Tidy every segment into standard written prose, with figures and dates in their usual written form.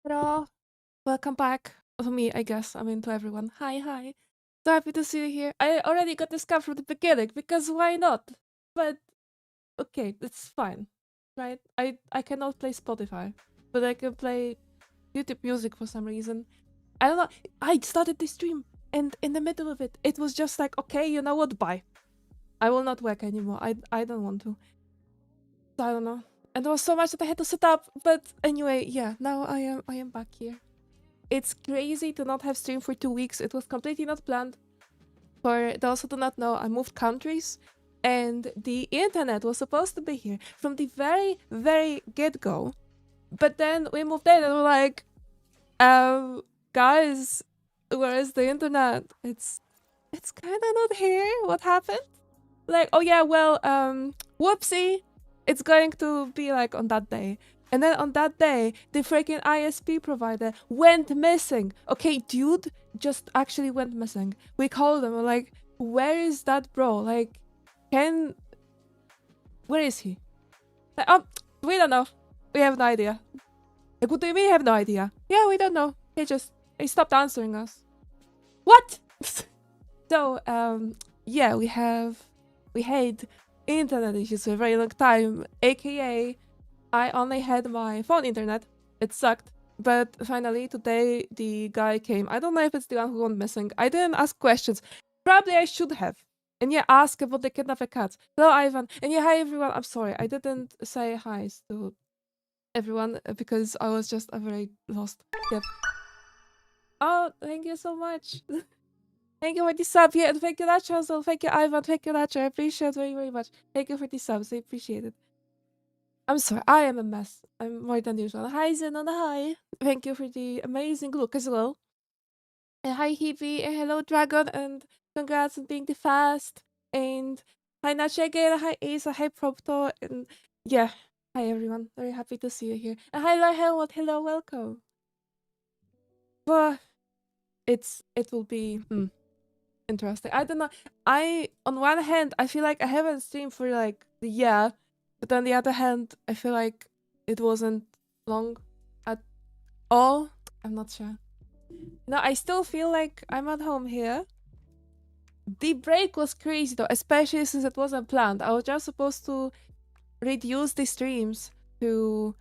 Hello, welcome back to me, I guess. I mean, to everyone. Hi, hi. So happy to see you here. I already got this card from the beginning because why not? But okay, it's fine, right? I cannot play Spotify, but I can play YouTube Music for some reason. I don't know. I started this stream, and in the middle of it, it was just like, okay, you know what? Bye. I will not work anymore. I don't want to. So I don't know. And there was so much that I had to set up. But anyway, yeah. Now I am back here. It's crazy to not have stream for 2 weeks. It was completely not planned. For those who do not know, I moved countries and the internet was supposed to be here from the very, very get-go. But then we moved in and we're like, guys, where is the internet? It's kinda not here. What happened? Like, oh yeah, well, whoopsie. It's going to be like on that day. And then on that day, the freaking ISP provider went missing. Okay, dude just actually went missing. We called them. We're like, where is that bro? Like, where is he? Like, we don't know. We have no idea. Like, what do you mean you have no idea? Yeah, we don't know. He stopped answering us. What? So, yeah, we had internet issues for a very long time, aka I only had my phone internet. It sucked. But finally, today, the guy came. I don't know if it's the one who went missing. I didn't ask questions. Probably I should have. And yeah, ask about the kidnapped cat. Hello, Ivan. And yeah, hi, everyone. I'm sorry. I didn't say hi to everyone because I was just very lost. Yep. Oh, thank you so much. Thank you for the sub. Yeah, and thank you, Nacho, as well. Thank you, Ivan. Thank you, Nacho. I appreciate it very, very much. Thank you for the subs. I appreciate it. I'm sorry, I am a mess. I'm more than usual. Hi, Zenon. Hi. Thank you for the amazing look as well. And hi, Hebe. And hello, Dragon. And congrats on being the fast. And hi, Nacho again. Hi, Ace. Hi, Propto. And yeah, hi, everyone. Very happy to see you here. And hi, Helmut. Hello, welcome. But it will be interesting. I don't know. On one hand, I feel like I haven't streamed for like the year, but on the other hand, I feel like it wasn't long at all. I'm not sure. No, I still feel like I'm at home here. The break was crazy though, especially since it wasn't planned. I was just supposed to reduce the streams to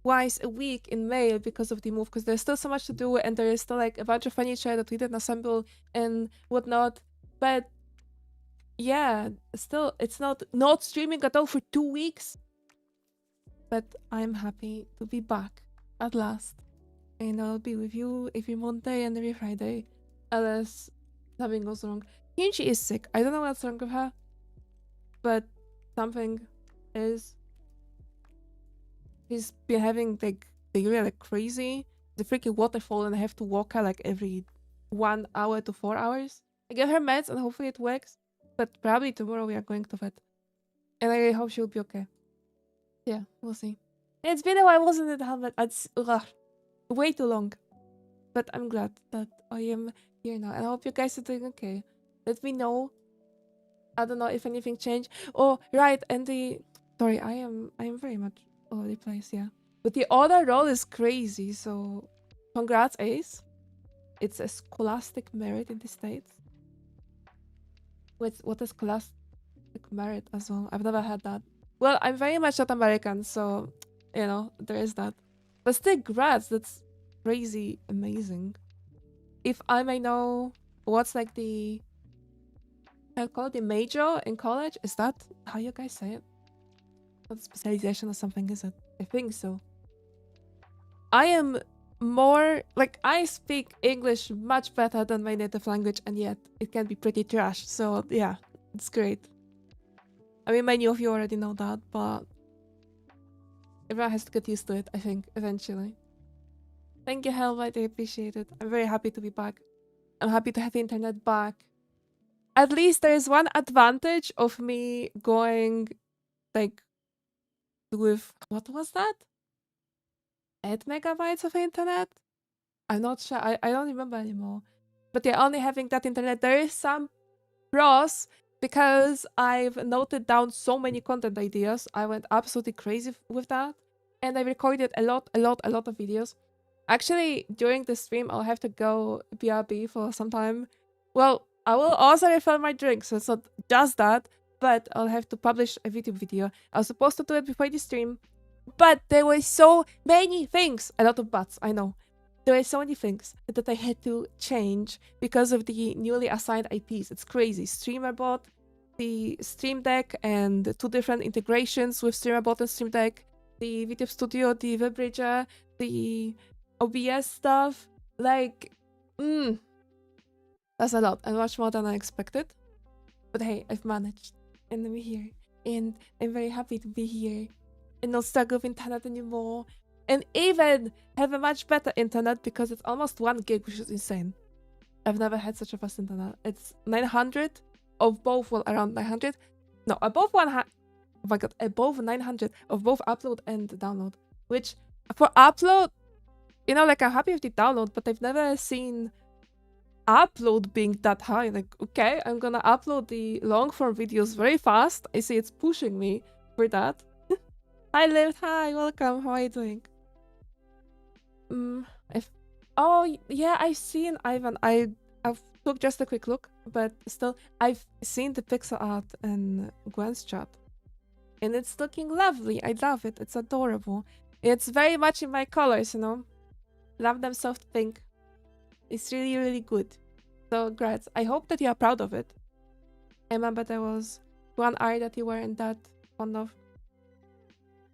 twice a week in May because of the move, because there's still so much to do and there is still like a bunch of furniture that we didn't assemble and whatnot. But yeah, still, it's not streaming at all for 2 weeks. But I'm happy to be back at last. And I'll be with you every Monday and every Friday, unless something goes wrong. Kinchi is sick. I don't know what's wrong with her, but something is. She's been having like diarrhea like crazy. The freaking waterfall, and I have to walk her like every 1 hour to 4 hours. I give her meds and hopefully it works. But probably tomorrow we are going to vet. And I hope she'll be okay. Yeah, we'll see. It's been a while, wasn't it, Helmet? It's way too long. But I'm glad that I am here now. And I hope you guys are doing okay. Let me know. I don't know if anything changed. Oh, right, and the sorry, I am very much all over the place, yeah. But the other role is crazy, so congrats, Ace. It's a scholastic merit in the States. What is scholastic merit as well? I've never had that. Well, I'm very much not American, so you know, there is that. But still, grads, that's crazy amazing. If I may know what's like the I call it the major in college, is that how you guys say it? Not specialization or something, is it? I think so. I am more like I speak English much better than my native language, and yet it can be pretty trash. So yeah, it's great. I mean, many of you already know that, but everyone has to get used to it, I think, eventually. Thank you, Hellbite. I appreciate it. I'm very happy to be back. I'm happy to have the internet back. At least there is one advantage of me going, like, with, what was that? 8 megabytes of internet? I'm not sure. I don't remember anymore. But yeah, only having that internet, there is some pros because I've noted down so many content ideas. I went absolutely crazy with that. And I recorded a lot of videos. Actually, during the stream, I'll have to go BRB for some time. Well, I will also refill my drink, so it's not just that, but I'll have to publish a YouTube video. I was supposed to do it before the stream, but there were so many things. A lot of buts, I know. There were so many things that I had to change because of the newly assigned IPs. It's crazy. Streamer bought the Stream Deck and 2 different integrations with Streamer bought and Stream Deck, the VTube Studio, the Web Bridger, the OBS stuff. Like, that's a lot and much more than I expected. But hey, I've managed and I'm here. And I'm very happy to be here and not struggle with internet anymore. And even have a much better internet because it's almost 1 gig, which is insane. I've never had such a fast internet. It's 900 of both, well, around 900. No, above 100. Oh my god, above 900 of both upload and download. Which, for upload, you know, like, I'm happy with the download, but I've never seen upload being that high. Like, okay, I'm gonna upload the long form videos very fast. I see it's pushing me for that. Hi, Liv. Hi, welcome. How are you doing? Oh yeah, I've seen Ivan. I've took just a quick look, but still, I've seen the pixel art in Gwen's chat, and it's looking lovely. I love it. It's adorable. It's very much in my colors, you know. Love them soft pink. It's really, really good. So, congrats. I hope that you are proud of it. I remember there was one art that you weren't that fond of.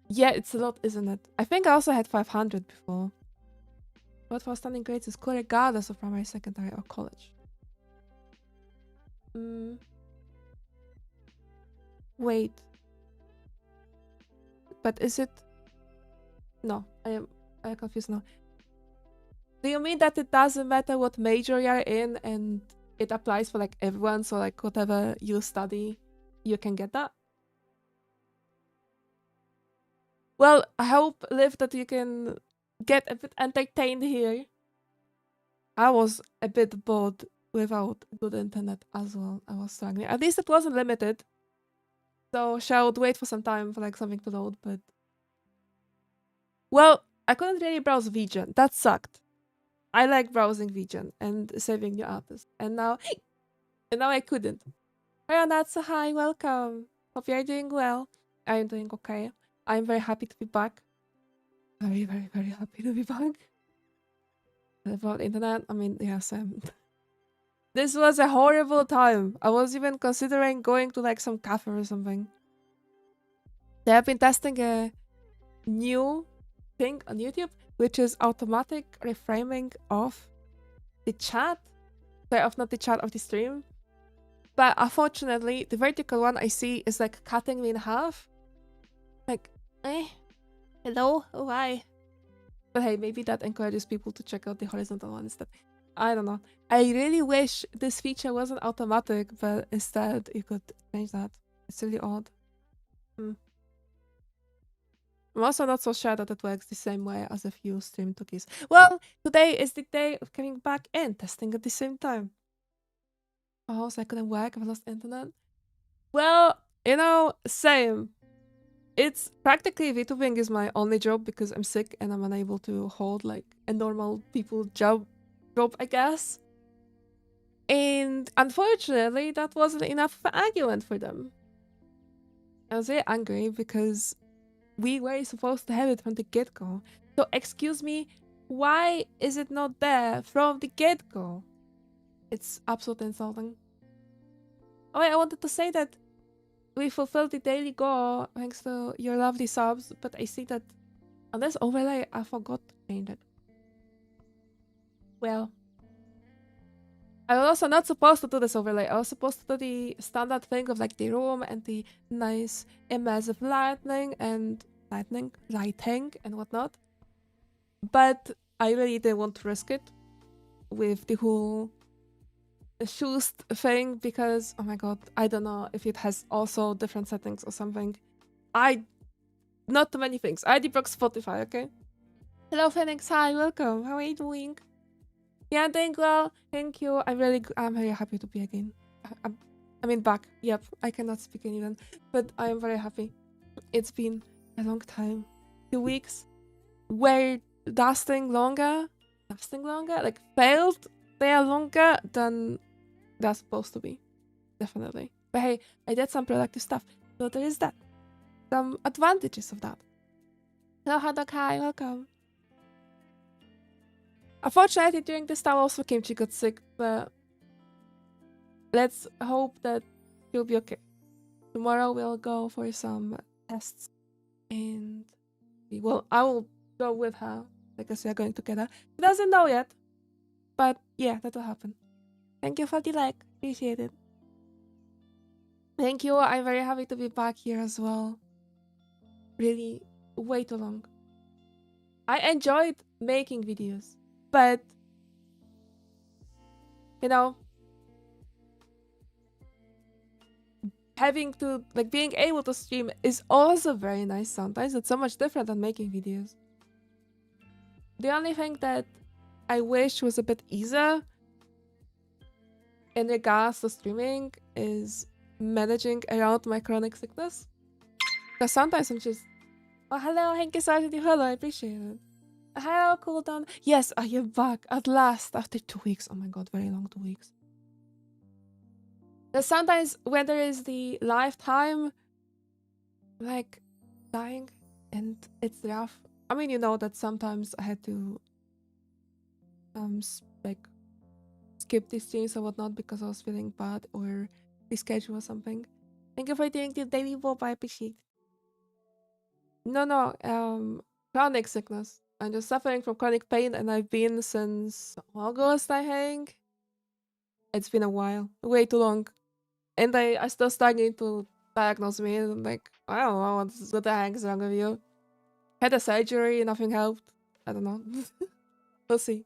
Yeah, it's a lot, isn't it? I think I also had 500 before. What for standing grades is cool regardless of primary, secondary, or college. Wait. But is it... No, I'm confused now. Do you mean that it doesn't matter what major you're in and it applies for like everyone, so like whatever you study, you can get that? Well, I hope, Liv, that you can get a bit entertained here. I was a bit bored without good internet as well. I was struggling. At least it wasn't limited. So I would wait for some time for like something to load, but... Well, I couldn't really browse VGen. That sucked. I like browsing VGen and saving new artists. And now I couldn't. Hey, Natsu, hi, welcome. Hope you're doing well. I'm doing okay. I'm very happy to be back. Very, very, very happy to be back. About internet, I mean, yes, this was a horrible time. I was even considering going to like some cafe or something. They have been testing a new thing on YouTube, which is automatic reframing of the chat. Sorry, of not the chat, of the stream. But unfortunately, the vertical one I see is like cutting me in half. Like, hello, why? But hey, maybe that encourages people to check out the horizontal one instead. I don't know. I really wish this feature wasn't automatic, but instead you could change that. It's really odd. I'm also not so sure that it works the same way as if you stream cookies. Well, today is the day of coming back and testing at the same time. Oh, so I couldn't work if I lost internet? Well, you know, same. It's practically VTubing is my only job because I'm sick and I'm unable to hold like a normal people job, I guess. And unfortunately, that wasn't enough of an argument for them. I was very angry because we were supposed to have it from the get-go. So excuse me, why is it not there from the get-go? It's absolutely insulting. Oh, I wanted to say that we fulfilled the daily goal thanks to your lovely subs, but I see that on this overlay, I forgot to change it. Well, I was also not supposed to do this overlay. I was supposed to do the standard thing of like the room and the nice immersive lighting and whatnot. But I really didn't want to risk it with the whole shoes thing because, oh my god, I don't know if it has also different settings or something. Not too many things. I debug Spotify, okay? Hello, Phoenix. Hi, welcome. How are you doing? Yeah, I'm doing well. Thank you. I'm very happy to be again. I mean, back. Yep, I cannot speak even, but I am very happy. It's been a long time. 2 weeks. Were lasting longer lasting longer, like failed, they are longer than they're supposed to be. Definitely. But hey, I did some productive stuff. So there is that. Some advantages of that. Hello, Haddock, hi, welcome. Unfortunately, during this time also Kimchi got sick, but let's hope that he'll be okay. Tomorrow we'll go for some tests and I will go with her because we are going together. She doesn't know yet, but yeah, that will happen. Thank you for the like, appreciate it. Thank you, I'm very happy to be back here as well. Really, way too long. I enjoyed making videos, but you know, having to like being able to stream is also very nice sometimes. It's so much different than making videos. The only thing that I wish was a bit easier in regards to streaming is managing around my chronic sickness. Because sometimes I'm just, oh hello, thank you so much. Hello, I appreciate it. Hello, cool down. Yes, I am back at last after 2 weeks. Oh my god, very long 2 weeks. But sometimes when there is the lifetime, like dying, and it's rough. I mean, you know that sometimes I had to like skip these streams or whatnot because I was feeling bad or reschedule or something. Thank you for doing the daily bob. I appreciate. No, chronic sickness. I'm just suffering from chronic pain, and I've been since August, I think. It's been a while, way too long, and I still struggling to diagnose me. And I'm like, I don't know what the heck is wrong with you. Had a surgery, nothing helped. I don't know. We'll see.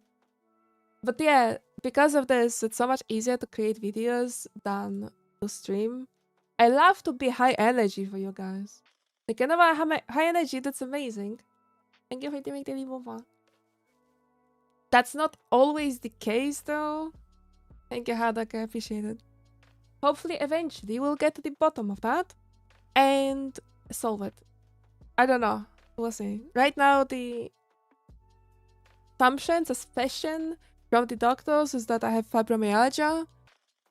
But yeah, because of this, it's so much easier to create videos than to stream. I love to be high energy for you guys. Like, whenever I have my high energy, that's amazing. Thank you for doing the move. That's not always the case, though. Thank you, Hadak. I appreciate it. Hopefully, eventually, we'll get to the bottom of that and solve it. I don't know. We'll see. Right now, the assumption, suspicion from the doctors is that I have fibromyalgia,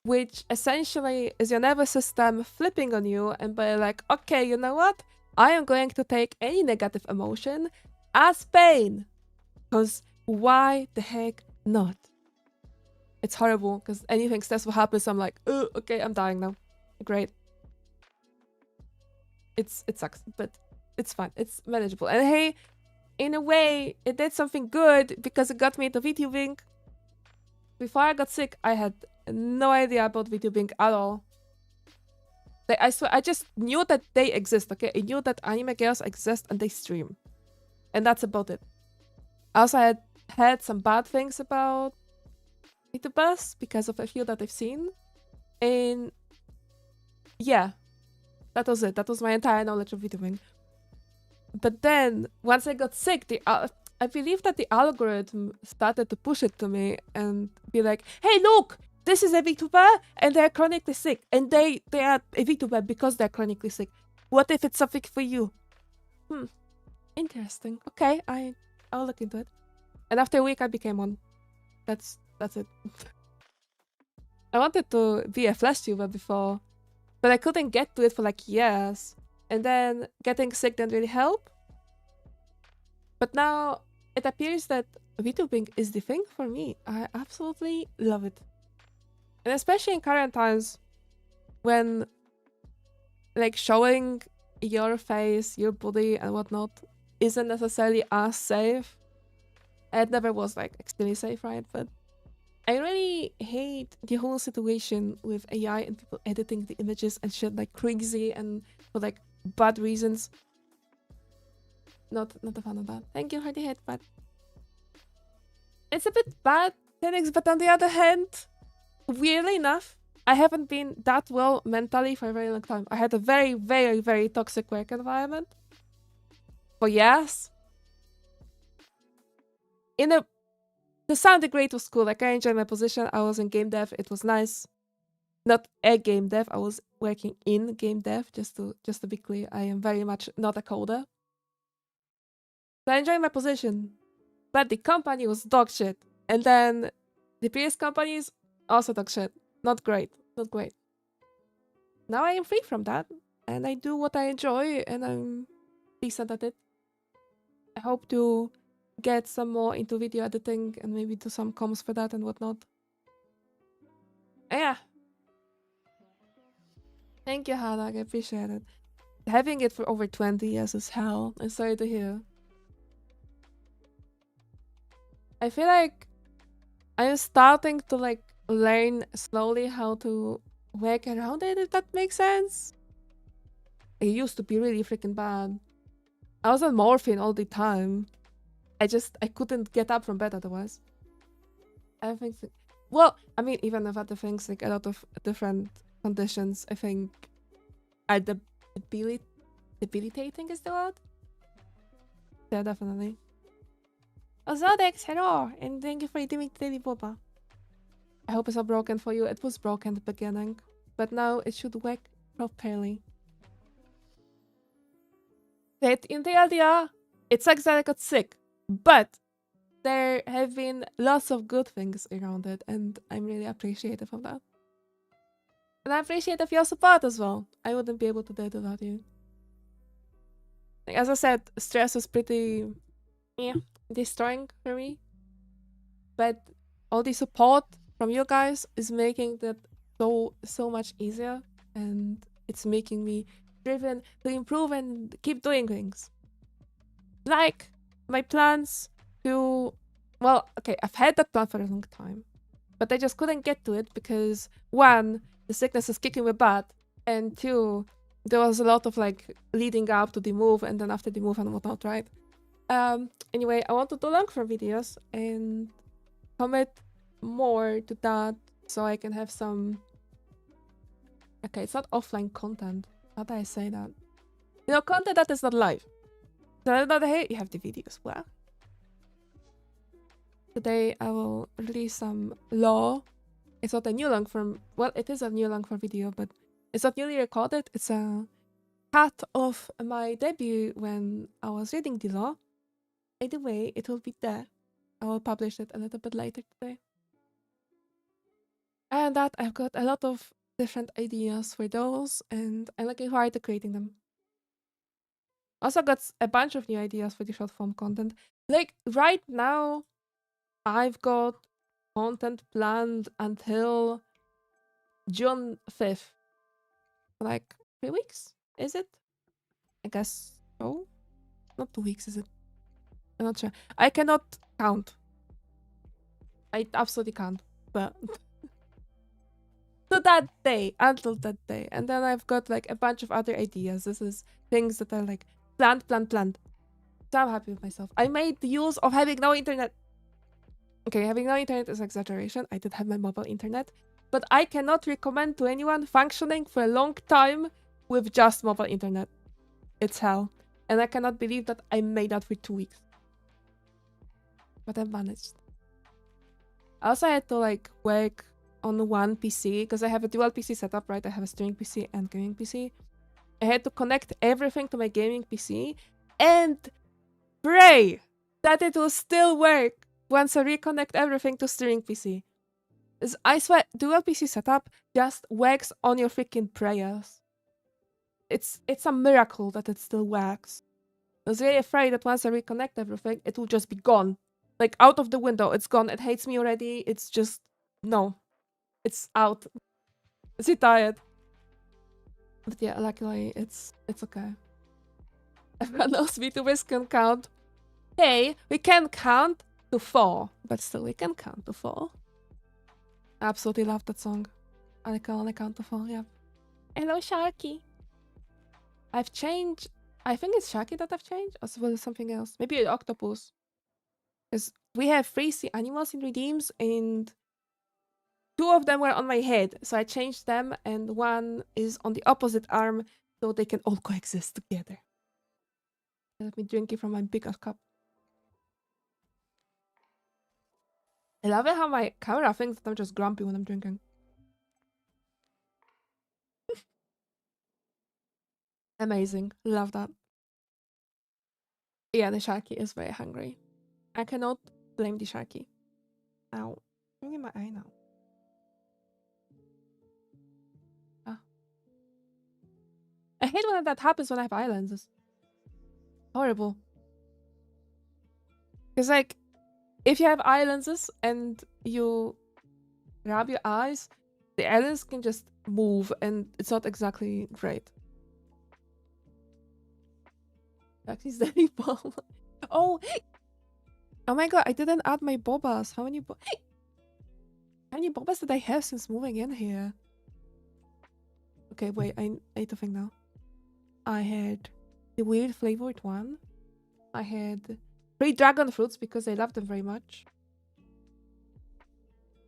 which essentially is your nervous system flipping on you and by like, okay, you know what? I am going to take any negative emotion as pain. Because why the heck not? It's horrible because anything stressful happens, I'm like, oh, okay, I'm dying now. Great. It sucks, but it's fine. It's manageable. And hey, in a way, it did something good because it got me into VTubing. Before I got sick, I had no idea about VTubing at all. Like, I swear, I just knew that they exist, okay? I knew that anime girls exist and they stream. And that's about it. I also had heard some bad things about VTubers because of a few that I've seen. And yeah, that was it. That was my entire knowledge of VTubing. But then, once I got sick, I believe that the algorithm started to push it to me and be like, hey, look! This is a VTuber and they're chronically sick. And they are a VTuber because they're chronically sick. What if it's something for you? Interesting. Okay, I'll look into it. And after a week, I became one. That's it. I wanted to be a flash tuber before, but I couldn't get to it for like years. And then getting sick didn't really help. But now it appears that VTubing is the thing for me. I absolutely love it. And especially in current times when like showing your face, your body and whatnot isn't necessarily as safe. It never was like extremely safe, right? But I really hate the whole situation with AI and people editing the images and shit like crazy and for like bad reasons. Not a fan of that. Thank you for the hit, but it's a bit bad, Phoenix, but on the other hand, weirdly enough, I haven't been that well mentally for a very long time. I had a very, very, very toxic work environment for years. To some degree, it was cool. Like, I enjoyed my position. I was in game dev. It was nice. Not a game dev. I was working in game dev. Just to be clear, I am very much not a coder. So I enjoy my position. but the company was dog shit. And then the previous companies also dog shit. Not great. Not great. Now I am free from that, and I do what I enjoy, and I'm decent at it. I hope to get some more into video editing and maybe do some comms for that and whatnot. Yeah. Thank you, Halag. I appreciate it. Having it for over 20 years is hell. I'm sorry to hear. I feel like I'm starting to like learn slowly how to work around it, if that makes sense. It used to be really freaking bad. I was on morphine all the time. I couldn't get up from bed otherwise. I think, well, I mean, even with other things, like a lot of different conditions, I think are debilitating is the word? Yeah, definitely. Ozodex, hello, and thank you for doing Daily Boba. I hope it's not broken for you. It was broken at the beginning, but now it should work properly. That in the idea, it sucks that I got sick, but there have been lots of good things around it, and I'm really appreciative of that. And I appreciate your support as well. I wouldn't be able to do it without you. Like, as I said, stress was pretty destroying for me. But all the support from you guys is making that so much easier, and it's making me driven to improve and keep doing things. Like my plans to, well, okay, I've had that plan for a long time, but I just couldn't get to it because one, the sickness is kicking me butt, and two, there was a lot of like leading up to the move and then after the move and whatnot, right? Anyway, I want to do long form videos and commit more to that so I can have some, okay, it's not offline content. How do I say that? You know, content that is not live. So not, hey, you have the videos. Well, today I will release some law. It's not a new long form, well, it is a new long form video, but it's not newly recorded. It's a cut of my debut when I was reading the law. Either way, it will be there. I will publish it a little bit later today. And that I've got a lot of different ideas for those, and I'm looking forward to creating them. Also got a bunch of new ideas for the short form content. Like right now, I've got content planned until June 5th. Like 3 weeks, is it? I guess so. Not 2 weeks, is it? I'm not sure. I cannot count. I absolutely can't. But to that day, until that day. And then I've got like a bunch of other ideas. This is things that are like planned. So I'm happy with myself. I made the use of having no internet. Okay, having no internet is exaggeration. I did have my mobile internet. But I cannot recommend to anyone functioning for a long time with just mobile internet. It's hell. And I cannot believe that I made that for 2 weeks. But I managed. I also had to like work on one PC because I have a dual PC setup, right? I have a streaming PC and gaming PC. I had to connect everything to my gaming PC and pray that it will still work once I reconnect everything to streaming PC. I swear, dual PC setup just works on your freaking prayers. It's a miracle that it still works. I was really afraid that once I reconnect everything, it will just be gone. Like, out of the window, it's gone. It hates me already. It's just, no. It's out. It's retired. But yeah, luckily, it's okay. Everyone knows VTubers can count. Hey, we can count to 4. But still, we can count to 4. I absolutely love that song. I can only count to 4, yeah. Hello, Sharky. I've changed. I think it's Sharky that I've changed. Or was it something else? Maybe an octopus. Because we have 3 sea animals in redeems, and 2 of them were on my head. So I changed them, and 1 is on the opposite arm, so they can all coexist together. Let me drink it from my bigger cup. I love it how my camera thinks that I'm just grumpy when I'm drinking. Amazing. Love that. Yeah, the Sharky is very hungry. I cannot Blame the Sharky. Ow. I'm in my eye now. Ah. I hate when that happens when I have eye lenses. Horrible. Because, like, if you have eye lenses and you rub your eyes, the eyelids can just move and it's not exactly great. Actually, Daddy Bob. Oh my god, I didn't add my bobas. How many bobas did I have since moving in here? Okay, wait, I need to think now. I had the weird flavored one. I had 3 dragon fruits because I love them very much.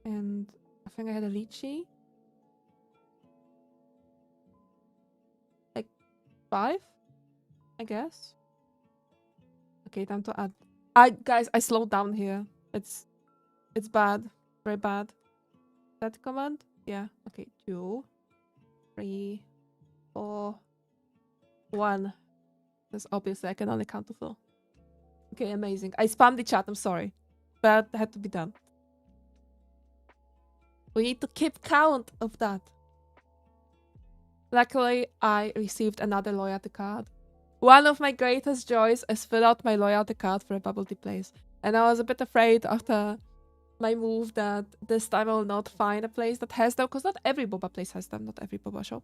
And I think I had a lychee. Like 5, I guess. Okay, time to add. Guys, I slowed down here. It's bad. Very bad. That command? Yeah. Okay, 2, 3, 4, 1. Because obviously I can only count to 4. Okay, amazing. I spammed the chat, I'm sorry. But that had to be done. We need to keep count of that. Luckily, I received another loyalty card. One of my greatest joys is fill out my loyalty card for a bubble tea place. And I was a bit afraid after my move that this time I will not find a place that has them, because not every boba place has them, not every boba shop.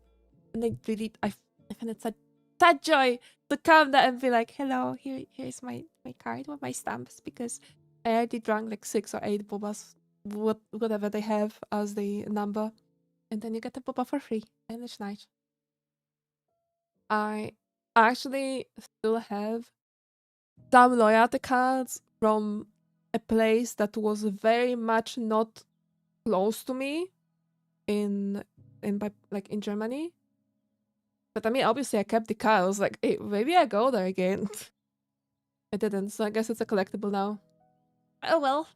And I find it such joy to come there and be like, hello, here's my card with my stamps, because I already drank like 6 or 8 bobas, whatever they have as the number. And then you get a boba for free, and it's nice. I actually still have some loyalty cards from a place that was very much not close to me in Germany. But I mean, obviously I kept the card. I was like, hey, maybe I go there again. I didn't, so I guess it's a collectible now. Oh well.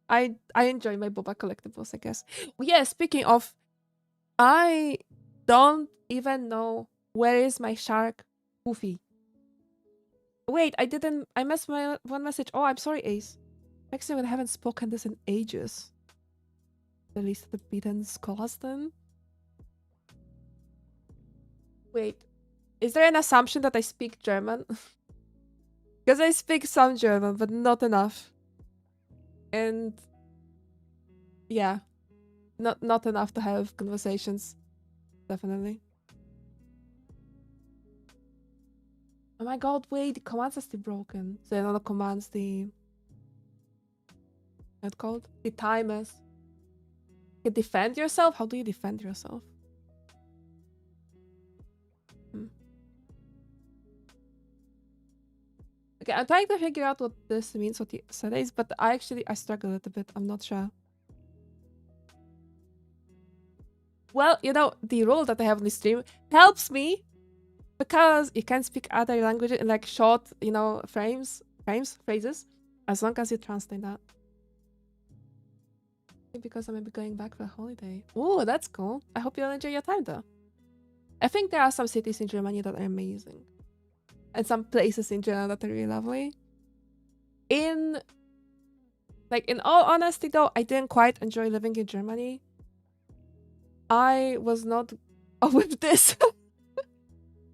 I enjoy my boba collectibles, I guess. Yeah, speaking of, I don't even know where is my shark Goofy. Wait, I missed my one message. Oh, I'm sorry, Ace. Actually, I haven't spoken this in ages. At least the beaten Scholaston. Wait, is there an assumption that I speak German? Because I speak some German, but not enough. And yeah, not enough to have conversations. Definitely. Oh my god, wait, the commands are still broken. So another commands, what's it called? The timers. You defend yourself? How do you defend yourself? Okay, I'm trying to figure out what this means, what the set is, but I struggle a little bit. I'm not sure. Well, you know, the rule that I have on the stream helps me because you can speak other languages in like short, you know, phrases, as long as you translate that. Because I may be going back for a holiday. Oh, that's cool. I hope you'll enjoy your time though. I think there are some cities in Germany that are amazing. And some places in general that are really lovely. In all honesty though, I didn't quite enjoy living in Germany. I was not with this.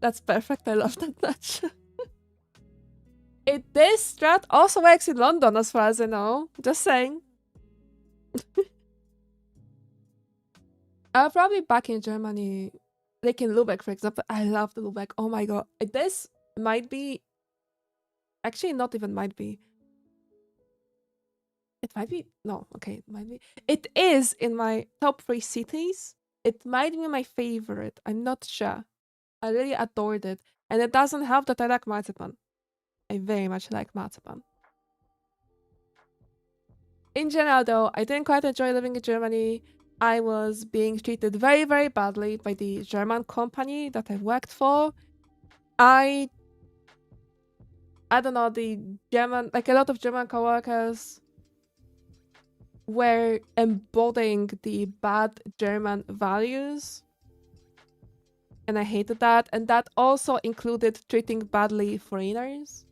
That's perfect. I love that much. This strat also works in London as far as I know. Just saying. I'll probably be back in Germany. Like in Lübeck, for example. I love the Lübeck. Oh my god. This might be... Actually, not even might be. It might be... No, okay, it might be. It is in my top 3 cities. It might be my favorite. I'm not sure. I really adored it. And it doesn't help that I like marzipan. I very much like marzipan. In general, though, I didn't quite enjoy living in Germany. I was being treated very, very badly by the German company that I worked for. I don't know, the German... Like, a lot of German coworkers were embodying the bad German values. And I hated that. And that also included treating badly foreigners.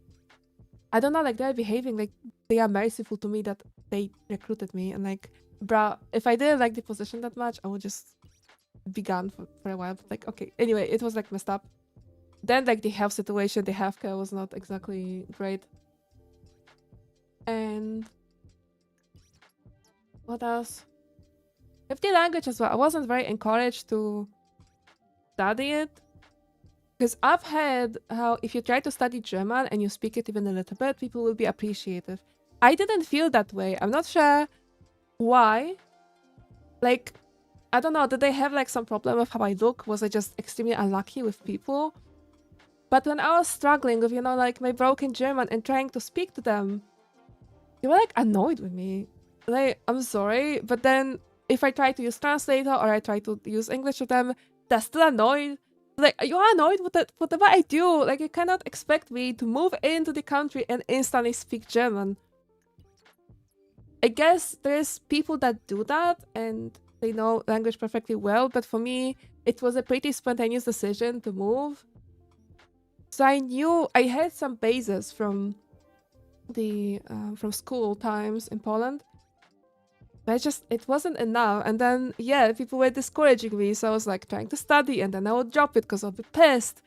I don't know, like they're behaving like they are merciful to me that they recruited me, and like, bruh, if I didn't like the position that much, I would just be gone for a while. But like, okay, anyway, it was like messed up. Then like the health situation, the healthcare was not exactly great. And what else? With the language as well, I wasn't very encouraged to study it. Because I've heard how if you try to study German and you speak it even a little bit, people will be appreciative. I didn't feel that way. I'm not sure why. Like, I don't know, did they have like some problem with how I look? Was I just extremely unlucky with people? But when I was struggling with, you know, like my broken German and trying to speak to them, they were like annoyed with me. Like, I'm sorry, but then if I try to use translator or I try to use English with them, they're still annoyed. Like, you are annoyed with that, whatever I do. Like, you cannot expect me to move into the country and instantly speak German. I guess there's people that do that and they know language perfectly well, but for me, it was a pretty spontaneous decision to move. So I knew I had some bases from the from school times in Poland, but it wasn't enough. And then yeah, people were discouraging me, so I was like trying to study, and then I would drop it because I'd be pissed,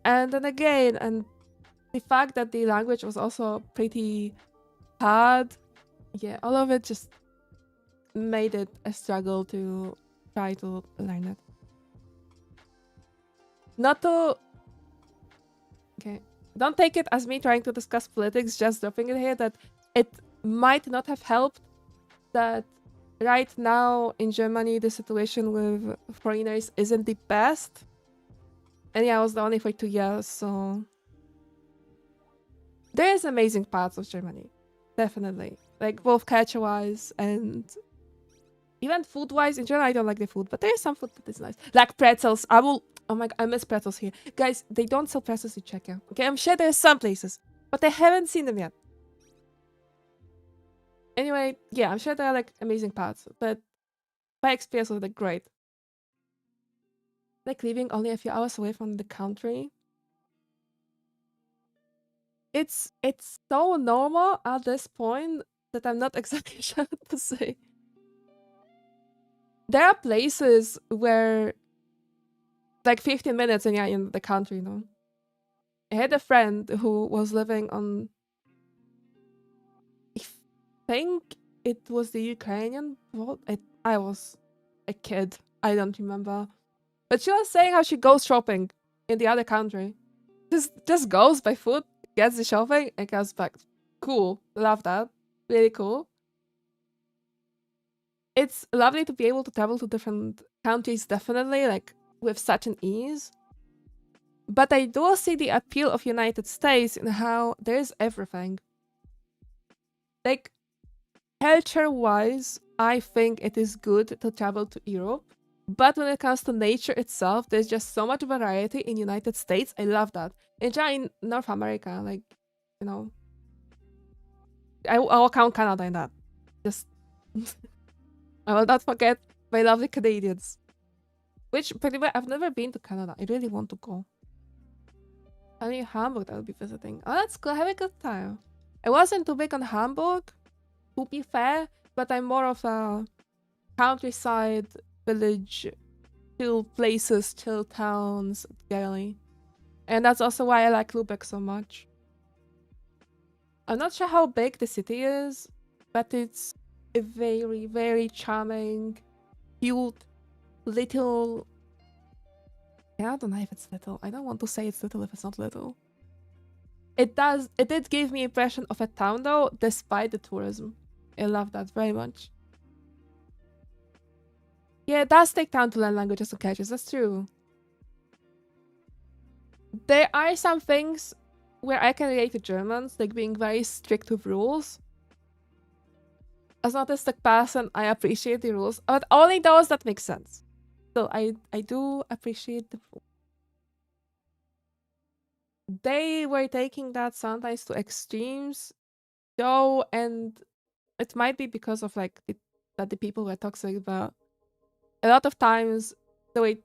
and then again, and the fact that the language was also pretty hard, yeah, all of it just made it a struggle to try to learn it. Not to... Okay. Don't take it as me trying to discuss politics, just dropping it here, that it might not have helped that right now in Germany the situation with foreigners isn't the best. And yeah, I was there only for 2 years, so... There is amazing parts of Germany. Definitely. Like, both culture-wise and... Even food-wise, in general, I don't like the food, but there is some food that is nice. Like pretzels. I will... Oh my god, I miss pretzels here. Guys, they don't sell pretzels in Czechia. Okay, I'm sure there's some places, but I haven't seen them yet. Anyway, yeah, I'm sure there are like amazing parts, but my experience was like great. Like living only a few hours away from the country. It's so normal at this point that I'm not exactly sure what to say. There are places where like 15 minutes and you're in the country, you know. I had a friend who was living on, I think it was the Ukrainian border. I was a kid. I don't remember. But she was saying how she goes shopping in the other country. Just goes by foot, gets the shopping, and comes back. Cool. Love that. Really cool. It's lovely to be able to travel to different countries, definitely, like, with such an ease. But I do see the appeal of United States in how there's everything. Like, culture-wise, I think it is good to travel to Europe. But when it comes to nature itself, there's just so much variety in United States. I love that. In North America, like, you know, I'll count Canada in that. Just, I will not forget my lovely Canadians. Which, by the way, I've never been to Canada. I really want to go. Only Hamburg I'll be visiting. Oh, that's cool. Have a good time. I wasn't too big on Hamburg, to be fair, but I'm more of a countryside, village, chill places, chill towns girly. And that's also why I like Lübeck so much. I'm not sure how big the city is, but it's a very, very charming, cute, little... Yeah, I don't know if it's little. I don't want to say it's little if it's not little. It did give me impression of a town though, despite the tourism. I love that very much. Yeah, it does take time to learn languages and cultures, that's true. There are some things where I can relate to Germans, like being very strict with rules. As an autistic person, I appreciate the rules, but only those that make sense. So I do appreciate the rules. They were taking that sometimes to extremes, though, and it might be because of like that the people were toxic, but a lot of times the way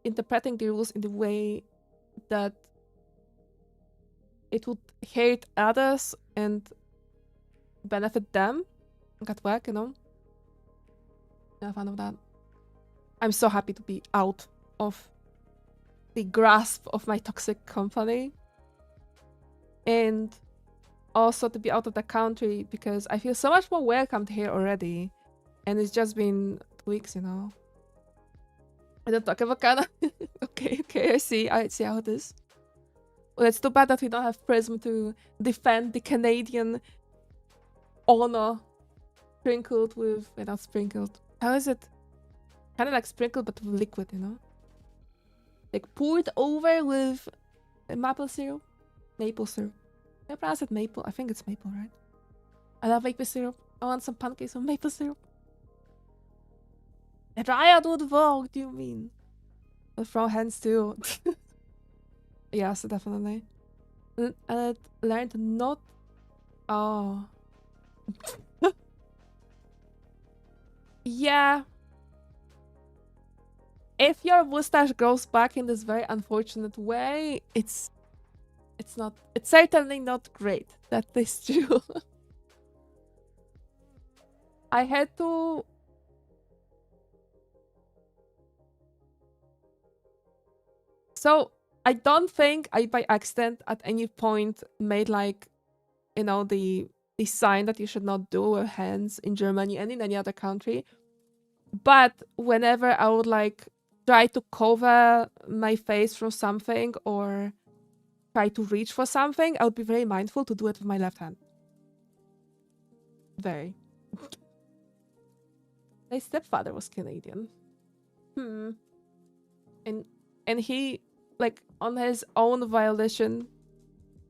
interpreting the rules in the way that it would hurt others and benefit them at work, you know. Not a fan of that. I'm so happy to be out of the grasp of my toxic company. And also to be out of the country because I feel so much more welcomed here already. And it's just been 2 weeks, you know. I don't talk about Canada. okay, I see how it is. Well, it's too bad that we don't have Prism to defend the Canadian honor sprinkled with... Wait, not sprinkled. How is it? Kind of like sprinkled but with liquid, you know? Like poured over with maple syrup? Maple syrup. Can I pronounce it maple? I think it's maple, right? I love maple syrup. I want some pancakes with maple syrup. A riot would work, do you mean? With throw hands too. Yes, definitely. And I learned not... Oh. Yeah. If your mustache grows back in this very unfortunate way, it's certainly not great. That is true. I had to... So, I don't think I by accident at any point made like, you know, the sign that you should not do with hands in Germany and in any other country. But whenever I would like try to cover my face from something or try to reach for something, I would be very mindful to do it with my left hand. Very. My stepfather was Canadian. And he, like, on his own violation,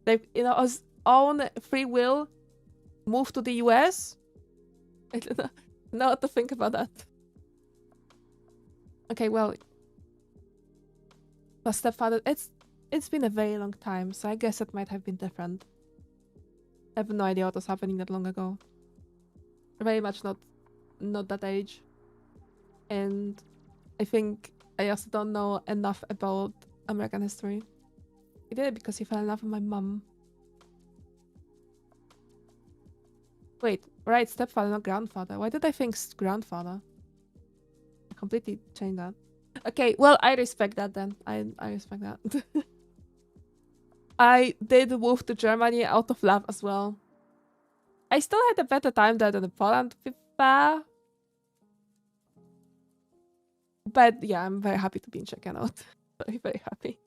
like, you know, his own free will, moved to the US. I don't know what to think about that. Okay, well, my stepfather, it's been a very long time, so I guess it might have been different. I have no idea what was happening that long ago. Very much not that age. And I think I also don't know enough about American history. He did it because he fell in love with my mom. Wait, right, stepfather, not grandfather. Why did I think grandfather? I completely changed that. Okay, well, I respect that then. I respect that. I did move to Germany out of love as well. I still had a better time there than in Poland. But yeah, I'm very happy to be in Czechia now. Very, very happy.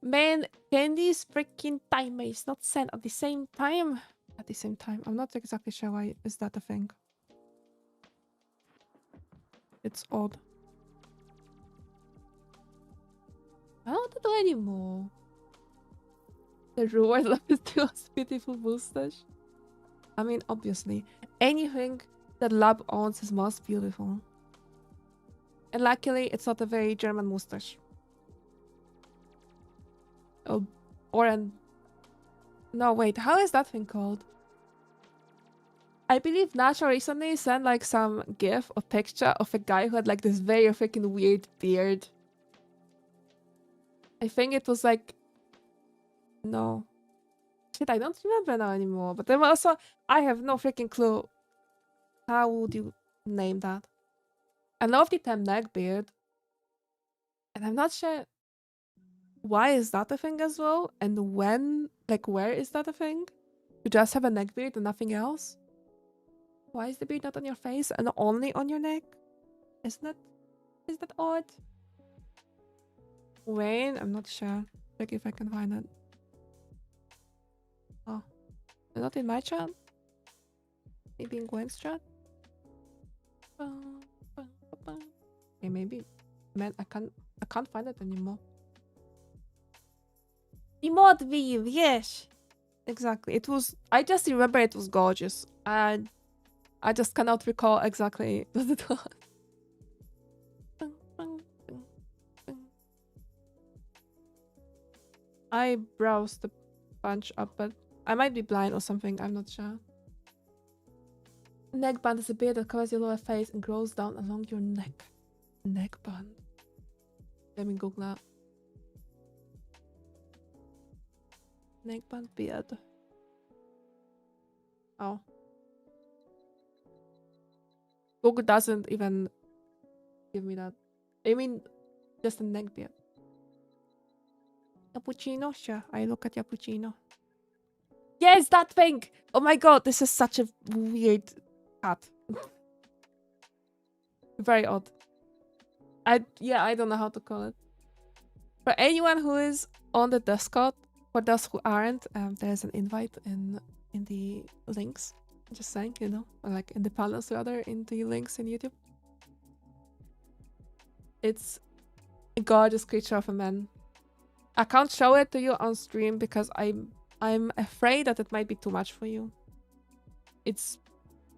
Man, can these freaking timers not send at the same time? At the same time. I'm not exactly sure why is that a thing. It's odd. I don't want to do anymore. The reward of his beautiful mustache. I mean, obviously, anything that Lab owns is most beautiful. And luckily, it's not a very German mustache. Oh, or an... No, wait, how is that thing called? I believe Nacho recently sent like some gif or picture of a guy who had like this very freaking weird beard. I think it was like... No. Shit, I don't remember now anymore. But then also, I have no freaking clue. How would you name that? I love the term neckbeard. And I'm not sure why is that a thing as well? And when, like where is that a thing? You just have a neckbeard and nothing else? Why is the beard not on your face and only on your neck? Is that odd? Wayne? I'm not sure. Check if I can find it. Oh. Not in my chat? Maybe in Gwen's chat? Okay, maybe. Man, I can't find it anymore. Emote weave, yes! Exactly. It was... I just remember it was gorgeous. And I just cannot recall exactly what it was. I browsed a bunch up, but I might be blind or something. I'm not sure. Neckband is a beard that covers your lower face and grows down along your neck. Neckband. Let me Google that. Neckband beard. Oh. Google doesn't even give me that. I mean, just a neck beard. Cappuccino? Sure, I look at cappuccino. Yes, that thing! Oh my god, this is such a weird cat. Very odd. I don't know how to call it. For anyone who is on the Discord, for those who aren't, there's an invite in the links. Just saying, you know, or like in the panels rather, in the links in YouTube. It's a gorgeous creature of a man. I can't show it to you on stream because I'm afraid that it might be too much for you. It's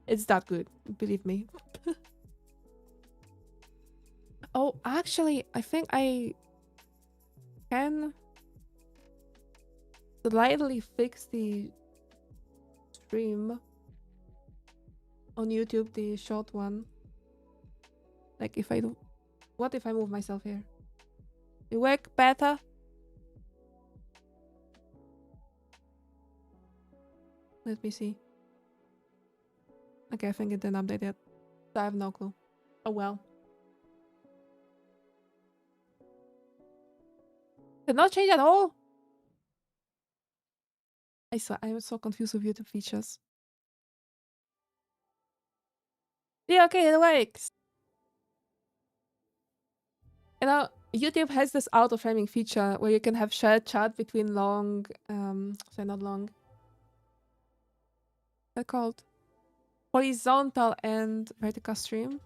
that good, believe me. Oh, actually, I think I can slightly fix the stream on YouTube, the short one. Like if I do, what if I move myself here? It work better? Let me see. Okay, I think it didn't update yet. I have no clue. Oh well. Did not change at all? I swear, I am so confused with YouTube features. Yeah, okay, it works. You know, YouTube has this auto-framing feature where you can have shared chat between long, sorry, not long. They're called horizontal and vertical stream.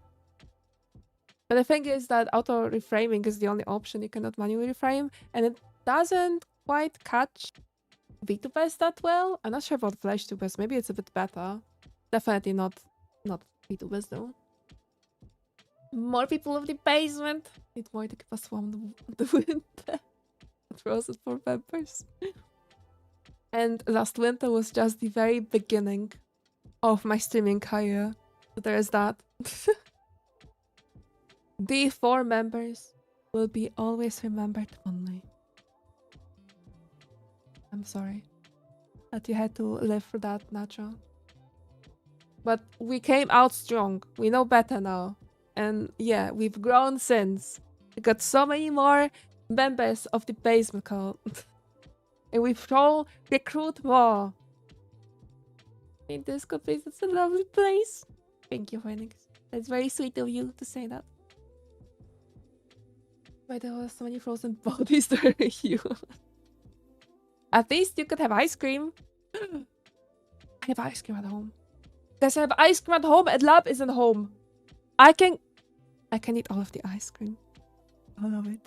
But the thing is that auto-reframing is the only option. You cannot manually reframe, and it doesn't quite catch VTubers that well. I'm not sure about FlashTubers. Maybe it's a bit better. Definitely not VTubers though. More people of the basement. Need more to keep us warm the winter. Roses for members. And last winter was just the very beginning of my streaming career. So there is that. The 4 members will be always remembered fondly. I'm sorry that you had to live through that, Nacho. But we came out strong. We know better now. And yeah, we've grown since. We got so many more members of the basement cult. And we've all recruit more. In this place, it's a lovely place. Thank you, Phoenix. That's very sweet of you to say that. But there were so many frozen bodies during you. At least you could have ice cream. I have ice cream at home. Guys, I have ice cream at home and Lab isn't home. I can eat all of the ice cream. All of it.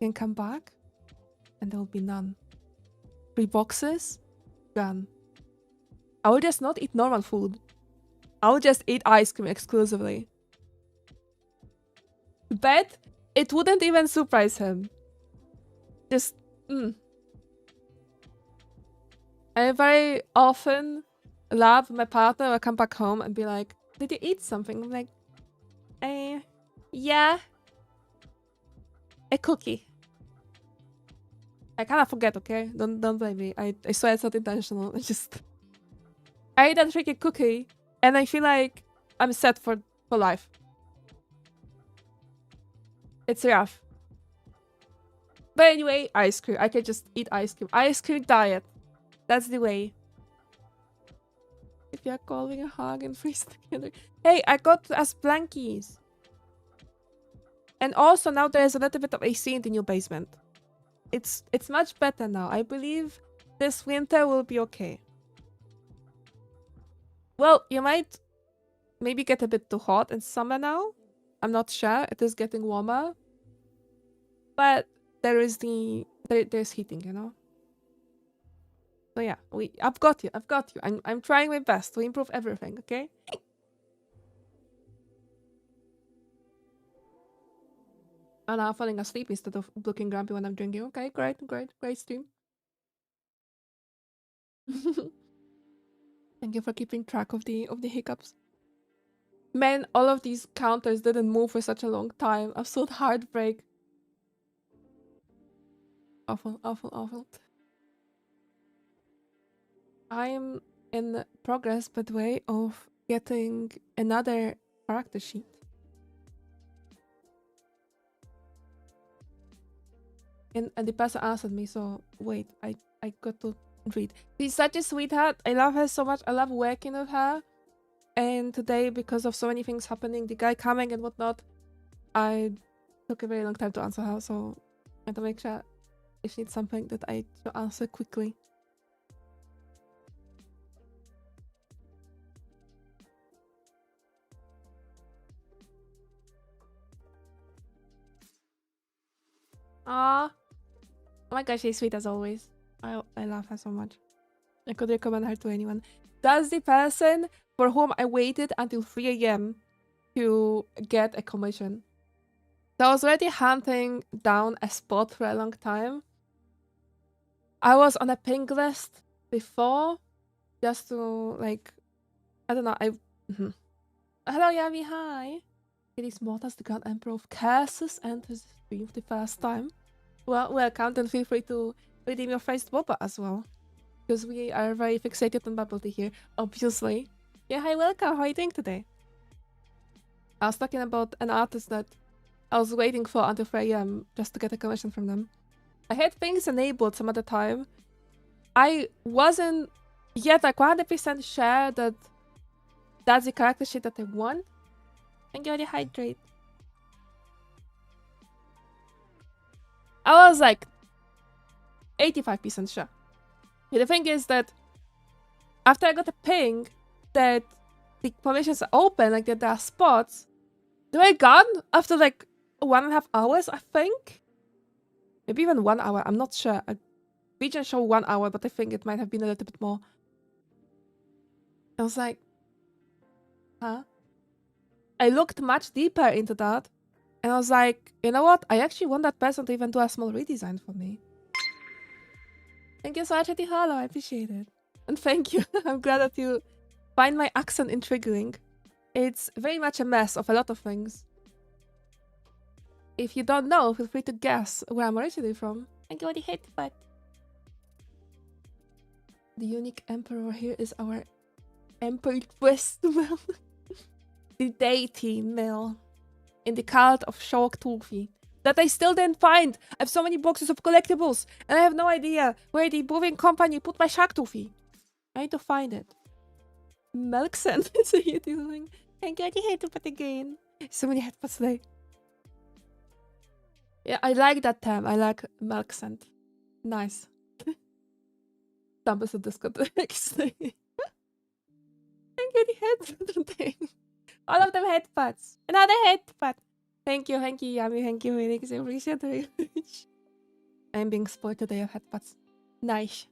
You can come back and there will be none. 3 boxes, gone. I will just not eat normal food. I will just eat ice cream exclusively. Bet it wouldn't even surprise him. Just, I very often Lab, my partner, will come back home and be like, did you eat something? I'm like, yeah. A cookie. I kind of forget, okay? Don't blame me. I swear it's not intentional. It's just... I ate that freaking cookie and I feel like I'm set for life. It's rough. But anyway, ice cream. I can just eat ice cream. Ice cream diet. That's the way. If you're calling a hug and freeze together. Hey, I got us blankies. And also now there's a little bit of AC in the new basement. It's much better now. I believe this winter will be okay. Well, you might maybe get a bit too hot in summer now. I'm not sure. It is getting warmer. But there is there's heating, you know? So yeah, I've got you. I'm trying my best to improve everything, okay? And I'm falling asleep instead of looking grumpy when I'm drinking. Okay, great stream. Thank you for keeping track of the hiccups. Man, all of these counters didn't move for such a long time. Absolute heartbreak. Awful, awful, awful. I'm in progress, by the way, of getting another character sheet. And the person answered me, so wait, I got to read. She's such a sweetheart. I love her so much. I love working with her. And today, because of so many things happening, the guy coming and whatnot, I took a very long time to answer her, so I had to make sure if she needs something that I should answer quickly. Ah, oh my gosh, she's sweet as always. I love her so much. I could recommend her to anyone. That's the person for whom I waited until 3 a.m. to get a commission. So I was already hunting down a spot for a long time. I was on a ping list before, just to, like, I don't know, Hello, Yami, hi! It is Mortas, the Grand Emperor of Curses, enters the stream for the first time. Well, welcome, and feel free to redeem your first boba as well. Because we are very fixated on bubble tea here, obviously. Yeah, hi, welcome, how are you doing today? I was talking about an artist that I was waiting for until 3 a.m. just to get a commission from them. I had things enabled some other time. I wasn't yet like 100% sure that that's the character sheet that I want. And you hydrate. I was like 85% sure. But the thing is that after I got a ping that the permissions are open, like that there are spots, they were gone after like 1.5 hours, I think. Maybe even 1 hour, I'm not sure. We just show 1 hour, but I think it might have been a little bit more. I was like, huh? I looked much deeper into that, and I was like, you know what? I actually want that person to even do a small redesign for me. Thank you so much, Herro. I appreciate it. And thank you. I'm glad that you find my accent intriguing. It's very much a mess of a lot of things. If you don't know, feel free to guess where I'm originally from. Thank you for the hit, but the unique emperor here is our Emperor Twist Mill. The deity mill in the cult of Shark Toothy that I still didn't find. I have so many boxes of collectibles and I have no idea where the brewing company put my Shark Toothy. I need to find it. Milk scent is a YouTube thing. Thank you, I hate to put again. So many headphones today. Yeah, I like that term. I like milk scent. Nice. Dumbest of discotheques. Thank you, the headphone thing. All of them headbuds. Another headbutt. Thank you, Yami. Thank you, Felix. I appreciate it very much. I'm being spoiled today of headbutts. Nice.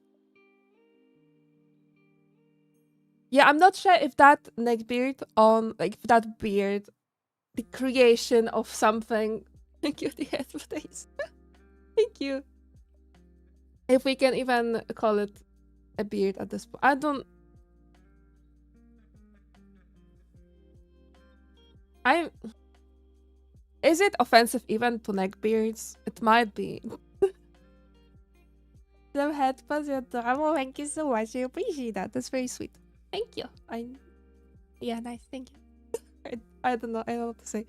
Yeah, I'm not sure if that neckbeard on, like, that beard, the creation of something. Thank you, the headbutt. Thank you. If we can even call it a beard at this point. I don't... Is it offensive even to neckbeards? It might be. The headphones are adorable. Thank you so much. I appreciate that. That's very sweet. Thank you. Yeah, nice. Thank you. I don't know. I don't know what to say.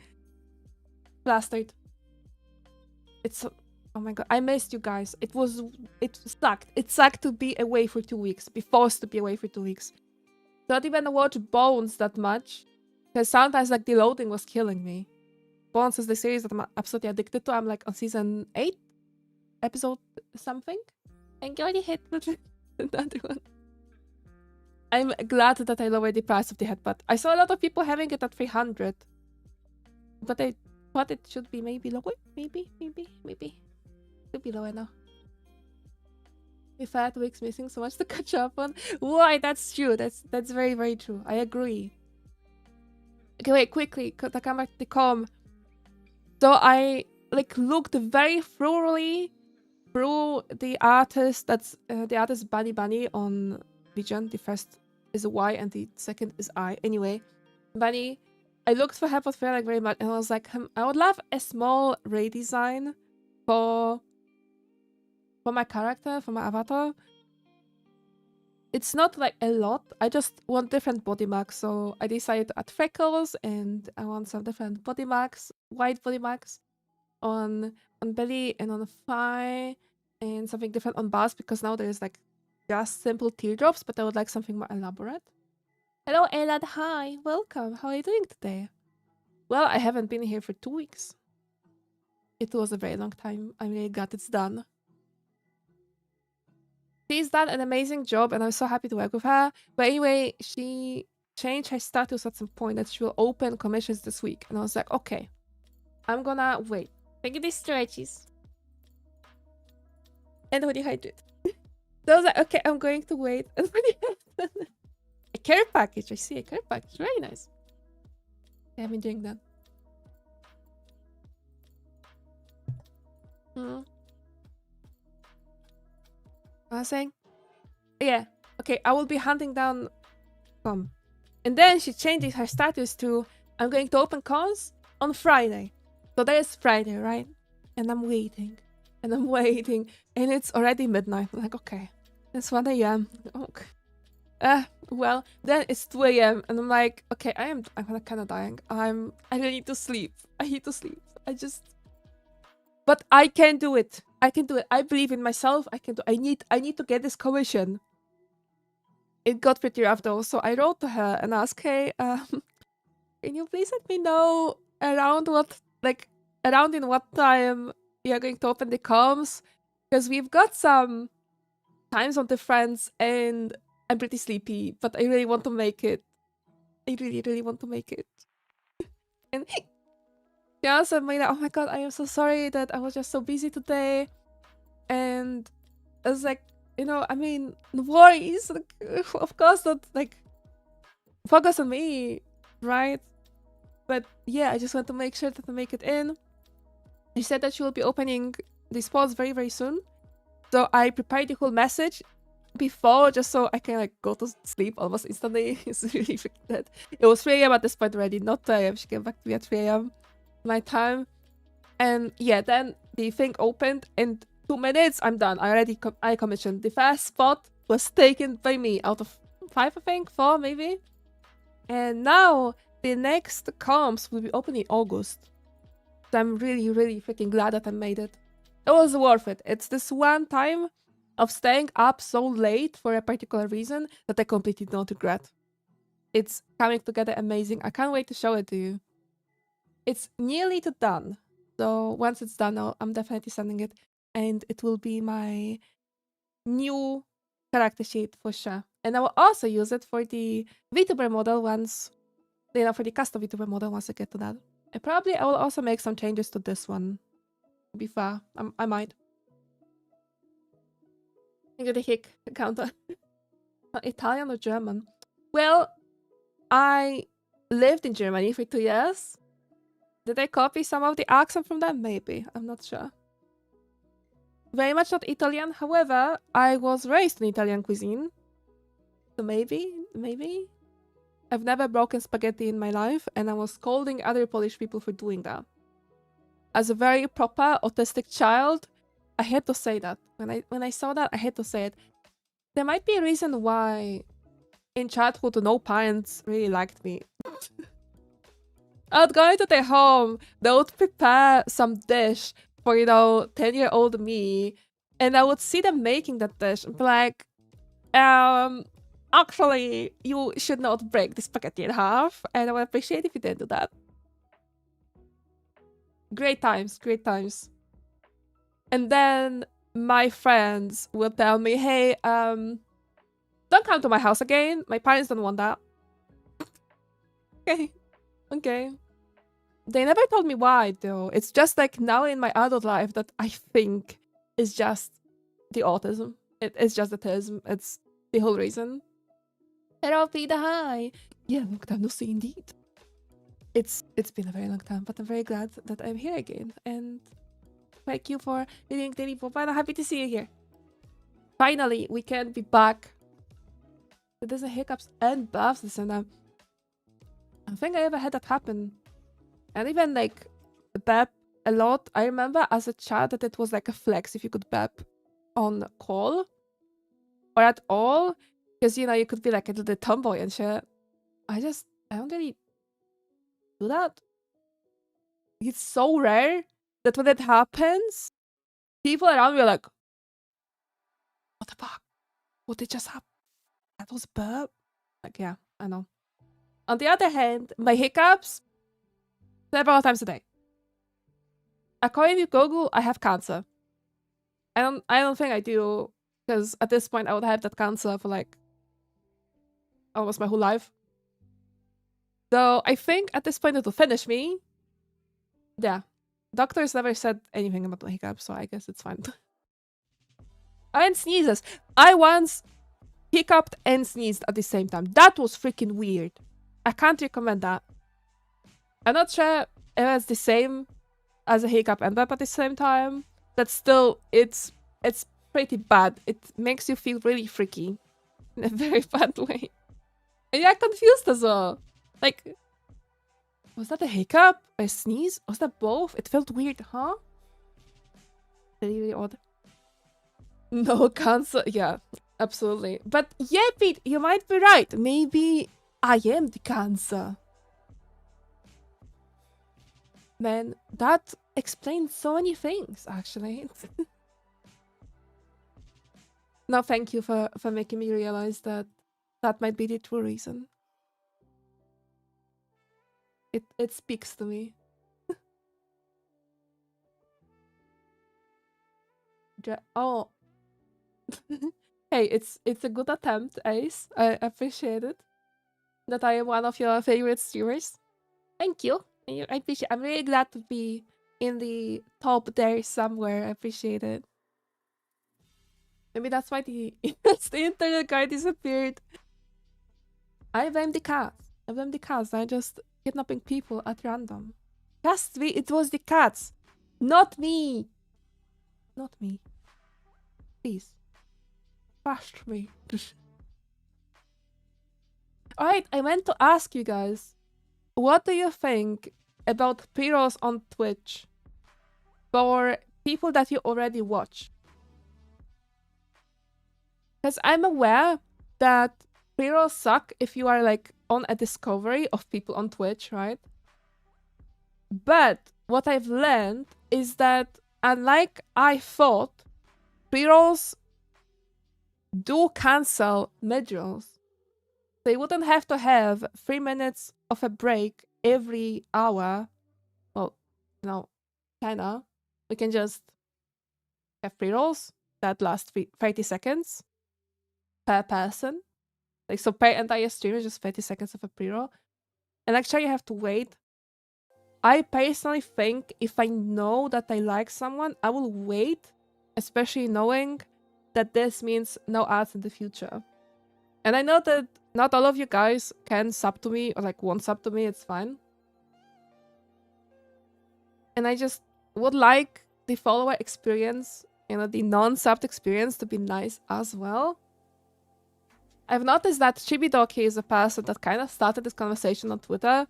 Plastered. It's... Oh my god. I missed you guys. It sucked. It sucked to be away for 2 weeks. Be forced to be away for 2 weeks. Not even watch Bones that much. Because sometimes, like, the loading was killing me. Bones is the series that I'm absolutely addicted to. I'm like on season 8? Episode something? And you already hit another one. I'm glad that I lowered the price of the headbutt. I saw a lot of people having it at 300. But I thought it should be maybe lower. Maybe. Should be lower now. We've had weeks missing so much to catch up on. Why? That's true. That's very, very true. I agree. Okay, wait, quickly. To come back to the com. So I like looked very thoroughly through the artist. That's the artist Bunny on Vision. The first is a Y and the second is I. Anyway, Bunny. I looked for her portfolio like very much, and I was like, I would love a small redesign for for my character, for my avatar, it's not like a lot. I just want different body marks. So I decided to add freckles, and I want some different body marks, white body marks on belly and on thigh, and something different on bust, because now there's like just simple teardrops, but I would like something more elaborate. Hello, Elad. Hi, welcome. How are you doing today? Well, I haven't been here for 2 weeks. It was a very long time. I'm really glad it's done. She's done an amazing job, and I'm so happy to work with her. But anyway, she changed her status at some point that she will open commissions this week. And I was like, okay, I'm gonna wait. Thank you, these stretches. And when you hydrate. So I was like, okay, I'm going to wait. And when you a care package. I see a care package. Very nice. Yeah, I've been doing that. I was saying, yeah, okay, I will be hunting down Tom. And then she changes her status to, I'm going to open cons on Friday. So there's Friday, right? And I'm waiting. And I'm waiting. And it's already midnight. I'm like, okay, it's 1 a.m. Okay. Well, then it's 2 a.m. and I'm like, okay, I'm kind of dying. I really need to sleep. I need to sleep. But I can do it. I can do it. I believe in myself. I can do. I need to get this commission. It got pretty rough though, so I wrote to her and asked, hey, can you please let me know around in what time you're going to open the comms? Because we've got some time zone difference and I'm pretty sleepy, but I really want to make it. I really, really want to make it. And she also made it, oh my god, I am so sorry that I was just so busy today. And I was like, you know, I mean, no worries. Like, of course not, like, focus on me, right? But yeah, I just want to make sure that I make it in. She said that she will be opening the spots very, very soon. So I prepared the whole message before, just so I can like go to sleep almost instantly. It's really freaking dead. It was 3 a.m. at this point already, not 2 a.m. She came back to me at 3 a.m. my time. And yeah, then the thing opened and 2 minutes, I'm done. I commissioned. The first spot was taken by me out of 5, I think, 4 maybe. And now the next comps will be open in August. So I'm really, really freaking glad that I made it. It was worth it. It's this one time of staying up so late for a particular reason that I completely don't regret. It's coming together amazing. I can't wait to show it to you. It's nearly done. So once it's done, I'm definitely sending it. And it will be my new character sheet for sure. And I will also use it for the VTuber model once, you know, for the custom VTuber model once I get to that. And probably I will also make some changes to this one. Before I might. I got a hick counter. Italian or German? Well, I lived in Germany for 2 years. Did I copy some of the accent from them? Maybe. I'm not sure. Very much not Italian. However, I was raised in Italian cuisine. So maybe. I've never broken spaghetti in my life, and I was scolding other Polish people for doing that. As a very proper autistic child, I had to say that. When I saw that, I had to say it. There might be a reason why in childhood no parents really liked me. I would go into their home, they would prepare some dish for, you know, 10-year-old me, and I would see them making that dish and be like, actually, you should not break the spaghetti in half, and I would appreciate if you didn't do that. Great times, great times. And then my friends will tell me, hey, don't come to my house again. My parents don't want that. Okay. They never told me why, though. It's just like now in my adult life that I think is just the autism. It's just autism. It's the whole reason. Hello, Peter, hi. Yeah, long time no see indeed. It's been a very long time, but I'm very glad that I'm here again. And thank you for reading Daily Profile. I'm happy to see you here. Finally, we can be back. There's a hiccups and buffs this and that. I don't think I ever had that happen. And even like bap a lot. I remember as a child that it was like a flex if you could bap. on call or at all, because you know you could be like a little tomboy and shit. I don't really do that. It's so rare that when it happens, people around me are like, "What the fuck? What did just happen? That was a burp." Like, yeah, I know. On the other hand, my hiccups several times a day. According to Google, I have cancer. I don't think I do, because at this point I would have that cancer for like almost my whole life. So I think at this point it will finish me. Yeah. Doctors never said anything about my hiccups, so I guess it's fine. And sneezes. I once hiccuped and sneezed at the same time. That was freaking weird. I can't recommend that. I'm not sure if it's the same as a hiccup and burp at the same time. But still, it's pretty bad. It makes you feel really freaky. In a very bad way. And yeah, confused as well. Like, was that a hiccup? A sneeze? Was that both? It felt weird, huh? Really, really odd. No cancer. Yeah, absolutely. But yeah, Pete, you might be right. Maybe I am the cancer. Man, that explains so many things, actually. No, thank you for making me realize that that might be the true reason. It speaks to me. Oh. Hey, it's a good attempt, Ace. I appreciate it. That I am one of your favorite streamers. Thank you. I appreciate. I'm really glad to be in the top there somewhere. I appreciate it. Maybe that's why the internet guy disappeared. I blame the cats. I blame the cats. They're just kidnapping people at random. Trust me, it was the cats. Not me. Not me. Please. Trust me. Alright, I meant to ask you guys. What do you think about pre-rolls on Twitch for people that you already watch? Because I'm aware that pre-rolls suck if you are like on a discovery of people on Twitch, right? But what I've learned is that unlike I thought, pre-rolls do cancel mid-rolls. They wouldn't have to have 3 minutes of a break every hour. Well, no, kinda. We can just have pre-rolls that last 30 seconds per person. Like, so per entire stream is just 30 seconds of a pre-roll. And actually you have to wait. I personally think if I know that I like someone, I will wait, especially knowing that this means no ads in the future. And I know that not all of you guys can sub to me or like won't sub to me, it's fine. And I just would like the follower experience, you know, the non-subbed experience to be nice as well. I've noticed that Chibidoki is a person that kind of started this conversation on Twitter,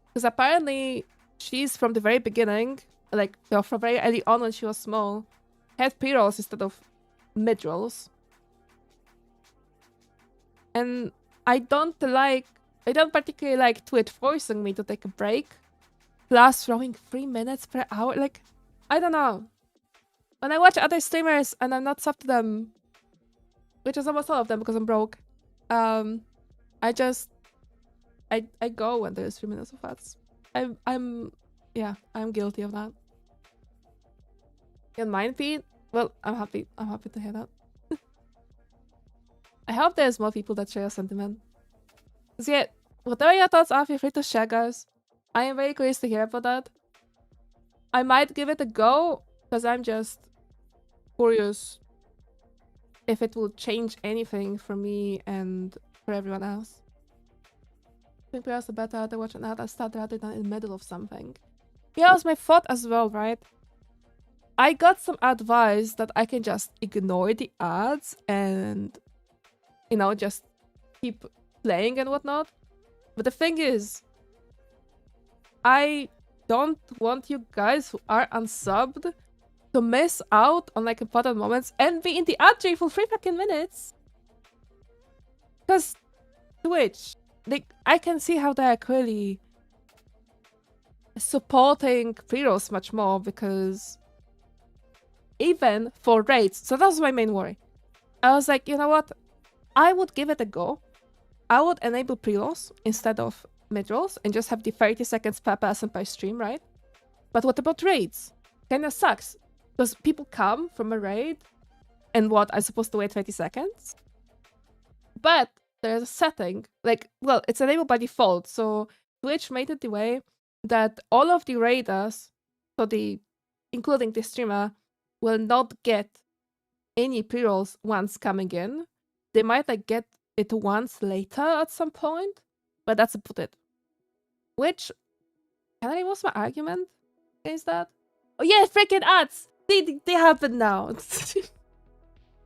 because apparently she's from the very beginning, like from very early on when she was small, had pre-rolls instead of mid-rolls. And I don't particularly like Twitch forcing me to take a break, plus throwing 3 minutes per hour. Like, I don't know. When I watch other streamers and I'm not subbed to them, which is almost all of them because I'm broke, I go when there's 3 minutes of ads. I'm guilty of that. You don't mind, Pete? Well, I'm happy to hear that. I hope there's more people that share your sentiment. So yeah, whatever your thoughts are, feel free to share, guys. I am very curious to hear about that. I might give it a go, because I'm just curious if it will change anything for me and for everyone else. I think players are better to watch an ad and start rather than in the middle of something. Yeah, that was my thought as well, right? I got some advice that I can just ignore the ads and, you know, just keep playing and whatnot. But the thing is, I don't want you guys who are unsubbed to miss out on like important moments and be in the ad tree for 3 fucking minutes. Because Twitch, like, I can see how they're clearly supporting pre-rolls much more, because even for raids, so that was my main worry. I was like, you know what? I would give it a go. I would enable pre-rolls instead of mid-rolls and just have the 30 seconds per person per stream, right? But what about raids? Kinda sucks. Because people come from a raid and what, I'm supposed to wait 30 seconds? But there's a setting, like, well, it's enabled by default, so Twitch made it the way that all of the raiders, so including the streamer, will not get any pre-rolls once coming in. They might like get it once later at some point, but that's about it. Which, can I remove my argument against that? Oh yeah, freaking ads! They happen now.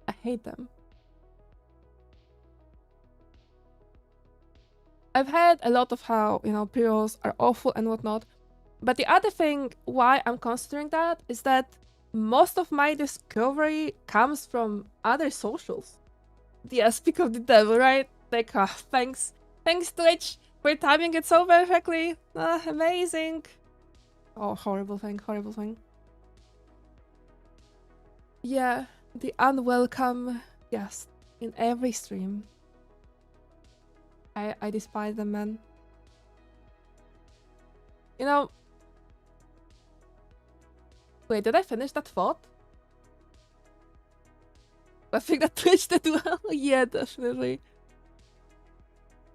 I hate them. I've heard a lot of how, you know, pre-rolls are awful and whatnot, but the other thing why I'm considering that is that most of my discovery comes from other socials. Yeah, speak of the devil, right? Like, thanks Twitch for timing it so perfectly. Amazing. Oh, horrible thing. Yeah, the unwelcome guest in every stream. I despise them, man. You know... Wait, did I finish that thought? I think that Twitch did well. Yeah, definitely.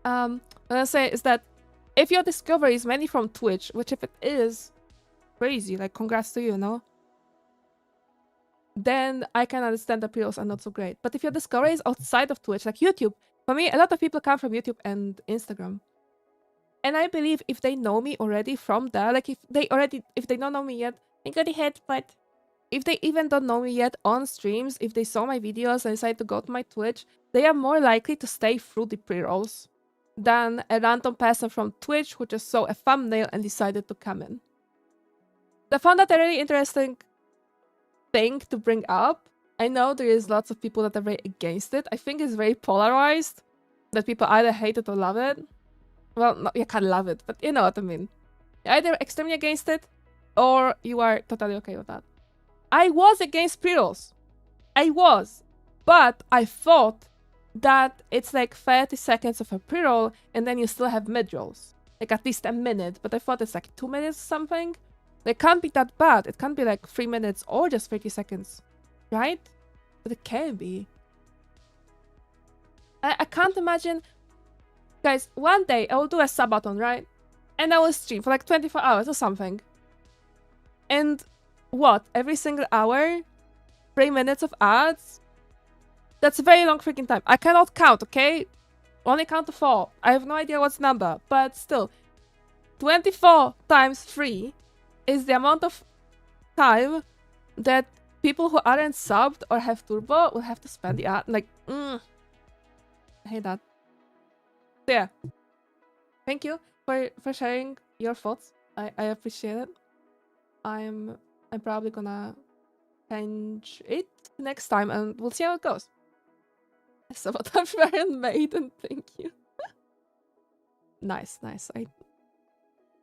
What I say is that if your discovery is mainly from Twitch, which if it is crazy, like congrats to you, no? Then I can understand that pre-rolls are not so great. But if your discovery is outside of Twitch, like YouTube, for me, a lot of people come from YouTube and Instagram. And I believe if they know me already from there, like if they don't know me yet, I got a head, but if they even don't know me yet on streams, if they saw my videos and decide to go to my Twitch, they are more likely to stay through the pre-rolls than a random person from Twitch who just saw a thumbnail and decided to come in. I found that a really interesting thing to bring up. I know there is lots of people that are very against it. I think it's very polarized, that people either hate it or love it. Well, no, you can't love it, but you know what I mean. You're either extremely against it, or you are totally okay with that. I was against pre-rolls. I was. But I thought that it's like 30 seconds of a pre-roll, and then you still have mid-rolls. Like at least a minute, but I thought it's like 2 minutes or something. It can't be that bad. It can't be like 3 minutes or just 30 seconds. Right? But it can be. I can't imagine... Guys, one day I will do a subathon, right? And I will stream for like 24 hours or something. And what? Every single hour? 3 minutes of ads? That's a very long freaking time. I cannot count, okay? Only count to 4. I have no idea what's number, but still. 24 times 3 is the amount of time that people who aren't subbed or have turbo will have to spend the ad. Like, I hate that. So yeah. Thank you for sharing your thoughts. I appreciate it. I'm probably gonna change it next time and we'll see how it goes. Sabotage Iron Maiden, thank you. Nice.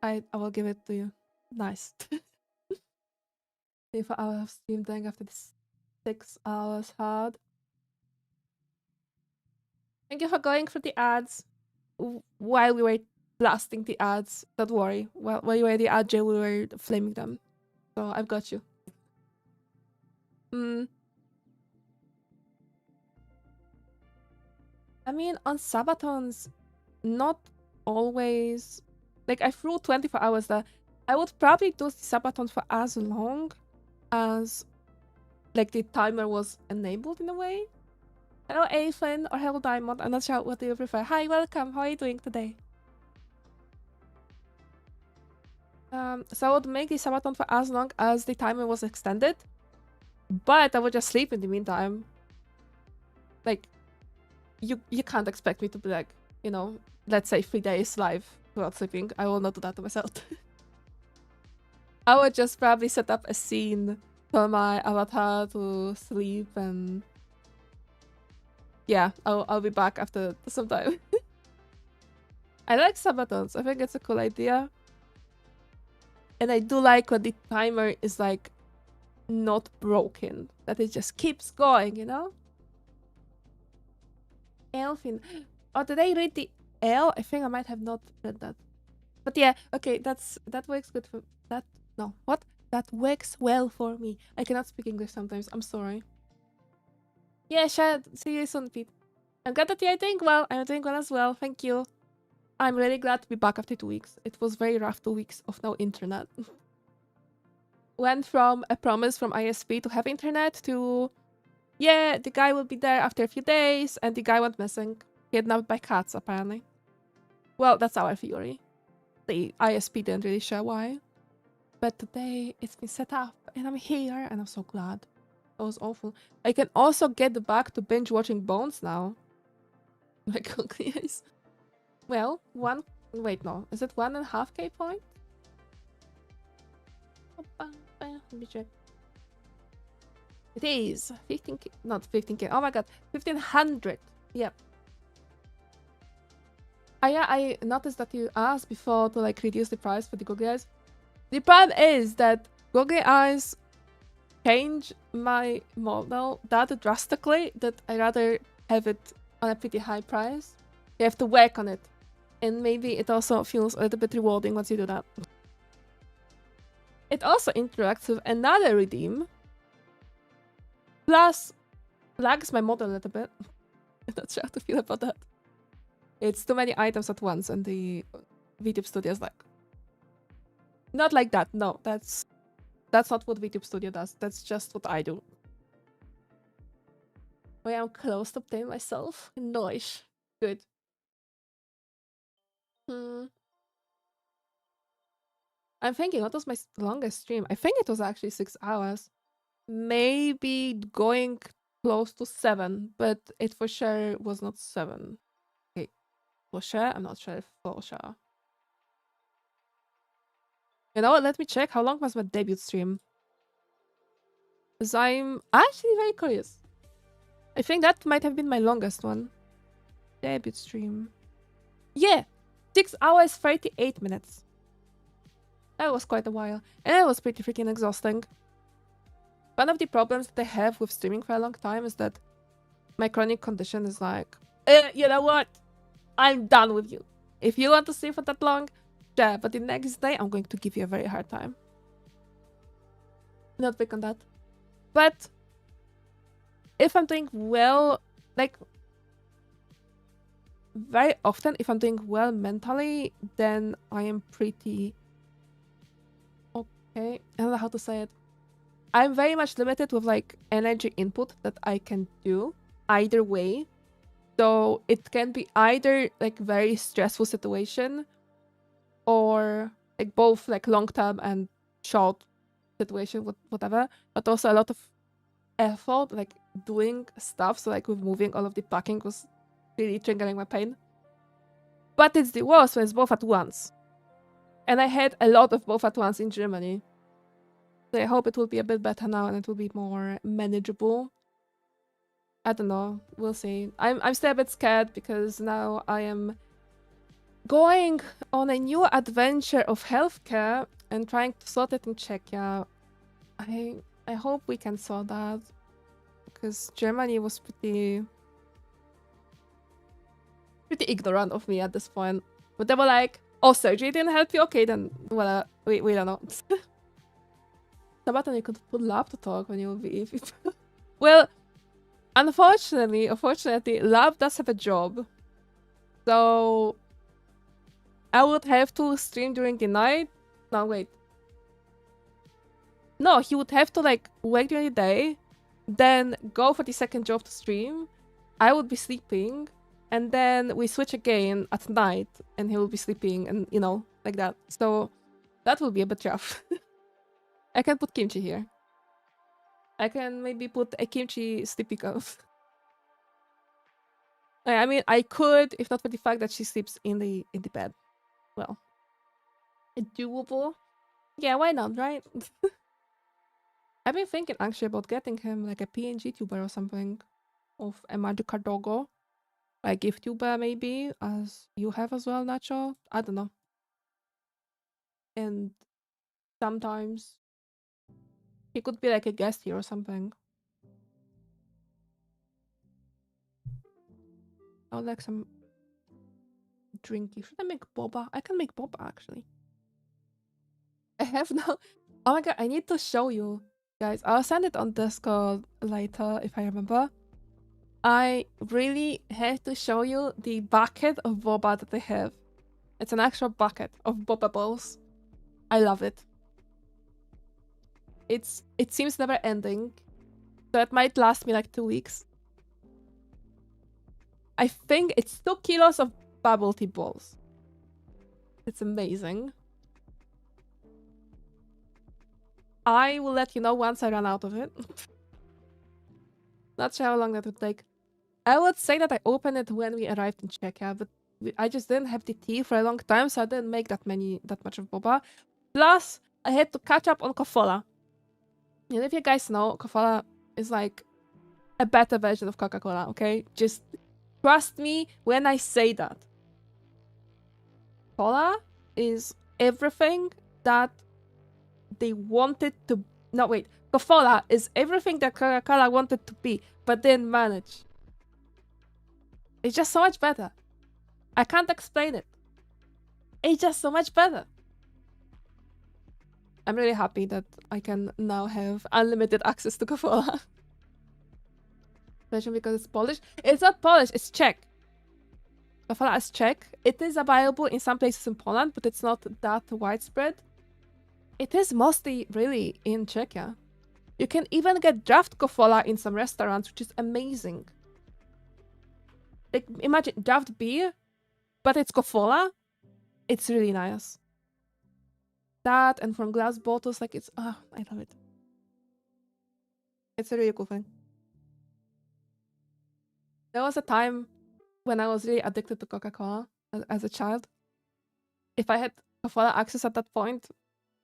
I will give it to you. Nice. 24 hours of stream time after this 6 hours hard. Thank you for going for the ads while we were blasting the ads. Don't worry. While you were the ad jail, we were flaming them. So I've got you. I mean, on Sabatons, not always... Like, I threw 24 hours there. I would probably do the Sabaton for as long as, like, the timer was enabled in a way. Hello, Aphane or hello, Diamond. I'm not sure what do you prefer. Hi, welcome. How are you doing today? So I would make the Sabaton for as long as the timer was extended. But I would just sleep in the meantime. Like, you can't expect me to be like, you know, let's say 3 days live without sleeping. I will not do that to myself. I would just probably set up a scene tell my avatar to sleep, and yeah, I'll be back after some time. I like sabatons. I think it's a cool idea. And I do like when the timer is like not broken, that it just keeps going, you know? Elfin. Oh, did I read the L? I think I might have not read that. But yeah, okay, that works good for that. No, what? That works well for me. I cannot speak English sometimes. I'm sorry. Yeah, Shad. See you soon, Pete. I'm glad that you're doing well. I'm doing well as well. Thank you. I'm really glad to be back after 2 weeks. It was very rough 2 weeks of no internet. Went from a promise from ISP to have internet to, yeah, the guy will be there after a few days, and the guy went missing. Kidnapped by cats, apparently. Well, that's our theory. The ISP didn't really share why. But today it's been set up, and I'm here, and I'm so glad. That was awful. I can also get back to binge watching Bones now. My googly eyes. Well, wait, no. Is it 1.5k point? Let me check. It is 15k, not 15k. Oh my god, 1500. Yep. Yeah, I noticed that you asked before to like reduce the price for the googly eyes. The problem is that googly eyes change my model that drastically that I rather have it on a pretty high price. You have to work on it. And maybe it also feels a little bit rewarding once you do that. It also interacts with another redeem. Plus, lags my model a little bit. I'm not sure how to feel about that. It's too many items at once, and the VTube Studio is like... Not like that, no. That's not what VTube Studio does. That's just what I do. I am close to obtain myself. Nice. Good. I'm thinking, what was my longest stream? I think it was actually 6 hours. Maybe going close to 7, but it for sure was not 7. Okay, for sure? I'm not sure if for sure. You know what? Let me check. How long was my debut stream? Because I'm actually very curious. I think that might have been my longest one. Debut stream. Yeah! 6 hours, 38 minutes. That was quite a while. And it was pretty freaking exhausting. One of the problems that I have with streaming for a long time is that my chronic condition is like, you know what? I'm done with you. If you want to stream for that long, yeah, but the next day I'm going to give you a very hard time. Not big on that. But if I'm doing well, like very often if I'm doing well mentally, then I am pretty okay. I don't know how to say it. I'm very much limited with like energy input that I can do either way. So it can be either like very stressful situation or like both like long term and short situation, whatever, but also a lot of effort like doing stuff. So like with moving all of the packing was really triggering my pain. But it's the worst when it's both at once. And I had a lot of both at once in Germany. So I hope it will be a bit better now and it will be more manageable. I don't know. We'll see. I'm still a bit scared because now I am going on a new adventure of healthcare and trying to sort it in Czechia. I hope we can sort that because Germany was pretty ignorant of me at this point. But they were like, "Oh, surgery didn't help you? Okay, then well, we don't know." Sabaton, you could put lab to talk when you leave. Well, unfortunately, lab does have a job. So I would have to stream during the night. No, wait. No, he would have to like work during the day, then go for the second job to stream. I would be sleeping, and then we switch again at night, and he will be sleeping, and you know, like that. So that will be a bit rough. I can put kimchi here. I can maybe put a kimchi sleepy cuff. I mean, I could, if not for the fact that she sleeps in the bed. Well, doable. Yeah, why not, right? I've been thinking actually about getting him like a PNG tuber or something of a magical doggo. Like gift tuber maybe, as you have as well, Nacho. I don't know. And sometimes he could be like a guest here or something. I would like some drinky. Should I make boba? I can make boba actually. I have no. Oh my god! I need to show you guys. I'll send it on Discord later if I remember. I really have to show you the bucket of boba that they have. It's an actual bucket of boba balls. I love it. It seems never ending, so it might last me like 2 weeks. I think it's 2 kilos of bubble tea balls. It's amazing. I will let you know once I run out of it. Not sure how long that would take. I would say that I opened it when we arrived in Czechia, but I just didn't have the tea for a long time, so I didn't make that much of boba. Plus, I had to catch up on kofola. And if you guys know, kofola is like a better version of Coca-Cola, okay? Just trust me when I say that. Cola is everything that they wanted to... No, wait. Kofola is everything that Coca-Cola wanted to be, but didn't manage. It's just so much better. I can't explain it. It's just so much better. I'm really happy that I can now have unlimited access to Kofola. Especially because it's Polish. It's not Polish, it's Czech. Kofola is Czech. It is available in some places in Poland, but it's not that widespread. It is mostly really in Czechia. You can even get draft Kofola in some restaurants, which is amazing. Like, imagine draft beer, but it's Kofola. It's really nice. That and from glass bottles, like it's... Oh, I love it. It's a really cool thing. There was a time when I was really addicted to Coca-Cola as a child. If I had Kofola access at that point,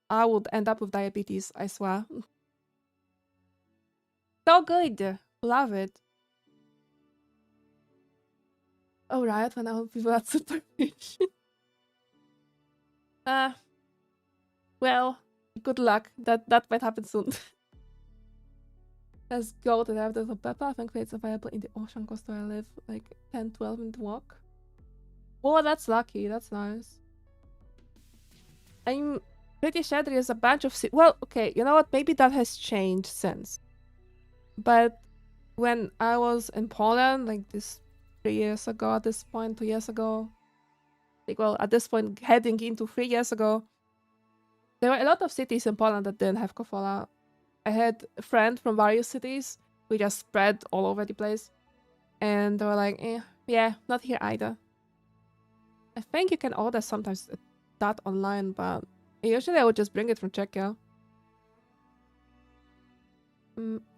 I would end up with diabetes, I swear. So good. Love it. Oh, right, when I will be without supervision. Well, good luck. That might happen soon. Let's go to the evidence of Peppa. Thankfully, it's available in the ocean coast where I live, like 10-12 minute walk. Oh, that's lucky. That's nice. I'm pretty sure there is a bunch of... Well, okay, you know what? Maybe that has changed since. But when I was in Poland, like this 3 years ago at this point, 2 years ago, like, well, at this point, heading into 3 years ago, there were a lot of cities in Poland that didn't have Kofola. I had a friend from various cities. We just spread all over the place. And they were like, yeah, not here either. I think you can order sometimes that online, but usually I would just bring it from Czechia.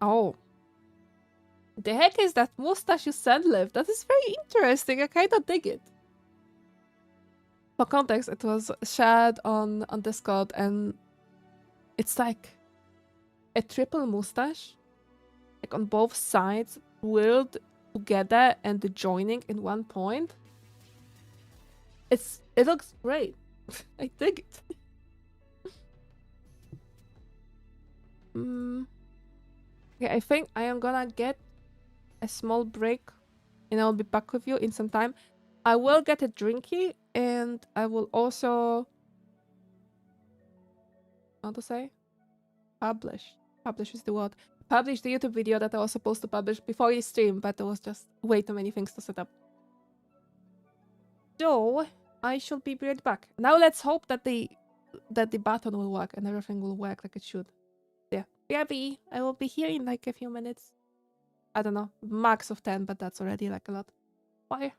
Oh. The heck is that mustache you sent, Liv? That is very interesting. I kinda dig it. For context, it was shared on Discord, and it's like a triple mustache, like on both sides, twirled together and joining in one point. It looks great. I dig it. Okay, I think I am gonna get a small break, and I'll be back with you in some time. I will get a drinky, and I will also... How to say? Publish. Publish is the word. Publish the YouTube video that I was supposed to publish before the stream, but there was just way too many things to set up. So, I shall be right back. Now let's hope that the button will work and everything will work like it should. Yeah. BRB, I will be here in like a few minutes. I don't know, max of 10, but that's already like a lot. Bye.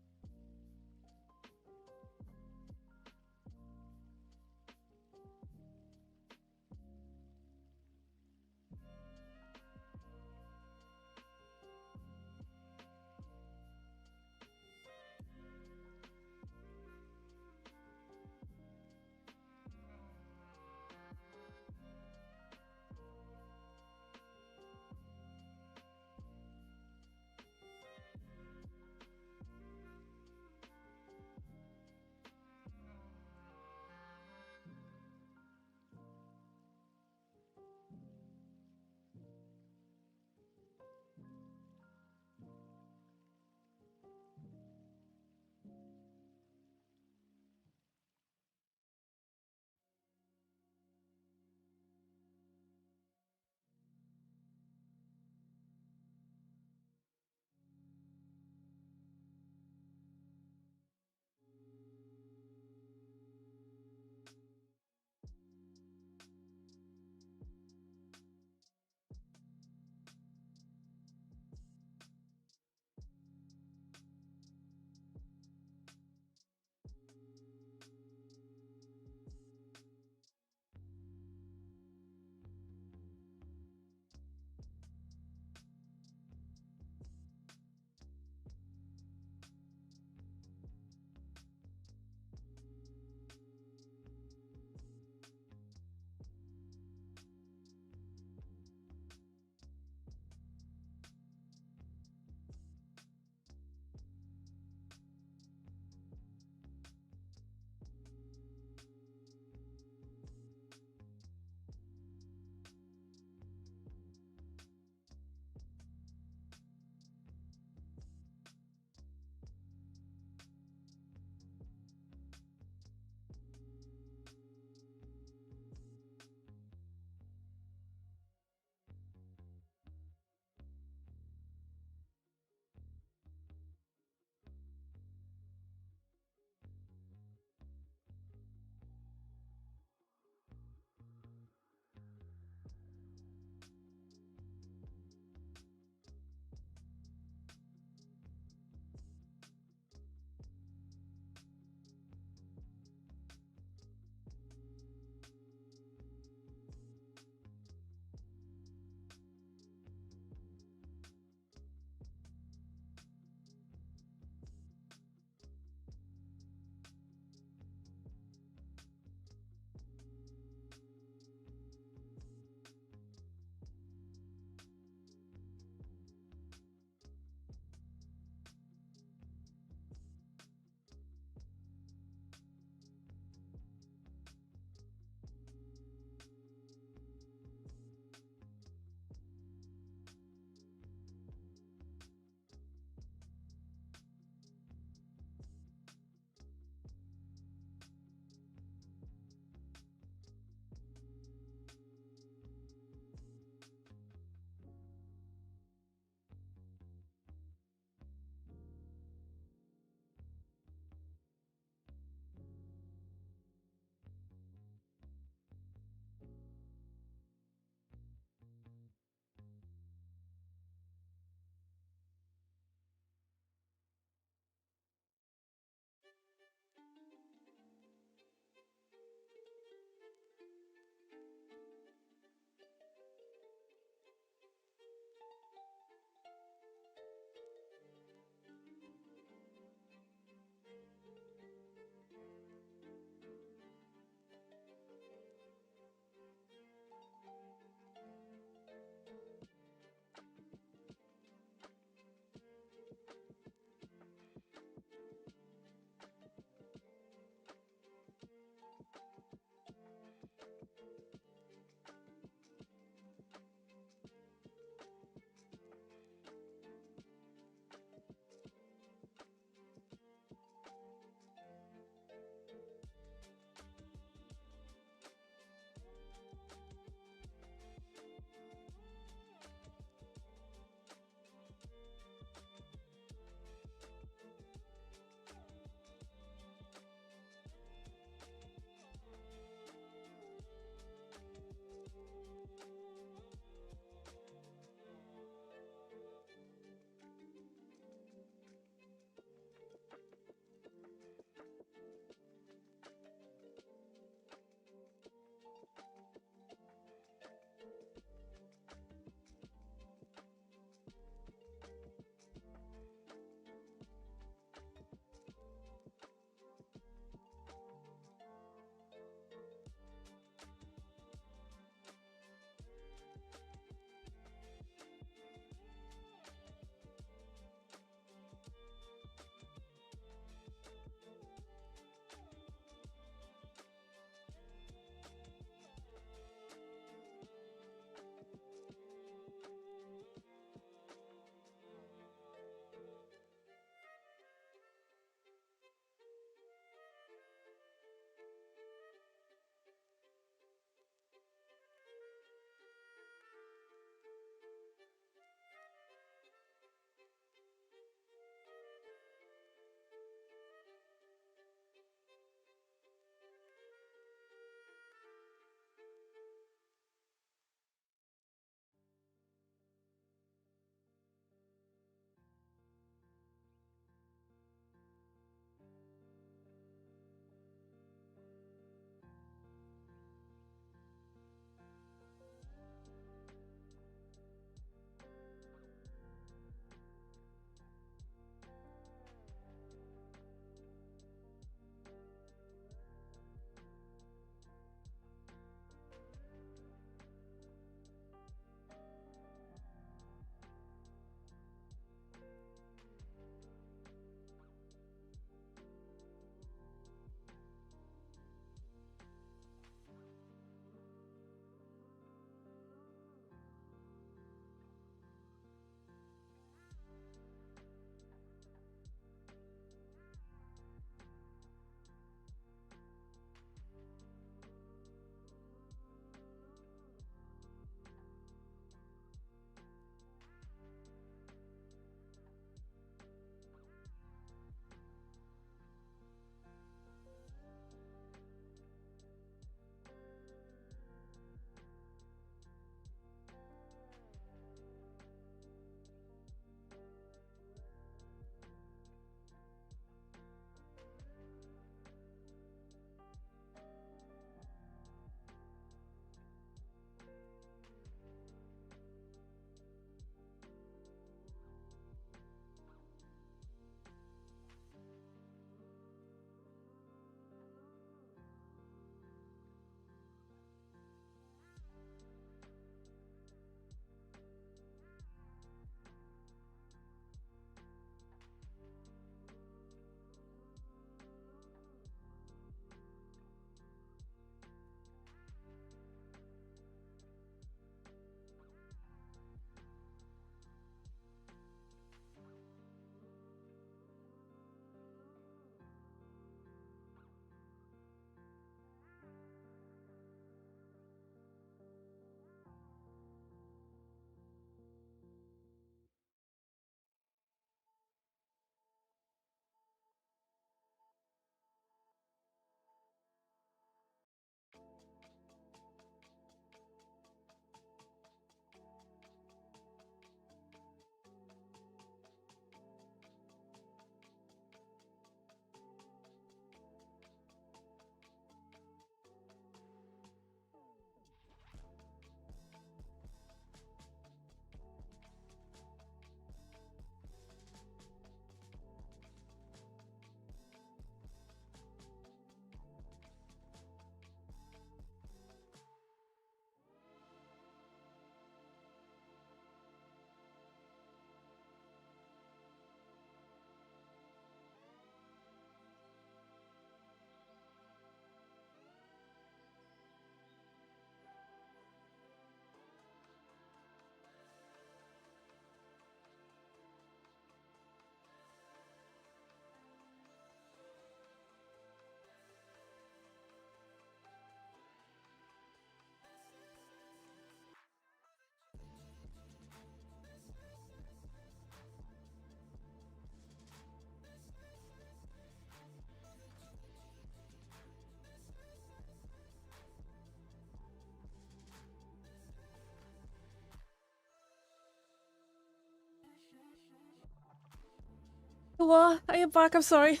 Well, I am back. I'm sorry.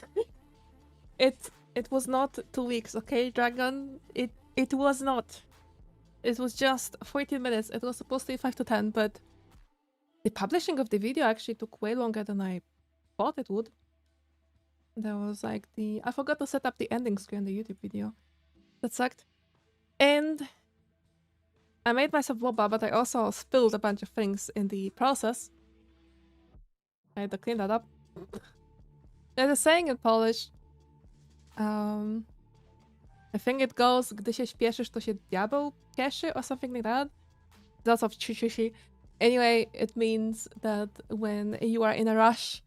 It was not 2 weeks, okay, Dragon. It was not. It was just 14 minutes. It was supposed to be 5 to 10, but the publishing of the video actually took way longer than I thought it would. There was like I forgot to set up the ending screen in the YouTube video. That sucked. And I made myself boba, but I also spilled a bunch of things in the process. I had to clean that up. There's a saying in Polish. I think it goes, gdy się śpieszysz, to się diabeł cieszy, or something like that. That's of chichishi. Anyway, it means that when you are in a rush,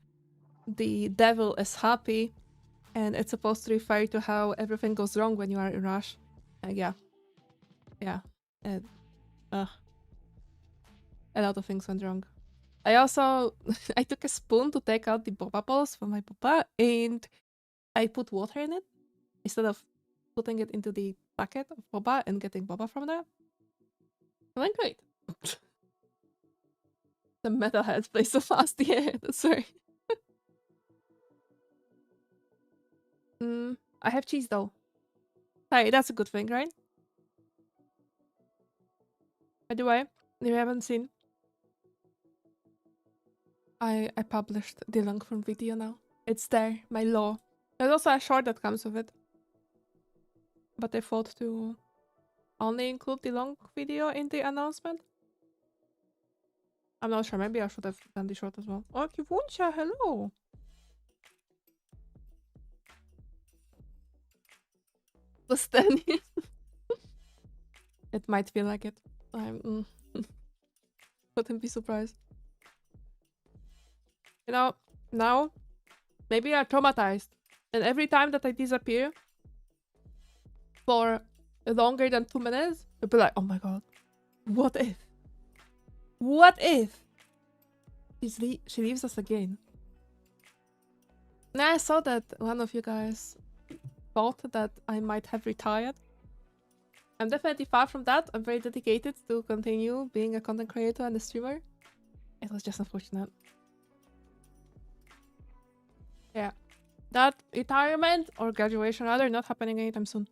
the devil is happy, and it's supposed to refer to how everything goes wrong when you are in a rush. Yeah. And, a lot of things went wrong. I also I took a spoon to take out the boba balls from my boba, and I put water in it instead of putting it into the bucket of boba and getting boba from there. It went great. The metalheads play so fast. Yeah, that's right. I have cheese though. Hey, that's a good thing, right? By the way, if you haven't seen, I published the long form video now. It's there, my law. There's also a short that comes with it. But I thought to only include the long video in the announcement. I'm not sure, maybe I should have done the short as well. Oh, Kivuncha, hello! Bustani. It might feel like it. Wouldn't be surprised. You know, now, maybe I'm traumatized. And every time that I disappear for longer than 2 minutes, I'll be like, oh my god, what if? What if? She leaves us again. Now I saw that one of you guys thought that I might have retired. I'm definitely far from that. I'm very dedicated to continue being a content creator and a streamer. It was just unfortunate. Yeah. That retirement or graduation rather not happening anytime soon.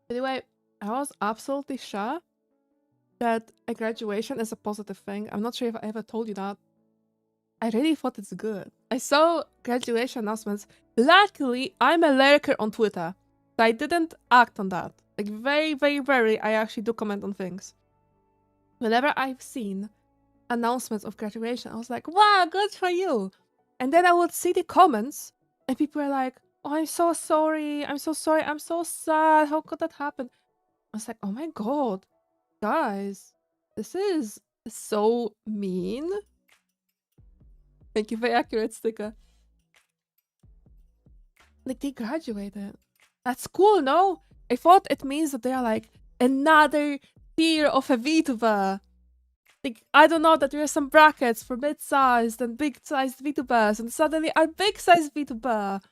Anyway, I was absolutely sure that a graduation is a positive thing. I'm not sure if I ever told you that. I really thought it's good. I saw graduation announcements. Luckily, I'm a lurker on Twitter, so I didn't act on that. Like, very, very rarely I actually do comment on things. Whenever I've seen announcements of graduation, I was like, wow, good for you. And then I would see the comments, and people are like, oh, I'm so sorry, I'm so sorry, I'm so sad, how could that happen? I was like, oh my god, guys, this is so mean. Thank you, very accurate sticker. Like, they graduated. That's cool, no? I thought it means that they are like another tier of a VTuber. Like, I don't know, that there are some brackets for mid-sized and big-sized VTubers, and suddenly a big-sized VTuber.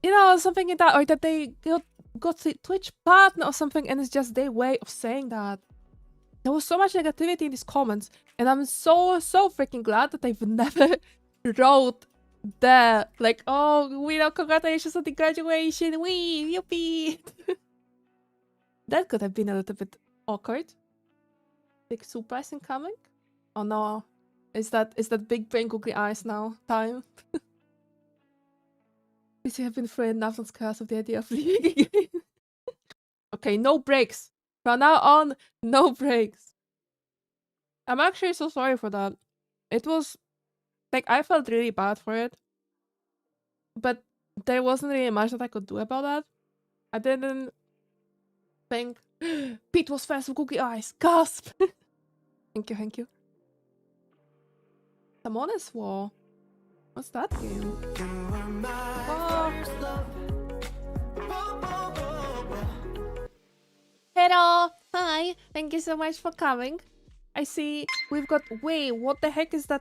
You know, something like that, or that they got the Twitch partner or something, and it's just their way of saying that. There was so much negativity in these comments, and I'm so freaking glad that they've never wrote the, like, oh, we know, congratulations on the graduation, wee, yippee. That could have been a little bit awkward. Big surprise incoming? Oh no, is that big brain googly eyes now time? Please, you have been afraid Nathan's curse of the idea of leaving again. Okay, no breaks. From now on, no breaks. I'm actually so sorry for that. It was, like, I felt really bad for it. But there wasn't really much that I could do about that. I didn't think Pete was fast with googly eyes. Gasp! Thank you, thank you. Samones War. What's that game? Hello! Hi! Thank you so much for coming. I see we've got... Wait, what the heck is that?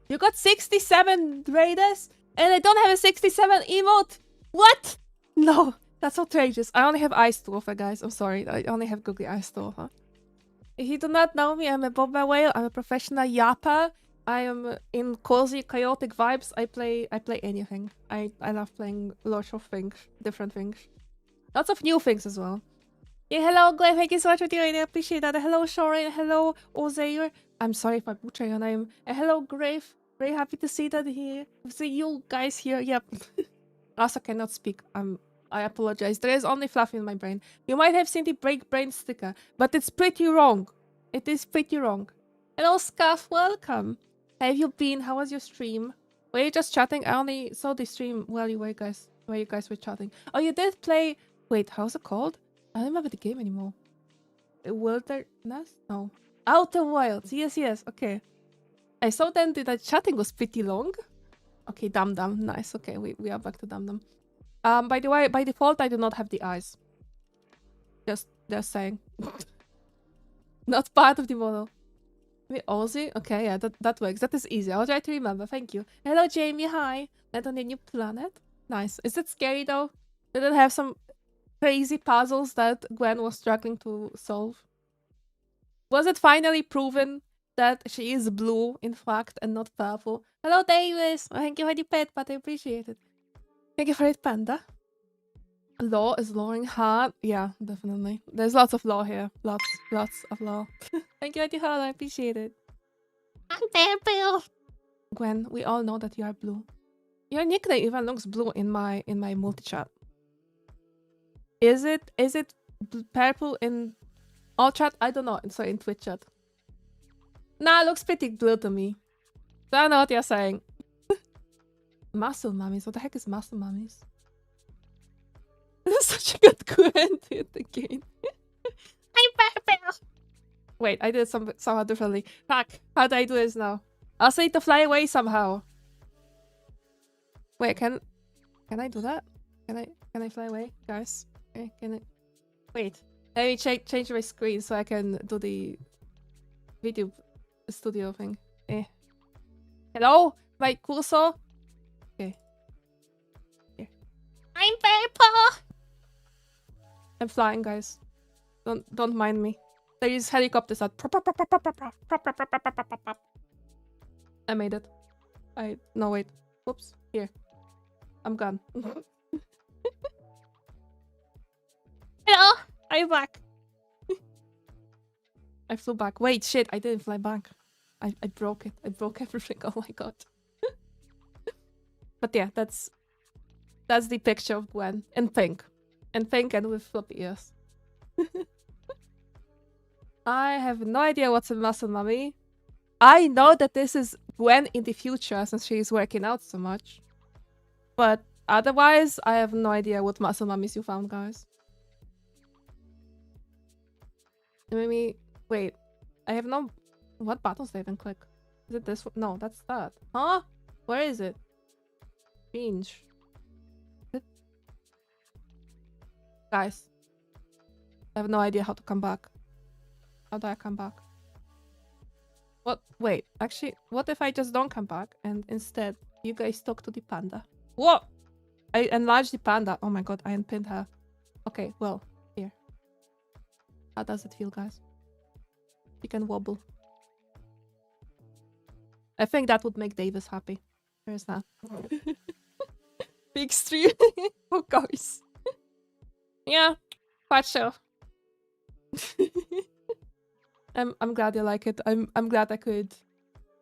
You got 67 raiders? And I don't have a 67 emote? What? No, that's outrageous. I only have eyes to offer, guys. I'm sorry. I only have googly eyes to offer. If you do not know me, I'm a Bubble Whale. I'm a professional yapper. I am in cozy, chaotic vibes. I play anything. I love playing lots of things, different things. Lots of new things as well. Yeah, hello, Gwen. Thank you so much for doing it. I appreciate that. Hello, Shorin. Hello, Ozair. I'm sorry if I butcher your name. And hello, Grave. Very happy to see that here. See you guys here. Yep. Also cannot speak. I apologize. There is only fluff in my brain. You might have seen the break brain sticker, but it's pretty wrong. It is pretty wrong. Hello, Scuff. Welcome. Have you been? How was your stream? Were you just chatting? I only saw the stream while you guys were chatting. Oh, you did play. Wait, how's it called? I don't remember the game anymore. Wilderness? No. Outer Wilds. Yes. Okay. I saw then that chatting was pretty long. Okay, Dum Dum. Nice. Okay, we are back to Dum Dum. By the way, by default, I do not have the eyes. Just saying. Not part of the model. Wait, Aussie? Okay, yeah, that works. That is easy. I'll try to remember. Thank you. Hello, Jamie. Hi. Land on a new planet. Nice. Is it scary though? Did it have some crazy puzzles that Gwen was struggling to solve? Was it finally proven that she is blue, in fact, and not purple? Hello, Davis. Thank you for the pet, but I appreciate it. Thank you for it, Panda. Law is lawing hard. Yeah, definitely. There's lots of law here. Lots of law. Thank you, Eddie Hall. I appreciate it. I'm purple. Gwen, we all know that you are blue. Your nickname even looks blue in my multi-chat. Is it purple in all chat? I don't know. Sorry, in Twitch chat. Nah, it looks pretty blue to me. So I know what you're saying. Muscle mummies. What the heck is muscle mummies? This is such a good Gwen hit again. I'm purple. Wait, I did it somehow differently. Fuck. How do I do this now? I also need to fly away somehow. Wait, can I do that? Can I fly away, guys? Okay, can I? Wait. Let me change my screen so I can do the video studio thing. Hello, my cursor. Okay. Here. I'm purple. I'm flying, guys. Don't mind me. There is helicopters that. I made it. No wait. Whoops. Here. I'm gone. Hello. I'm back. I flew back. Wait, shit. I didn't fly back. I broke it. I broke everything. Oh my god. But yeah, that's the picture of Gwen in pink. In pink and with floppy ears. I have no idea what's a muscle mummy. I know that this is Gwen in the future since she's working out so much. But otherwise, I have no idea what muscle mummies you found, guys. Maybe... Wait. I have no... What buttons do I even click? Is it this one? No, that's that. Huh? Where is it? Binge. Guys. I have no idea how to come back. How do I come back? What? Wait. Actually, what if I just don't come back and instead you guys talk to the panda? What? I enlarged the panda. Oh my god, I unpinned her. Okay, well, here. How does it feel, guys? You can wobble. I think that would make Davis happy. Where's that? Big stream. Oh, guys. Yeah, quite sure. I'm glad you like it. I'm glad I could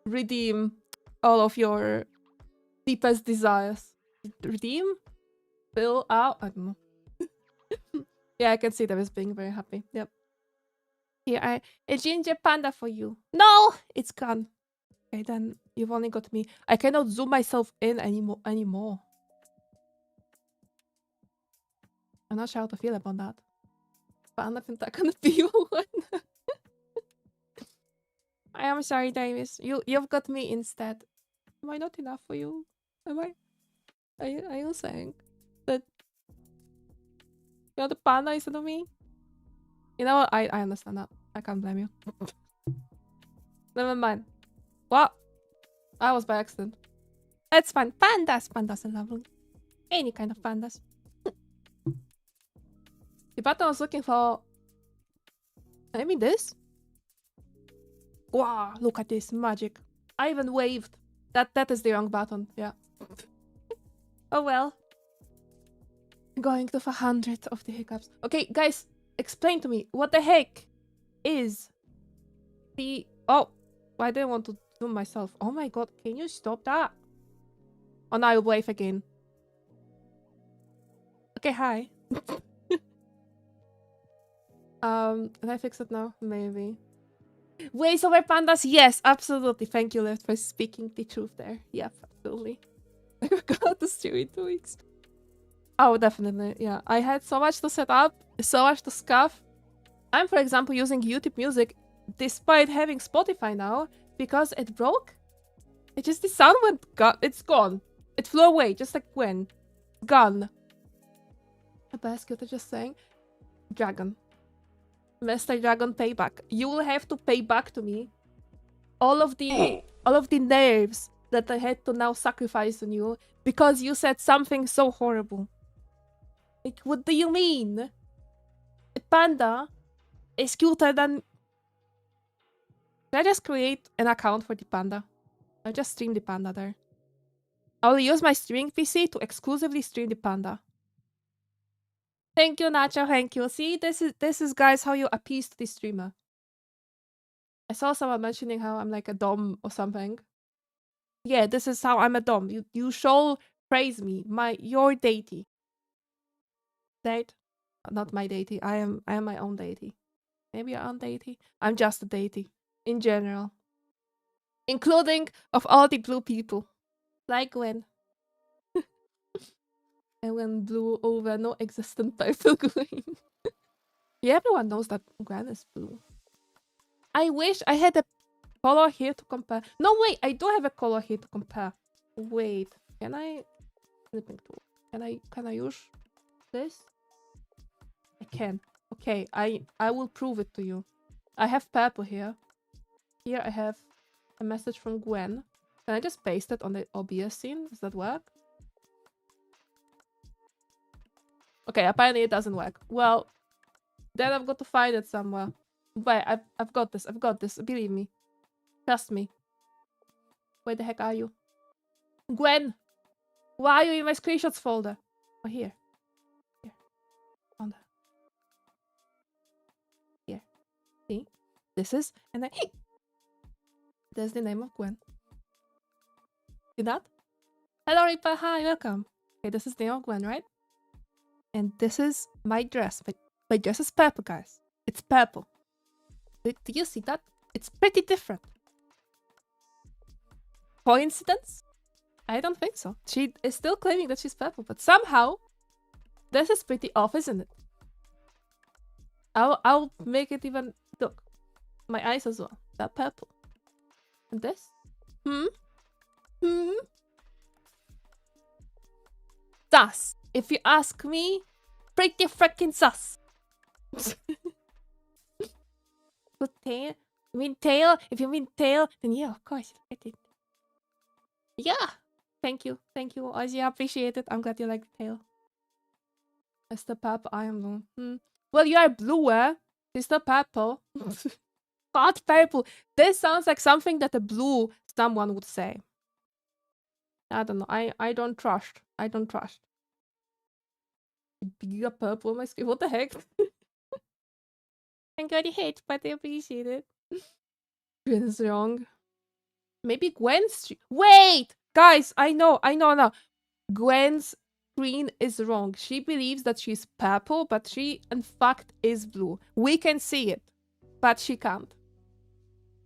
redeem all of your deepest desires. Redeem? Fill out? I don't know. Yeah, I can see Davis being very happy. Yep. Here, a ginger panda for you. No! It's gone. Okay, then you've only got me. I cannot zoom myself in anymore. I'm not sure how to feel about that. Panda Pinta can be one. I am sorry, Davis. You've got me instead. Am I not enough for you? Am I? Are you saying that you're the panda instead of me? You know what? I understand that. I can't blame you. Never mind. What? That was by accident. That's fine. Pandas are lovely. Any kind of pandas. The button I was looking for... Maybe this? Wow, look at this magic. I even waved. That is the wrong button. Yeah. Oh well. Going to 100 of the hiccups. Okay, guys, explain to me what the heck is the... Oh, I didn't want to do myself. Oh my god, can you stop that? Oh, now I'll wave again. Okay, hi. Can I fix it now? Maybe. Ways over pandas? Yes, absolutely. Thank you, Lift, for speaking the truth there. Yep, absolutely. I forgot to stream in 2 weeks. Oh, definitely. Yeah, I had so much to set up, so much to scuff. I'm, for example, using YouTube Music despite having Spotify now because it broke. It just, the sound went gone. It's gone. It flew away, just like when. Gone. A basket, I just saying. Dragon. Mr. Dragon payback. You will have to pay back to me all of the nerves that I had to now sacrifice on you because you said something so horrible. Like, what do you mean? A panda is cuter than... Should I just create an account for the panda? I'll just stream the panda there. I'll use my streaming PC to exclusively stream the panda. Thank you, Nacho. Thank you. See, this is guys how you appease to the streamer. I saw someone mentioning how I'm like a dom or something. Yeah, this is how I'm a dom. You shall praise me, your deity. Date, not my deity. I am my own deity. Maybe your own deity. I'm just a deity in general, including of all the blue people, like Gwen. And when blue over no existent purple Gwen. Yeah, everyone knows that Gwen is blue. I wish I had a color here to compare. No, wait, I do have a color here to compare. Wait, can I... Flipping tool. Can I use this? I can. Okay, I will prove it to you. I have purple here. Here I have a message from Gwen. Can I just paste it on the OBS scene? Does that work? Okay, apparently it doesn't work. Well, then I've got to find it somewhere. But I've got this. I've got this. Believe me. Trust me. Where the heck are you? Gwen! Why are you in my screenshots folder? Oh, here. Here. On there. Here. See? This is... And then... There's the name of Gwen. See that? Hello, Reaper. Hi, welcome. Okay, this is the name of Gwen, right? And this is my dress. My dress is purple, guys. It's purple. Do you see that? It's pretty different. Coincidence? I don't think so. She is still claiming that she's purple, but somehow this is pretty off, isn't it? I'll make it even... Look. My eyes as well. They're purple. And this? Sus. If you ask me, pretty freaking sus. Good tail? You mean tail? If you mean tail, then yeah, of course. I did. Yeah. Thank you. Thank you, Ozzy. I appreciate it. I'm glad you like the tail. It's the purple. I am blue. Well, you are bluer. It's the purple. God, purple. This sounds like something that a blue someone would say. I don't know. I don't trust. I don't trust. Bigger purple on my screen. What the heck? I'm gonna hate, but I appreciate it. Gwen's wrong. Maybe Gwen's... Wait! Guys, I know now. Gwen's screen is wrong. She believes that she's purple, but she, in fact, is blue. We can see it, but she can't.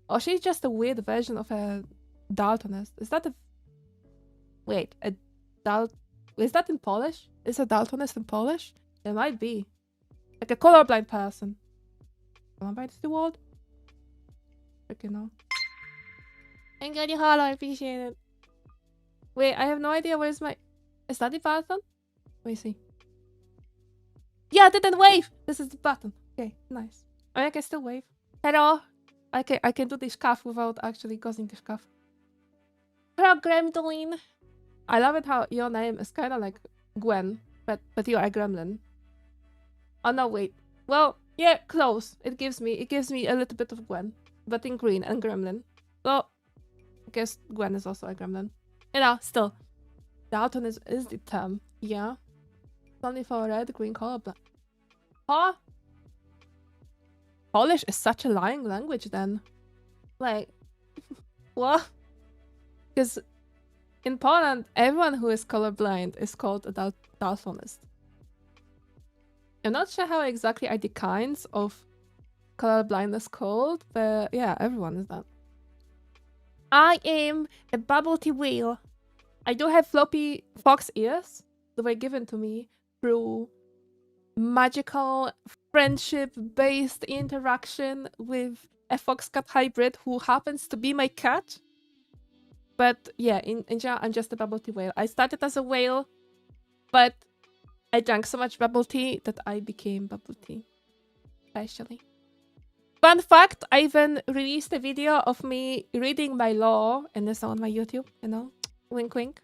Or she's just a weird version of a Daltonist. Is that a... Wait, a is that in Polish? Is a Daltonist in Polish? It might be. Like a colorblind person. Colorblind is the word? Freaking no. Thank God you hollow, I appreciate it. Wait, I have no idea where's my... Is that the button? Let me see. Yeah, I didn't wave! This is the button. Okay, nice. I mean, I can still wave. Hello! I can do this scarf without actually causing the scarf. Hello, Gremlin! I love it how your name is kind of like Gwen, but you're a gremlin. Oh no, wait. Well, yeah, close. It gives me a little bit of Gwen, but in green and gremlin. So, guess Gwen is also a gremlin. You know, still. Dalton is the term. Yeah. It's only for red, green color, black. Huh? Polish is such a lying language then. Like, what? Because in Poland, everyone who is colorblind is called a daltonist. I'm not sure how exactly are the kinds of colorblindness called, but yeah, everyone is that. I am a bubble tea whale. I do have floppy fox ears. They were given to me through magical friendship-based interaction with a fox-cat hybrid who happens to be my cat. But yeah, in general, I'm just a bubble tea whale. I started as a whale, but I drank so much bubble tea that I became bubble tea. Especially. Fun fact, I even released a video of me reading my law, and it's on my YouTube, you know? Wink wink.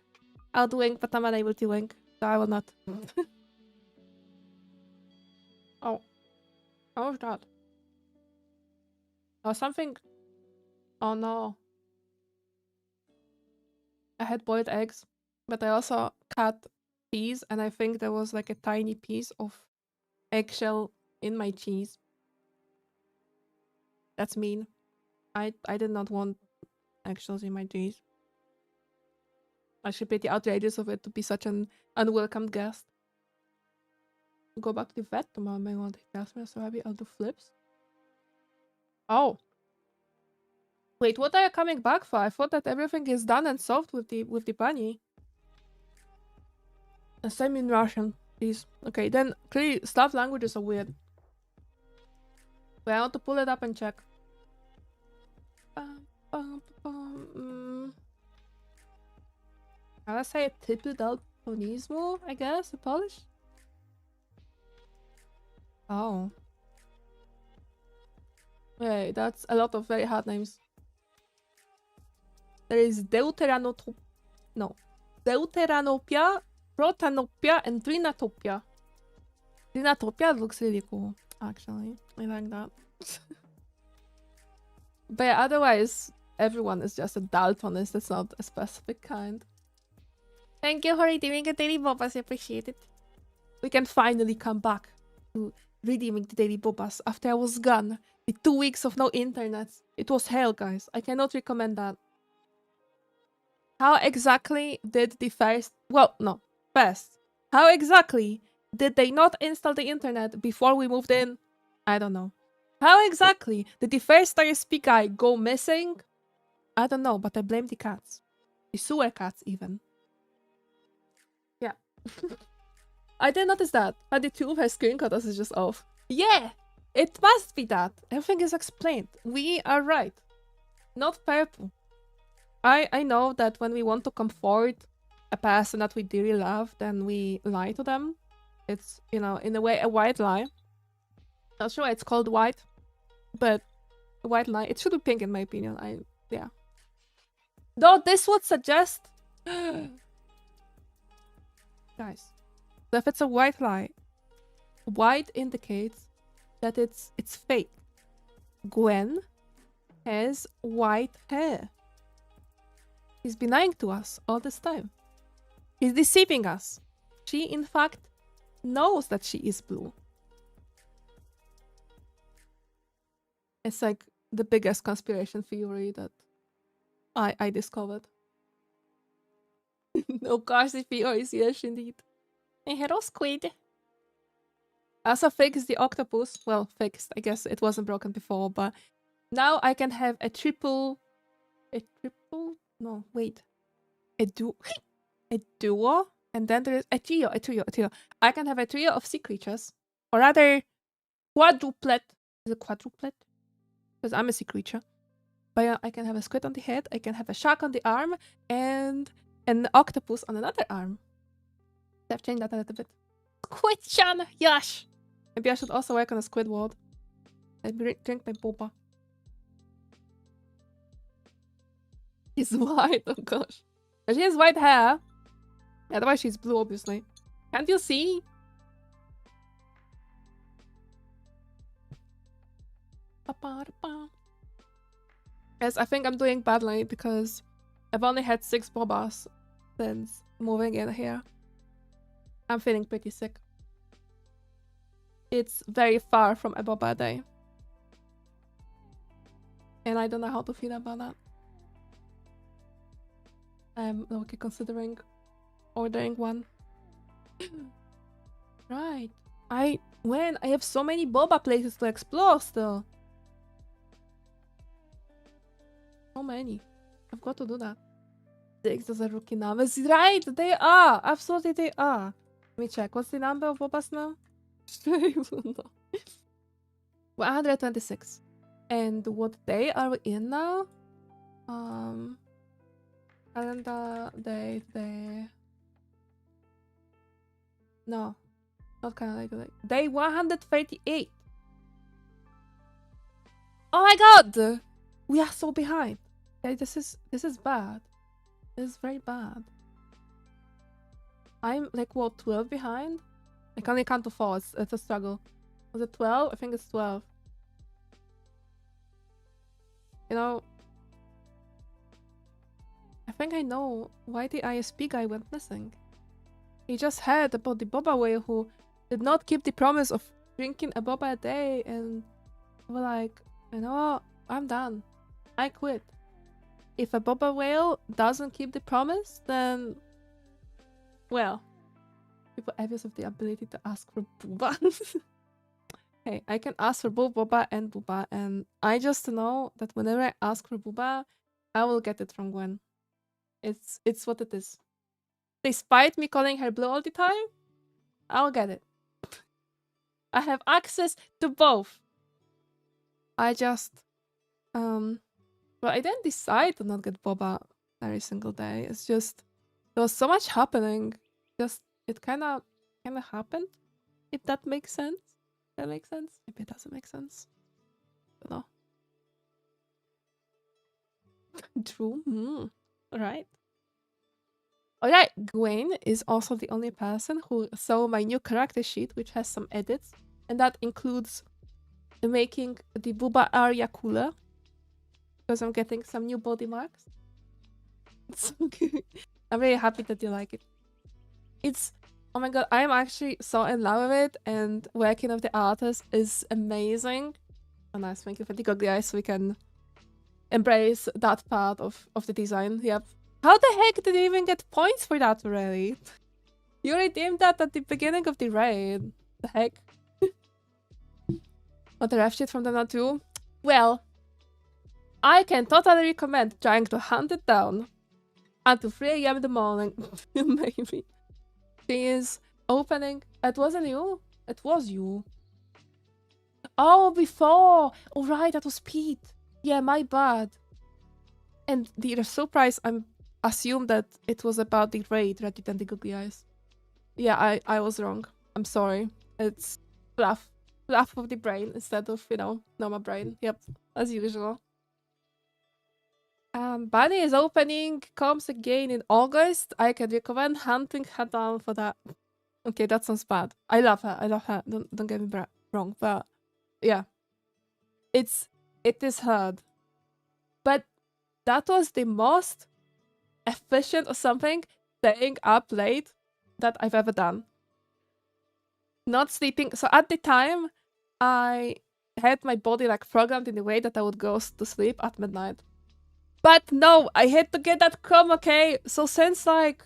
I'll do wink, but I'm unable to wink, so I will not. Oh. What was that? Oh, something... Oh no. I had boiled eggs, but I also cut cheese, and I think there was like a tiny piece of eggshell in my cheese. That's mean. I did not want eggshells in my cheese. I should pay the outrageous of it to be such an unwelcome guest. Go back to the vet tomorrow. Maybe want to test me, so maybe I'll do flips. Oh. Wait, what are you coming back for? I thought that everything is done and solved with the bunny. Send me in Russian, please. Okay, then clearly Slav languages are weird. Wait, I want to pull it up and check. Let's say typy daltonizmu, I guess, in Polish? Oh. Wait, that's a lot of very hard names. There is deuteranopia, protanopia, and trinatopia. Trinatopia looks really cool, actually. I like that. But yeah, otherwise, everyone is just a daltonist. It's not a specific kind. Thank you for redeeming a daily bobas. I appreciate it. We can finally come back to redeeming the daily bobas after I was gone. With 2 weeks of no internet. It was hell, guys. I cannot recommend that. How exactly did the first... Well, no. First. How exactly did they not install the internet before we moved in? I don't know. How exactly did the first ISP guy go missing? I don't know, but I blame the cats. The sewer cats, even. Yeah. I didn't notice that. And the two of her screen cutters is just off. Yeah! It must be that. Everything is explained. We are right. Not purple. I know that when we want to comfort a person that we dearly love, then we lie to them. It's, you know, in a way, a white lie. Not sure why it's called white, but a white lie. It should be pink in my opinion. Yeah. Though this would suggest... Guys, so if it's a white lie, white indicates that it's fake. Gwen has white hair. He's been lying to us all this time. He's deceiving us. She, in fact, knows that she is blue. It's like the biggest conspiracy theory that I discovered. No gosh, the theories, yes, indeed. A Herro squid. Also fixed the octopus. Well, fixed. I guess it wasn't broken before, but now I can have a triple... No, wait. A duo? And then there is a trio. I can have a trio of sea creatures. Or rather, quadruplet. Is it quadruplet? Because I'm a sea creature. But yeah, I can have a squid on the head, I can have a shark on the arm, and an octopus on another arm. I've changed that a little bit. Squid-chan! Yash! Maybe I should also work on a Squidward. I drink my boba. She's white, oh gosh. She has white hair. Otherwise she's blue, obviously. Can't you see? Yes, I think I'm doing badly because I've only had 6 bobas since moving in here. I'm feeling pretty sick. It's very far from a boba a day. And I don't know how to feel about that. I'm okay considering ordering one. Right. I have so many boba places to explore still. So many. I've got to do that. 6 as a rookie numbers. Right, they are. Absolutely they are. Let me check. What's the number of bobas now? 126. And what day are we in now? Calendar day. No, not calendar day. Day 138. Oh my god! We are so behind. Okay, this is bad. This is very bad. I'm like what, 12 behind? I can only count to 4. It's a struggle. Was it 12? I think it's 12. You know, I think I know why the ISP guy went missing. He just heard about the boba whale who did not keep the promise of drinking a boba a day, and we're like, you know what? I'm done. I quit. If a boba whale doesn't keep the promise, then, well, people obviously have the ability to ask for booba. Hey, I can ask for both boba and booba, and I just know that whenever I ask for booba, I will get it from Gwen. It's what it is. Despite me calling her blue all the time, I'll get it. I have access to both. I just, well, I didn't decide to not get boba every single day. It's just, there was so much happening. Just, it kind of happened. If that makes sense. That makes sense? Maybe it doesn't make sense. I don't know. True. Alright. Alright, Gwen is also the only person who saw my new character sheet, which has some edits. And that includes making the booba area cooler. Because I'm getting some new body marks. It's so good. I'm really happy that you like it. It's... Oh my god, I'm actually so in love with it, and working with the artist is amazing. Oh nice, thank you for the goggly eyes so we can embrace that part of the design. Yep. How the heck did you even get points for that already? You redeemed that at the beginning of the raid. The heck? Want the ref sheet from them now too? Well, I can totally recommend trying to hunt it down until 3 AM in the morning. Maybe. She is opening. It wasn't you. It was you. Oh, before. Oh, right. That was Pete. Yeah, my bad. And the surprise, I'm assumed that it was about the raid rather than the googly eyes. Yeah, I was wrong. I'm sorry. It's fluff. Fluff of the brain instead of, you know, normal brain. Yep, as usual. Bunny is opening, comes again in August. I can recommend hunting her down for that. Okay, that sounds bad. I love her. I love her. Don't get me wrong, but yeah, it is hard. But that was the most efficient or something staying up late that I've ever done. Not sleeping. So at the time, I had my body like programmed in a way that I would go to sleep at midnight. But no, I had to get that Chrome, okay? So since like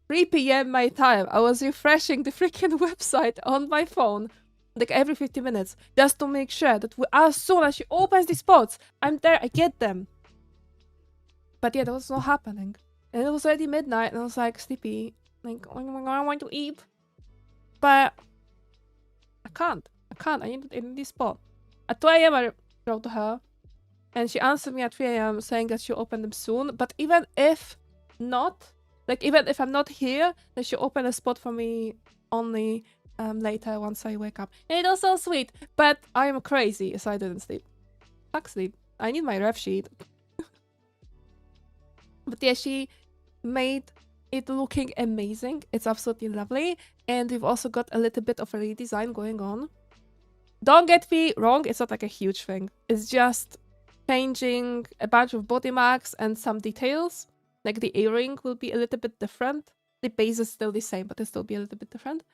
3 PM my time, I was refreshing the freaking website on my phone like every 50 minutes just to make sure that as soon as she opens the spots, I'm there, I get them. But yeah, that was not happening. And it was already midnight and I was like sleepy. Like, oh my god, I want to eat. But I can't. I need this spot. At 2 AM I wrote to her. And she answered me at 3 AM saying that she'll open them soon. But even if not, like even if I'm not here, then she'll open a spot for me only later once I wake up. And it was so sweet. But I am crazy, so I didn't sleep. Fuck sleep. I need my ref sheet. But yeah, she made it looking amazing. It's absolutely lovely. And we've also got a little bit of a redesign going on. Don't get me wrong, it's not like a huge thing. It's just changing a bunch of body marks and some details. Like the earring will be a little bit different. The base is still the same, but it'll still be a little bit different.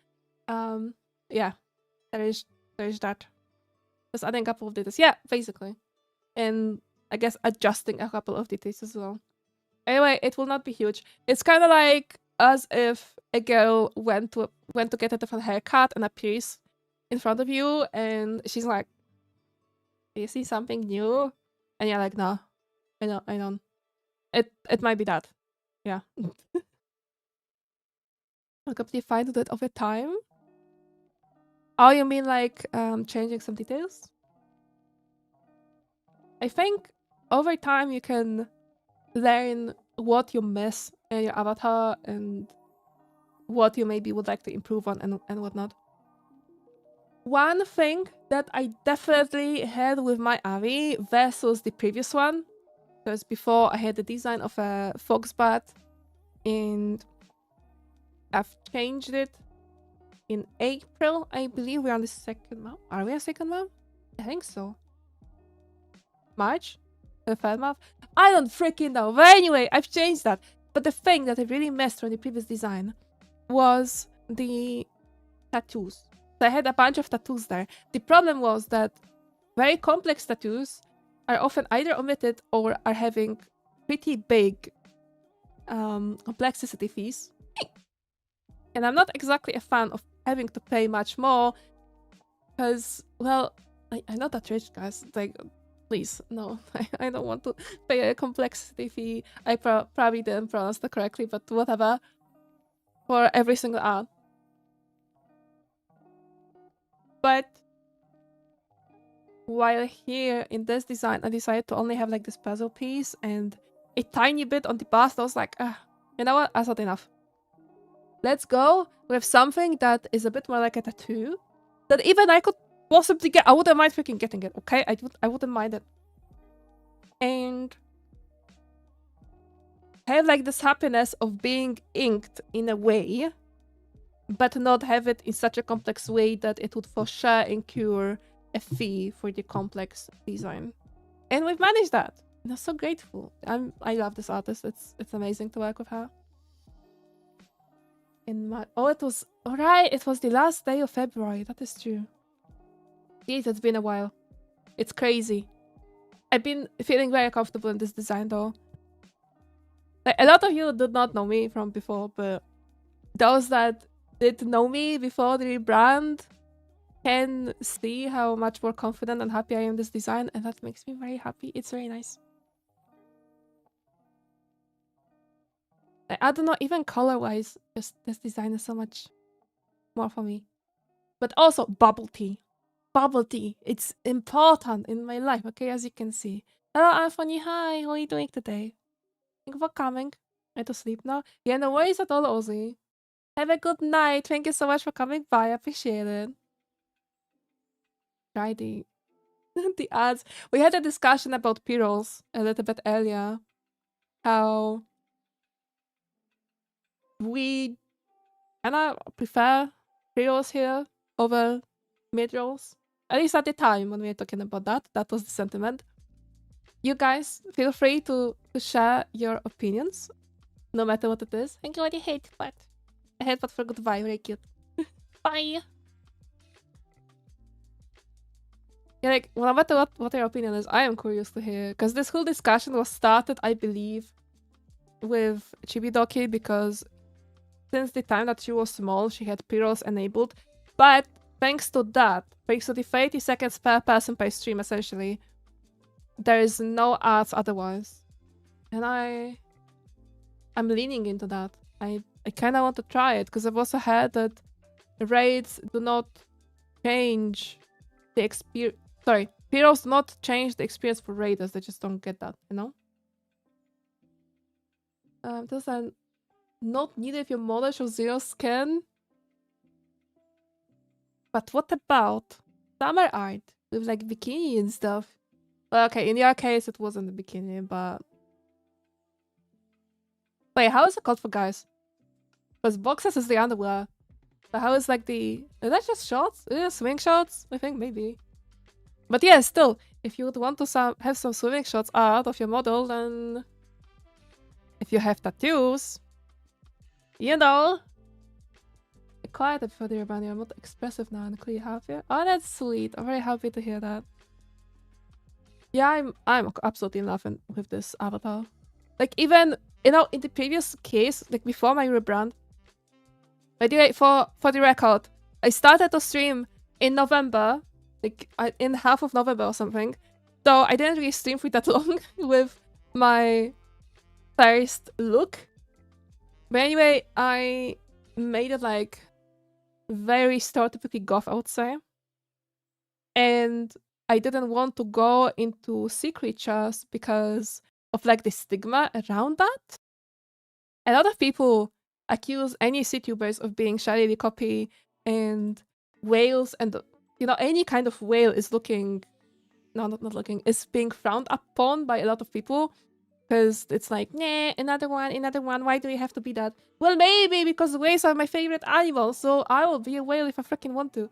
Yeah, there is that. Just adding a couple of details. Yeah, basically. And I guess adjusting a couple of details as well. Anyway, it will not be huge. It's kind of like as if a girl went to get a different haircut and appears in front of you, and she's like, "Do you see something new?" And you're like, "No, I don't." It might be that. Yeah. I'm completely fine with it over time. Oh, you mean like changing some details? I think over time you can learn what you miss in your avatar and what you maybe would like to improve on and whatnot. One thing that I definitely had with my Avi versus the previous one, because before I had the design of a fox bat and I've changed it in April. I believe we're on the second month. Are we on second month? I think so. March? The third month? I don't freaking know. But anyway, I've changed that. But the thing that I really missed from the previous design was the tattoos. So I had a bunch of tattoos there. The problem was that very complex tattoos are often either omitted or are having pretty big complexity fees. And I'm not exactly a fan of having to pay much more because, well, I'm not that rich, guys. Like, please, no. I don't want to pay a complexity fee. I probably didn't pronounce that correctly, but whatever. For every single art. But while here in this design, I decided to only have like this puzzle piece and a tiny bit on the bust. I was like, you know what? That's not enough. Let's go with something that is a bit more like a tattoo that even I could possibly get. I wouldn't mind freaking getting it, okay? I wouldn't mind it. And have like this happiness of being inked in a way, but not have it in such a complex way that it would for sure incur a fee for the complex design. And we've managed that. And I'm so grateful. I love this artist. It's amazing to work with her. It was alright. It was the last day of February. That is true. Jeez, it's been a while. It's crazy. I've been feeling very comfortable in this design though. Like, a lot of you did not know me from before, but those that did know me before the rebrand can see how much more confident and happy I am in this design, and that makes me very happy. It's very nice. I don't know, even color-wise, just this design is so much more for me. But also, bubble tea. Bubble tea. It's important in my life, okay, as you can see. Hello, Anthony. Hi, how are you doing today? Thank you for coming. I have to sleep now. Yeah, no worries at all, Ozzy. Have a good night. Thank you so much for coming by. I appreciate it. Try the the ads. We had a discussion about P-rolls a little bit earlier. How we kinda prefer P-rolls here over mid-rolls. At least at the time when we were talking about that. That was the sentiment. You guys, feel free to share your opinions, no matter what it is. Thank you for the hate part. A hate part for goodbye, very cute. Bye! Yeah, like, no matter what your opinion is, I am curious to hear. Because this whole discussion was started, I believe, with Chibidoki, because since the time that she was small, she had P-rolls enabled. But thanks to that, thanks to the 30 seconds per person per stream, essentially, there is no ads otherwise. And I'm leaning into that. I kind of want to try it, because I've also heard that raids do not change the experience. Sorry, P-rolls do not change the experience for raiders. They just don't get that, you know? Those are not needed if your model shows zero skin. But what about summer art with like bikini and stuff? Well, okay, in your case it wasn't a bikini, but wait, how is it called for guys? Because boxes is the underwear. But how is like the... Is that just shorts? Is it swing shorts? I think maybe. But yeah, still, if you would want to have some swimming shots out of your model, then if you have tattoos, you know, quiet before the rebound. You're not expressive now and clearly happy. Oh, that's sweet. I'm very happy to hear that. Yeah, I'm absolutely in love with this avatar. Like, even, you know, in the previous case, like before my rebrand. By the way, for the record, I started to stream in November, like in half of November or something. So I didn't really stream for that long with my first look. But anyway, I made it like very stereotypically goth, I would say. And I didn't want to go into sea creatures because of like the stigma around that. A lot of people accuse any CTubers of being shadily copy, and whales and, you know, any kind of whale is looking, no, not looking, is being frowned upon by a lot of people because it's like, nah, another one, why do we have to be that? Well, maybe because whales are my favorite animal, so I will be a whale if I freaking want to.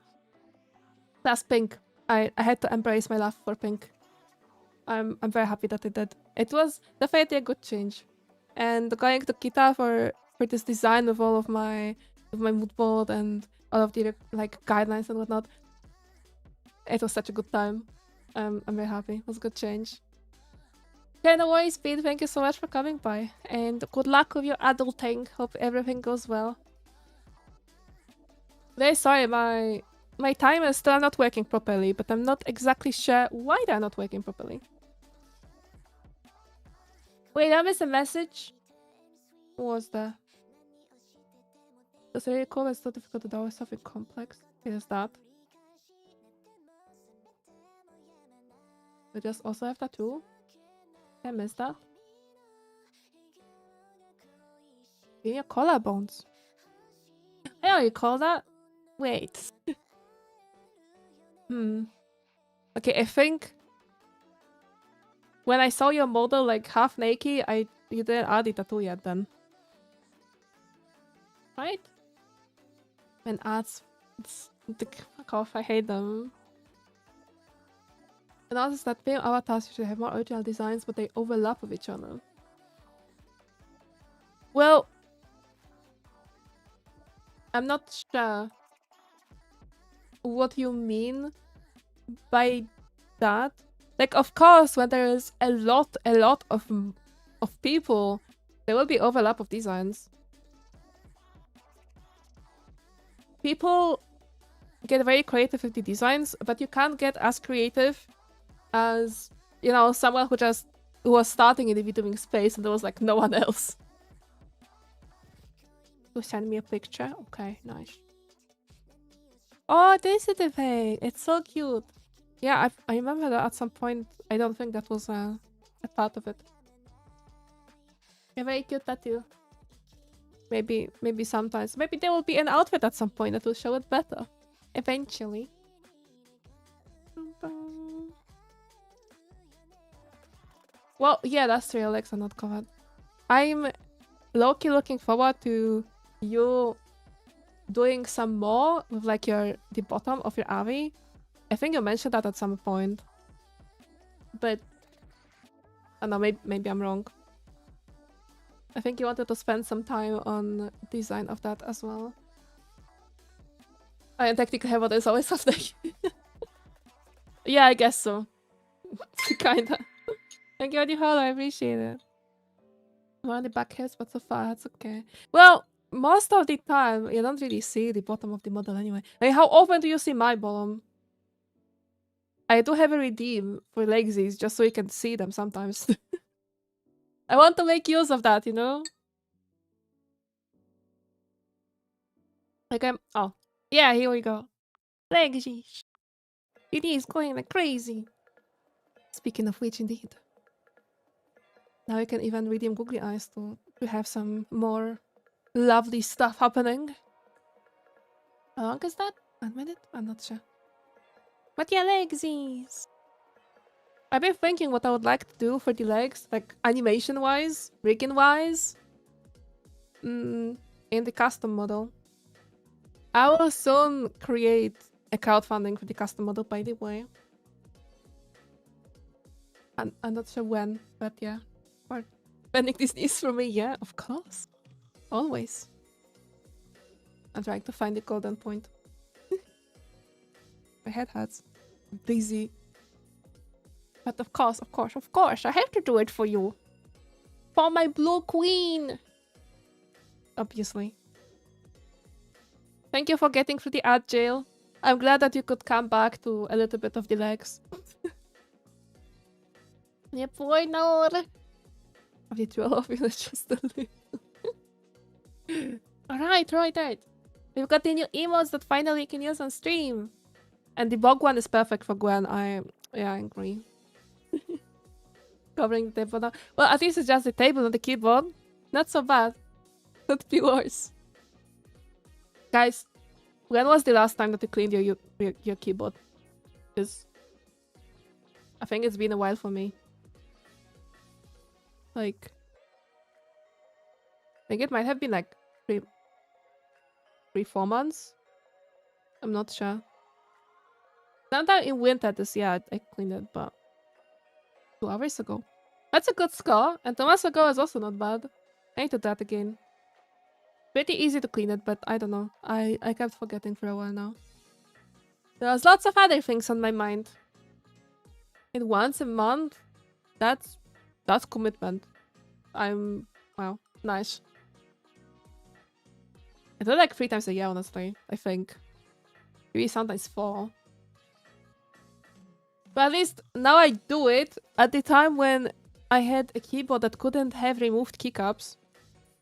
That's pink. I had to embrace my love for pink. I'm very happy that I did. It was definitely a good change. And going to Kita for this design with all of my mood board and all of the like guidelines and whatnot, it was such a good time. I'm very happy. It was a good change. Okay, no worries, Pete. Thank you so much for coming by, and good luck with your adulting. Hope everything goes well. Very sorry, my timer is still not working properly, but I'm not exactly sure why they're not working properly. Wait, I missed a message. What was that? Does it really cool? It's so difficult to do something complex. It is that. We just also have that too. I missed that. In your collarbones. I know you call that. Wait. Okay, I think when I saw your model like half naked, you didn't add the tattoo yet then. Right? And ads, fuck off, I hate them. And also that male avatars usually have more original designs, but they overlap with each other. Well, I'm not sure what you mean by that. Like, of course, when there is a lot of people, there will be overlap of designs. People get very creative with the designs, but you can't get as creative as, you know, someone who was starting in the VTubing space and there was like no one else. You send me a picture? Okay, nice. Oh, this is the thing. It's so cute. Yeah, I remember that at some point. I don't think that was a part of it. A very cute tattoo. Maybe sometimes. Maybe there will be an outfit at some point that will show it better. Eventually. Well, yeah, that's true. Your legs are not covered. I'm low-key looking forward to you doing some more with like the bottom of your Avi. I think you mentioned that at some point. But I don't know, maybe I'm wrong. I think you wanted to spend some time on design of that as well. And technically Herro is always something. Yeah, I guess so. Kinda. Thank you for the follow, I appreciate it. One of the back hairs, but so far it's okay. Well, most of the time you don't really see the bottom of the model anyway. I mean, how often do you see my bottom? I do have a redeem for legsies just so you can see them sometimes. I want to make use of that, you know? Like oh. Yeah, here we go. Legsies. It is going like crazy. Speaking of which, indeed. Now you can even redeem googly eyes to have some more lovely stuff happening. How long is that? 1 minute? I'm not sure. But yeah, legsies. I've been thinking what I would like to do for the legs, like animation-wise, rigging-wise, in the custom model. I will soon create a crowdfunding for the custom model, by the way. I'm not sure when, but yeah. Or bending these knees for me, yeah, of course. Always. I'm trying to find the golden point. My head hurts. I'm dizzy. But of course, I have to do it for you. For my blue queen. Obviously. Thank you for getting through the ad jail. I'm glad that you could come back to a little bit of the legs. Nie płynął. The troll of you is just a little. Alright. We've got the new emotes that finally we can use on stream. And the bog one is perfect for Gwen. I agree. Covering the table now. Well, at least it's just the table and the keyboard. Not so bad. Could be worse. Guys, when was the last time that you cleaned your keyboard? Because I think it's been a while for me. Like, I think it might have been like 3-4 months. I'm not sure. Sometime in winter this year I cleaned it, but 2 hours ago. That's a good score, and 2 months ago is also not bad. I need to do that again. Pretty easy to clean it, but I don't know. I kept forgetting for a while now. There's lots of other things on my mind. And once a month, that's commitment. Wow, nice. I do it like 3 times a year, honestly, I think. Maybe sometimes 4. But at least now I do it at the time when I had a keyboard that couldn't have removed keycaps.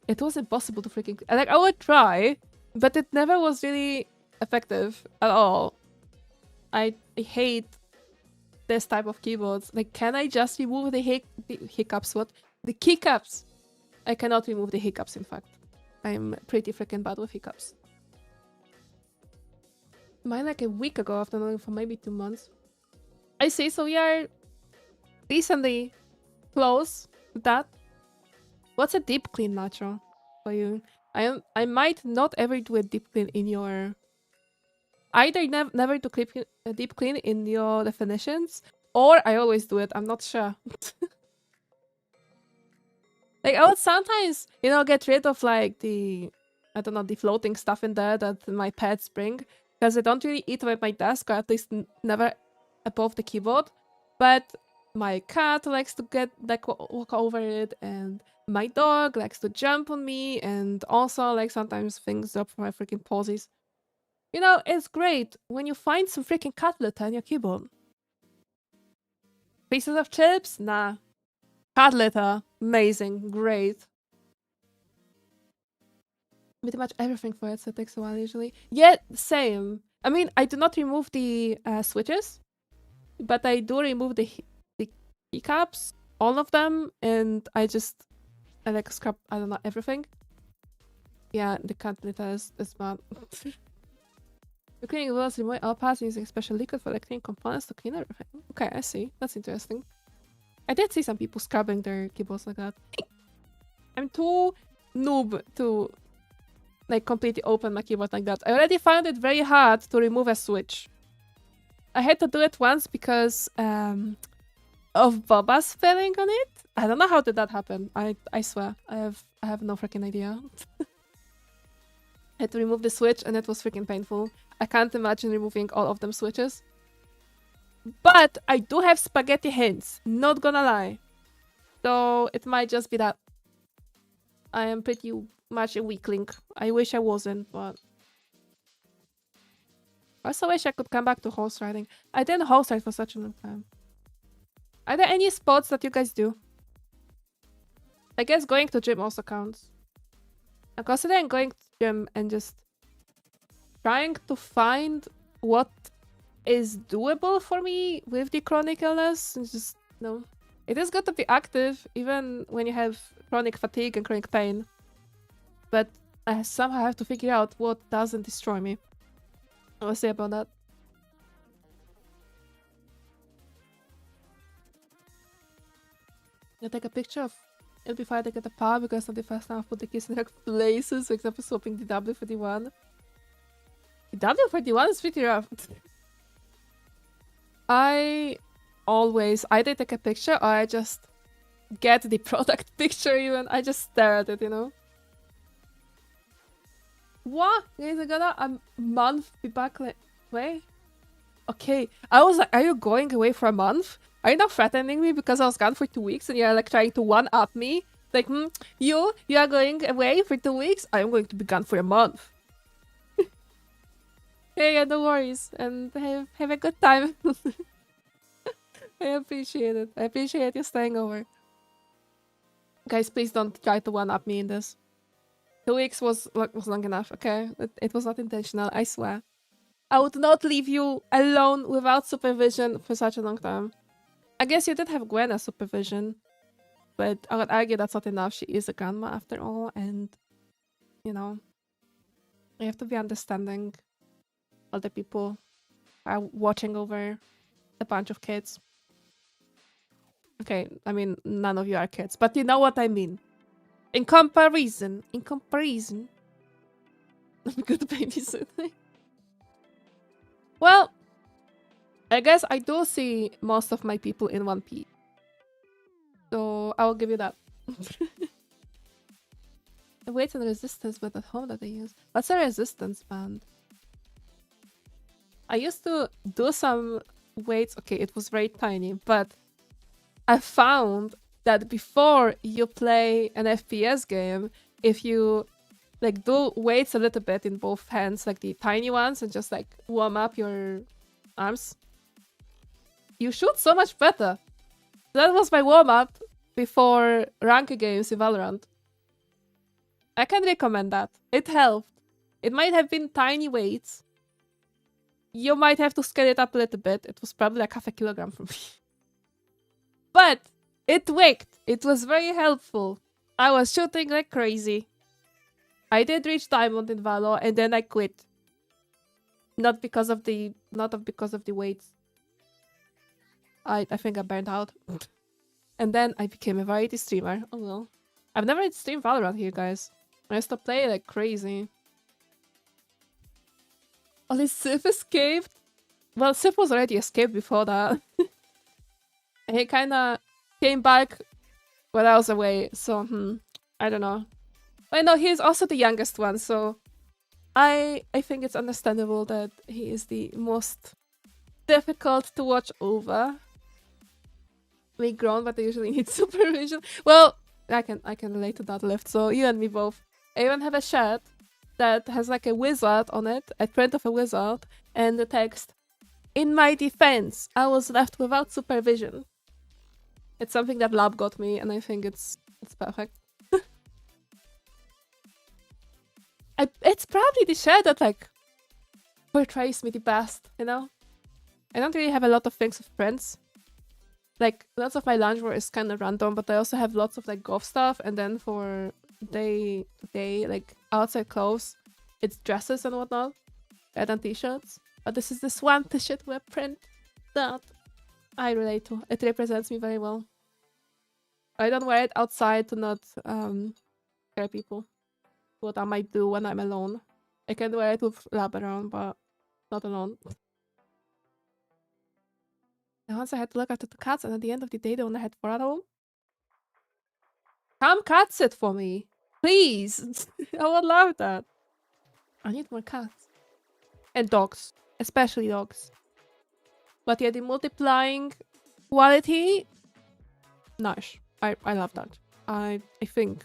It was impossible to freaking... Like, I would try, but it never was really effective at all. I hate this type of keyboards. Like, can I just remove the hiccups? What? The keycaps! I cannot remove the hiccups, in fact. I'm pretty freaking bad with hiccups. Mine like a week ago after knowing for maybe 2 months. I see, so we are decently close with that. What's a deep clean, Nacho, for you? I might not ever do a deep clean in your... Either never do a deep clean in your definitions, or I always do it, I'm not sure. Like, I would sometimes, you know, get rid of like the, I don't know, the floating stuff in there that my pets bring, because they don't really eat away my desk, or at least never above the keyboard. But my cat likes to get like walk over it, and my dog likes to jump on me, and also like sometimes things drop from my freaking pauses. You know, it's great when you find some freaking cat litter in your keyboard. Pieces of chips? Nah. Cat litter. Amazing. Great. Pretty much everything for it, so it takes a while usually. Yeah, same. I mean, I do not remove the switches, but I do remove the keycaps, all of them, and I like scrap, I don't know, everything. Yeah, the cat litter is bad. The cleaning wheels remove all parts using special liquid for the cleaning components to clean everything. Okay, I see. That's interesting. I did see some people scrubbing their keyboards like that. I'm too noob to like completely open my keyboard like that. I already found it very hard to remove a switch. I had to do it once because of Boba's spelling on it. I don't know how did that happen. I swear. I have no freaking idea. I had to remove the switch and it was freaking painful. I can't imagine removing all of them switches. But I do have spaghetti hands, not gonna lie. So it might just be that I am pretty much a weakling. I wish I wasn't, but... I also wish I could come back to horse riding. I didn't horse ride for such a long time. Are there any sports that you guys do? I guess going to gym also counts. I'm considering going to gym and just trying to find what is doable for me with the chronic illness. It's just, no. It is good to be active, even when you have chronic fatigue and chronic pain. But I somehow have to figure out what doesn't destroy me. I'll say about that. I take a picture of it'll be fine to get the power because not the first time I put the keys in the places, for example swapping the W41. The W41 is pretty rough. I always either take a picture or I just get the product picture even. I just stare at it, you know? What? Guys, I got a month be back like... Wait. Okay. I was like, are you going away for a month? Are you not threatening me because I was gone for 2 weeks and you're like trying to one-up me? Like, you are going away for 2 weeks? I'm going to be gone for a month. Hey, yeah, no worries. And have a good time. I appreciate it. I appreciate you staying over. Guys, please don't try to one-up me in this. 2 weeks was long enough, okay? It was not intentional, I swear. I would not leave you alone without supervision for such a long time. I guess you did have Gwen as supervision, but I would argue that's not enough. She is a grandma after all, and, you know, you have to be understanding. Other people are watching over a bunch of kids. Okay, I mean, none of you are kids, but you know what I mean. In comparison, I'm good babysitting. Well, I guess I do see most of my people in one piece. So I will give you that. The weight and resistance with the home that I use. What's a resistance band? I used to do some weights. Okay, it was very tiny, but I found that before you play an FPS game, if you like do weights a little bit in both hands, like the tiny ones, and just like warm up your arms, you shoot so much better. That was my warm-up before ranked games in Valorant. I can recommend that. It helped. It might have been tiny weights. You might have to scale it up a little bit. It was probably like half a kilogram for me. But it worked. It was very helpful. I was shooting like crazy. I did reach diamond in Valor and then I quit. Not because of the weights. I think I burned out. And then I became a variety streamer. Oh well. I've never streamed Valorant here, guys. I used to play like crazy. Only Sif escaped? Well, Sif was already escaped before that. And he kinda came back when I was away, so I don't know. I know he's also the youngest one, so I think it's understandable that he is the most difficult to watch over. We grown, but they usually need supervision. Well, I can relate to that lift, so you and me both. I even have a shirt that has like a wizard on it, a print of a wizard, and the text, "In my defense, I was left without supervision." It's something that Lab got me, and I think it's perfect. It's probably the shirt that like portrays me the best, you know? I don't really have a lot of things with prints. Like, lots of my loungewear is kind of random, but I also have lots of like goth stuff, and then for day like outside clothes, it's dresses and whatnot, and then t-shirts. But this is this one t-shirt with a print that I relate to. It represents me very well. I don't wear it outside to not scare people. What I might do when I'm alone. I can wear it with Lab around, but not alone. And once I had to look after the cats, and at the end of the day, they only had 4 at home. Come cat sit for me, please. I would love that. I need more cats and dogs, especially dogs. But yeah, the multiplying quality, nice. I love that. I think,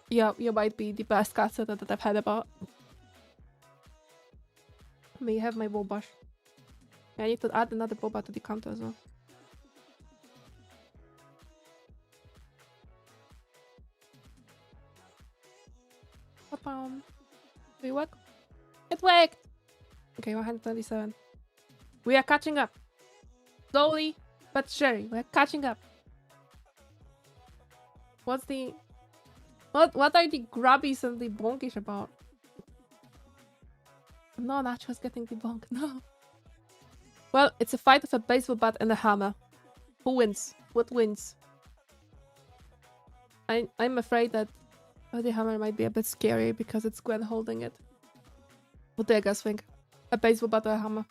yeah, you might be the best cat sitter that I've had about. May have my bobash. I need to add another boba to the counter as well. Do you work? It worked! Okay, 127. We are catching up. Slowly but surely, we're catching up. What's the... What are the grubbies and the bonkish about? No, Nacho's getting debunked. No. Well, it's a fight of a baseball bat and a hammer. Who wins? What wins? I'm afraid that the hammer might be a bit scary because it's Gwen holding it. What do you guys think? A baseball bat or a hammer?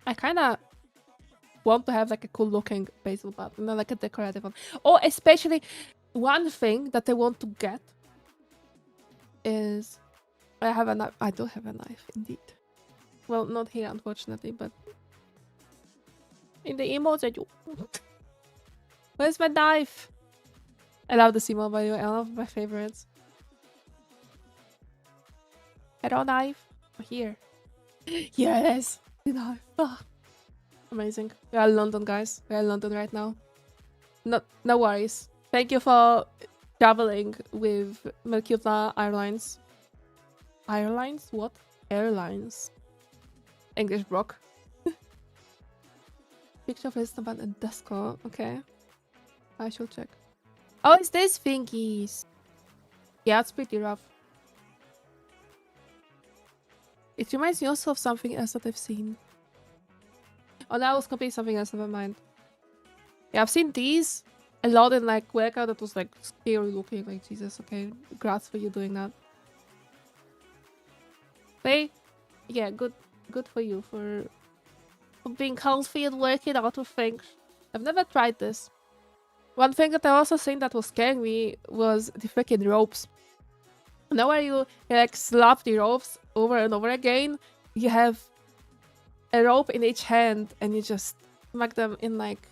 I kind of want to have like a cool looking baseball bat, not like a decorative one. Or especially one thing that I want to get is I have a knife. I do have a knife indeed. Well, not here unfortunately, but in the emotes I do. Where's my knife? I love the emote, by the way. I love my favorites. Herro knife. Here. Here it is. The knife. Oh. Amazing. We are in London, guys. We are in London right now. No worries. Thank you for traveling with Melkuta Airlines. Airlines? What? Airlines. English Brock. Picture of Esteban and Desco. Okay. I shall check. Oh, it's this thingies. Yeah, it's pretty rough. It reminds me also of something else that I've seen. Oh, that was completely something else, never mind. Yeah, I've seen these a lot in like workout that was like scary looking, like Jesus, okay, congrats for you doing that. Hey, yeah, good for you for being healthy and working out with things. I've never tried this. One thing that I also seen that was scaring me was the freaking ropes. Now where you like slap the ropes over and over again, you have a rope in each hand and you just smack them in like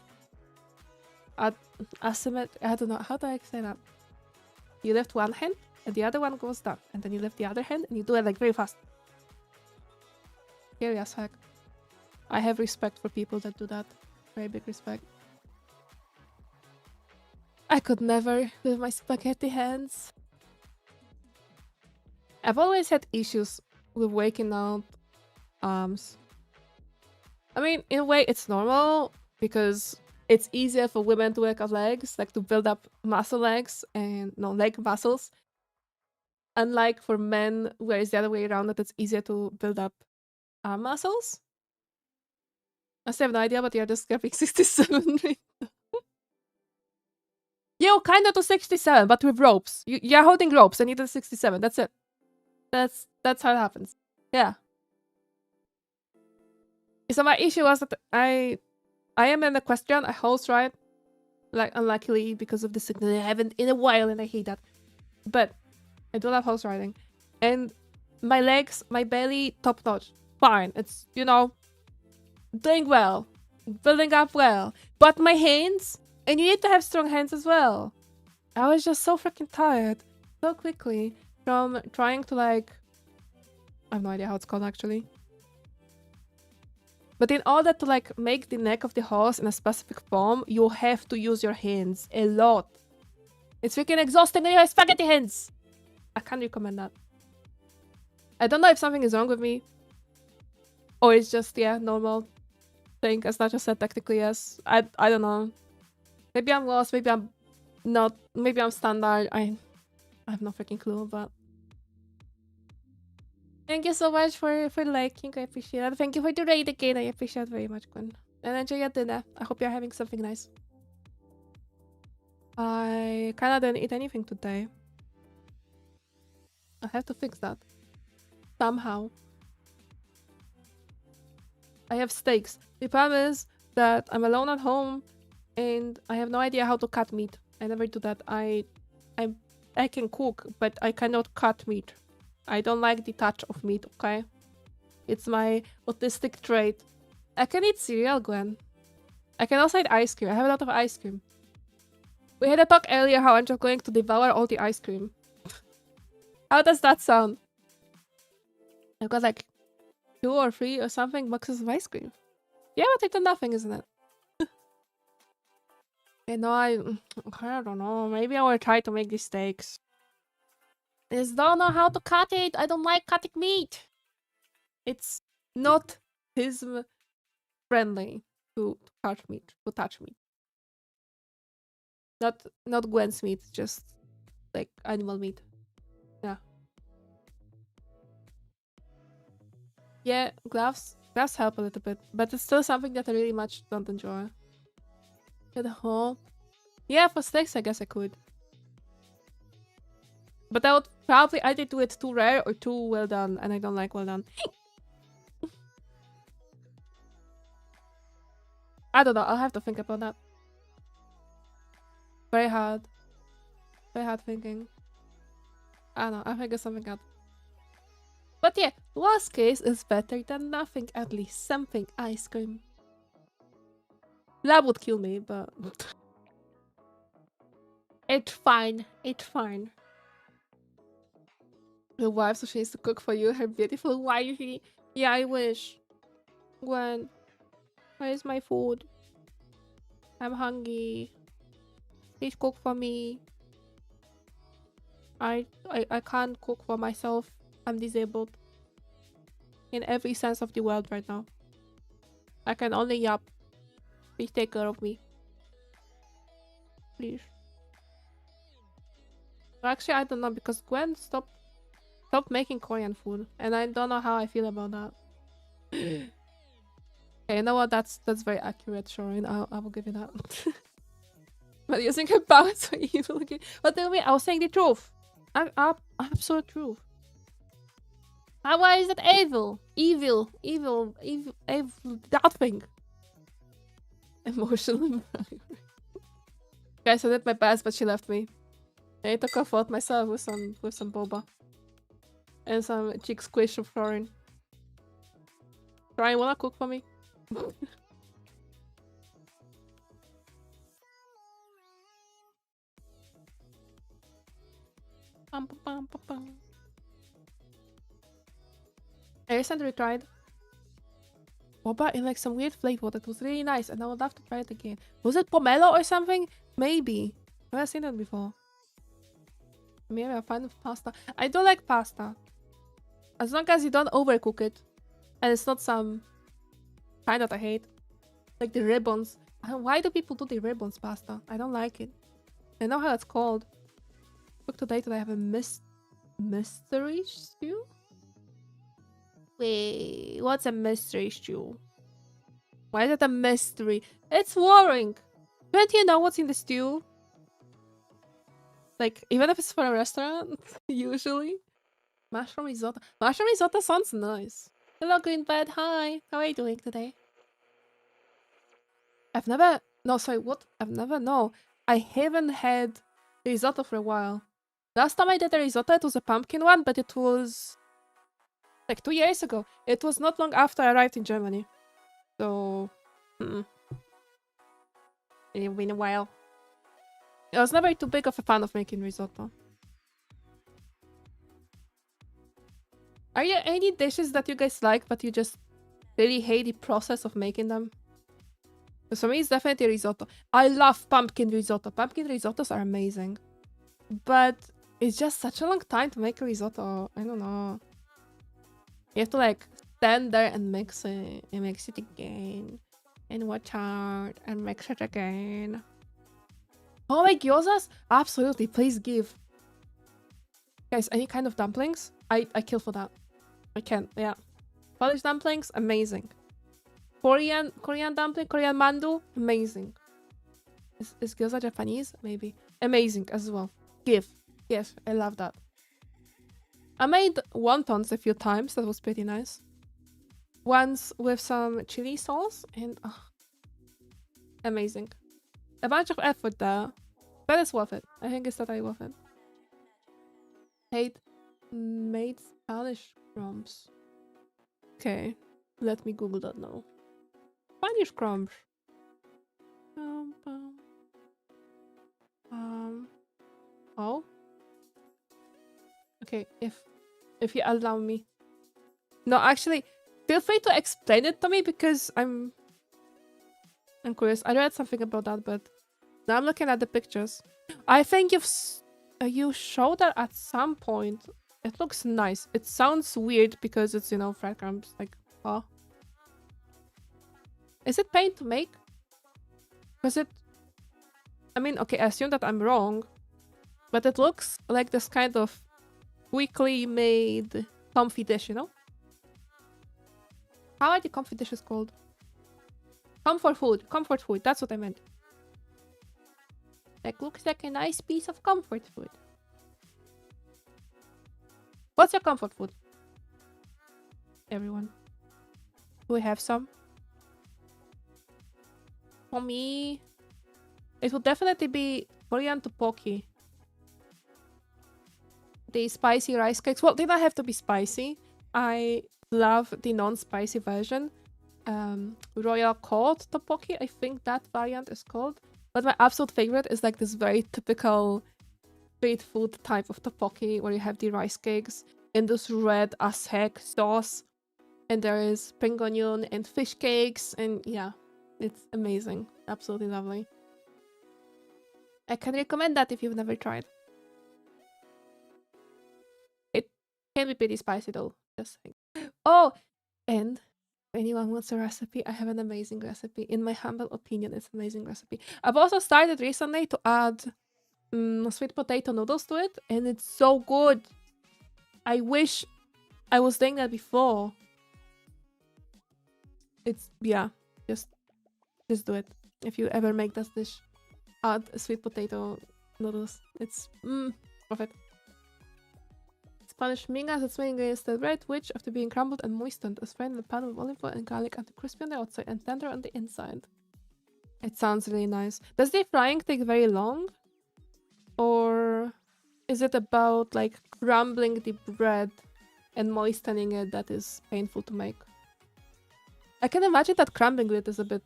asymmetric. I don't know, how do I say that? You lift one hand and the other one goes down, and then you lift the other hand and you do it like very fast. Scary as heck. I have respect for people that do that. Very big respect. I could never with my spaghetti hands. I've always had issues with waking out arms. I mean, in a way, it's normal because it's easier for women to work out legs, like to build up muscle legs and leg muscles. Unlike for men, where it's the other way around, that it's easier to build up arm muscles. I still have no idea, but you're just grabbing 67. Yo, kinda to 67, but with ropes. You're holding ropes and you did 67. That's it. That's how it happens. Yeah. So my issue was that I am an equestrian. I horse ride, like unluckily because of the sickness I haven't in a while, and I hate that. But I do love horse riding, and my legs, my belly, top notch, fine. It's doing well, building up well. But my hands, and you need to have strong hands as well. I was just so freaking tired so quickly from trying to like, I have no idea how it's called actually. But in order to like make the neck of the horse in a specific form, you have to use your hands a lot. It's freaking exhausting when you have spaghetti hands. I can't recommend that. I don't know if something is wrong with me. Or it's just, yeah, normal thing, as Nacho said technically, yes. I don't know. Maybe I'm lost, maybe I'm not, maybe I'm standard. I have no freaking clue, but... Thank you so much for liking, I appreciate it. Thank you for the raid again, I appreciate it very much, Gwen. And enjoy your dinner. I hope you're having something nice. I kinda didn't eat anything today. I have to fix that. Somehow. I have steaks. The problem is that I'm alone at home and I have no idea how to cut meat. I never do that. I can cook, but I cannot cut meat. I don't like the touch of meat, okay? It's my autistic trait. I can eat cereal, Gwen. I can also eat ice cream. I have a lot of ice cream. We had a talk earlier how I'm just going to devour all the ice cream. How does that sound? I've got like 2 or 3 or something boxes of ice cream. Yeah, but it's nothing, isn't it? You know, I don't know. Maybe I will try to make these steaks. I just don't know how to cut it. I don't like cutting meat. It's not autism friendly to touch meat. Not Gwen's meat, just like animal meat. Yeah. Yeah, gloves help a little bit, but it's still something that I really much don't enjoy. At home. Yeah, for steaks I guess I could. But I would probably either do it too rare or too well done, and I don't like well done. I don't know. I'll have to think about that. Very hard. Very hard thinking. I don't know. I'll figure something out. But yeah, worst case is better than nothing. At least something. Ice cream. That would kill me, but it's fine. It's fine. Your wife, so she needs to cook for you. Her beautiful wifey. Yeah, I wish. Gwen, where's my food? I'm hungry. Please cook for me. I can't cook for myself. I'm disabled. In every sense of the word right now. I can only yap. Please take care of me. Please. Actually, I don't know because Gwen stopped making Korean food, and I don't know how I feel about that. Okay, you know what? That's very accurate, Shorin. I will give you that. But using her powers for evil again. What do you mean? I was saying the truth. Absolute truth. Why is it evil? Evil. That thing. Emotional. Guys, I did my best, but she left me. I took off out myself with some boba. And some cheek squish of Florin. Ryan, wanna cook for me? I recently tried boba in like some weird flavor that was really nice, and I would love to try it again. Was it pomelo or something? Maybe. I've never seen that before. Maybe I'll find pasta. I do like pasta. As long as you don't overcook it. And it's not some kind that I hate. Like the ribbons. Why do people do the ribbons pasta? I don't like it. I know how it's called. Look today that I have a mystery stew? Wait, what's a mystery stew? Why is it a mystery? It's boring. Don't you know what's in the stew? Like, even if it's for a restaurant, usually. Mushroom risotto. Mushroom risotto sounds nice. Hello, Greenbed. Hi. How are you doing today? No. I haven't had risotto for a while. Last time I did a risotto, it was a pumpkin one, but it was like 2 years ago. It was not long after I arrived in Germany. So, it's been a while. I was never too big of a fan of making risotto. Are there any dishes that you guys like, but you just really hate the process of making them? Because for me, it's definitely risotto. I love pumpkin risotto. Pumpkin risottos are amazing. But it's just such a long time to make a risotto. I don't know. You have to like stand there and mix it. And mix it again. And watch out. And mix it again. Oh, my gyozas? Absolutely. Please give. Guys, any kind of dumplings? I kill for that. I can, yeah. Polish dumplings, amazing. Korean dumpling, Korean mandu, amazing. Is gyoza Japanese? Maybe. Amazing as well. Give. Yes, I love that. I made wontons a few times. That was pretty nice. Once with some chili sauce and amazing. A bunch of effort there. But it's worth it. I think it's totally worth it. Made Spanish crumbs. Okay, let me Google that now. Spanish crumbs. Oh. Okay, if you allow me. No, actually, feel free to explain it to me because I'm curious. I read something about that, but now I'm looking at the pictures. I think you showed that at some point. It looks nice. It sounds weird because it's, you know, fried crumbs. Like, oh. Is it pain to make? Because it... I mean, okay, I assume that I'm wrong. But it looks like this kind of quickly made comfy dish, you know? How are the comfy dishes called? Comfort food. Comfort food. That's what I meant. Like, looks like a nice piece of comfort food. What's your comfort food? Everyone. Do we have some? For me, it would definitely be Korean tteokbokki. The spicy rice cakes. Well, they don't have to be spicy. I love the non-spicy version. Royal Court tteokbokki, I think that variant is called. But my absolute favorite is like this very typical street food type of tteokbokki where you have the rice cakes in this red as heck sauce. And there is spring onion and fish cakes. And yeah, it's amazing. Absolutely lovely. I can recommend that if you've never tried. It can be pretty spicy though. Just saying. Oh, and if anyone wants a recipe, I have an amazing recipe. In my humble opinion, it's an amazing recipe. I've also started recently to add sweet potato noodles to it, and it's so good. I wish I was doing that before. It's, yeah, just do it. If you ever make this dish, add sweet potato noodles. It's perfect. Spanish mingas, its main ingredient is the bread, which, after being crumbled and moistened, is fried in the pan with olive oil and garlic until crispy on the outside and tender on the inside. It sounds really nice. Does the frying take very long? Or is it about like crumbling the bread and moistening it that is painful to make? I can imagine that crumbling it is a bit...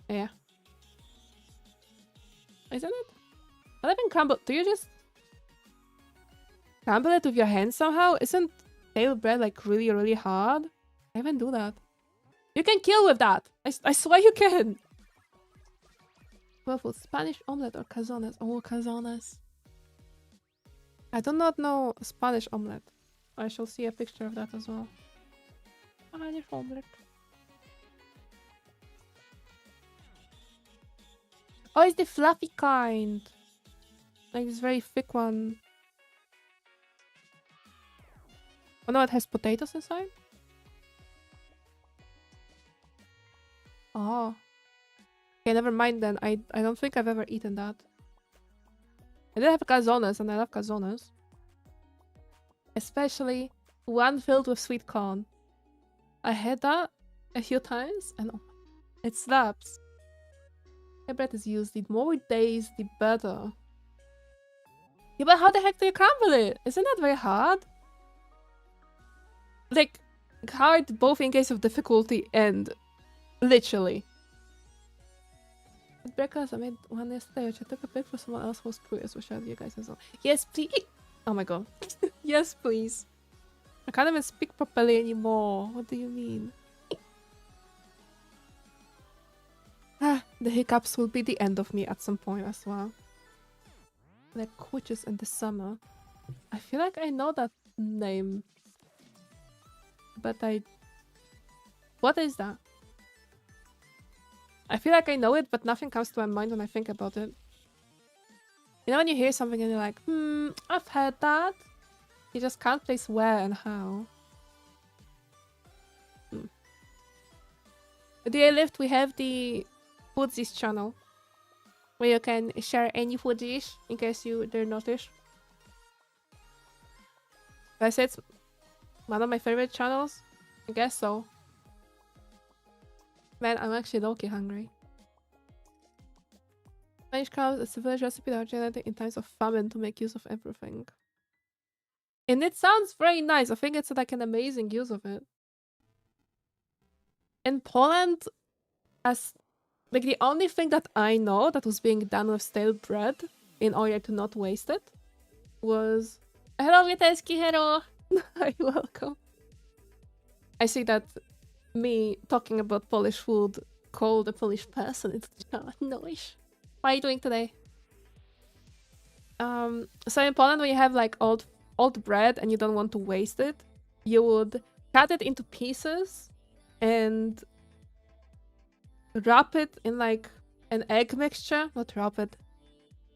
yeah. Isn't it? Not even crumble. Do you just crumble it with your hands somehow? Isn't stale bread like really, really hard? I even do that. You can kill with that! I swear you can! Waffles, Spanish omelette or calzones? Oh, calzones. I do not know Spanish omelette. I shall see a picture of that as well. Spanish omelette. Oh, it's the fluffy kind. Like this very thick one. Oh no, it has potatoes inside? Oh. Okay, never mind then. I don't think I've ever eaten that. I did have calzones and I love calzones. Especially one filled with sweet corn. I had that a few times and it slaps. The bread is used. The more days, the better. Yeah, but how the heck do you crumble it? Isn't that very hard? Like, hard both in case of difficulty and literally. At breakfast, I made one yesterday, which I took a pic for someone else who was curious, which I'll you guys as well. Yes, please. Oh my god. Yes, please. I can't even speak properly anymore. What do you mean? The hiccups will be the end of me at some point as well. Like witches in the summer. I feel like I know that name. But what is that? I feel like I know it, but nothing comes to my mind when I think about it. You know when you hear something and you're like, I've heard that. You just can't place where and how. The day lift, we have the Foodsies channel, where you can share any food dish in case you didn't notice. Did I say it's one of my favorite channels? I guess so. Man, I'm actually low-key hungry. Spanish cows is a village recipe that originated in times of famine to make use of everything. And it sounds very nice. I think it's like an amazing use of it. In Poland, as like the only thing that I know that was being done with stale bread in order to not waste it was... Hello, Witeski, Herro! You're welcome. I see that me talking about Polish food called a Polish person. It's nice. How are you doing today? So in Poland, when you have like old bread and you don't want to waste it, you would cut it into pieces and wrap it in like an egg mixture. Not wrap it.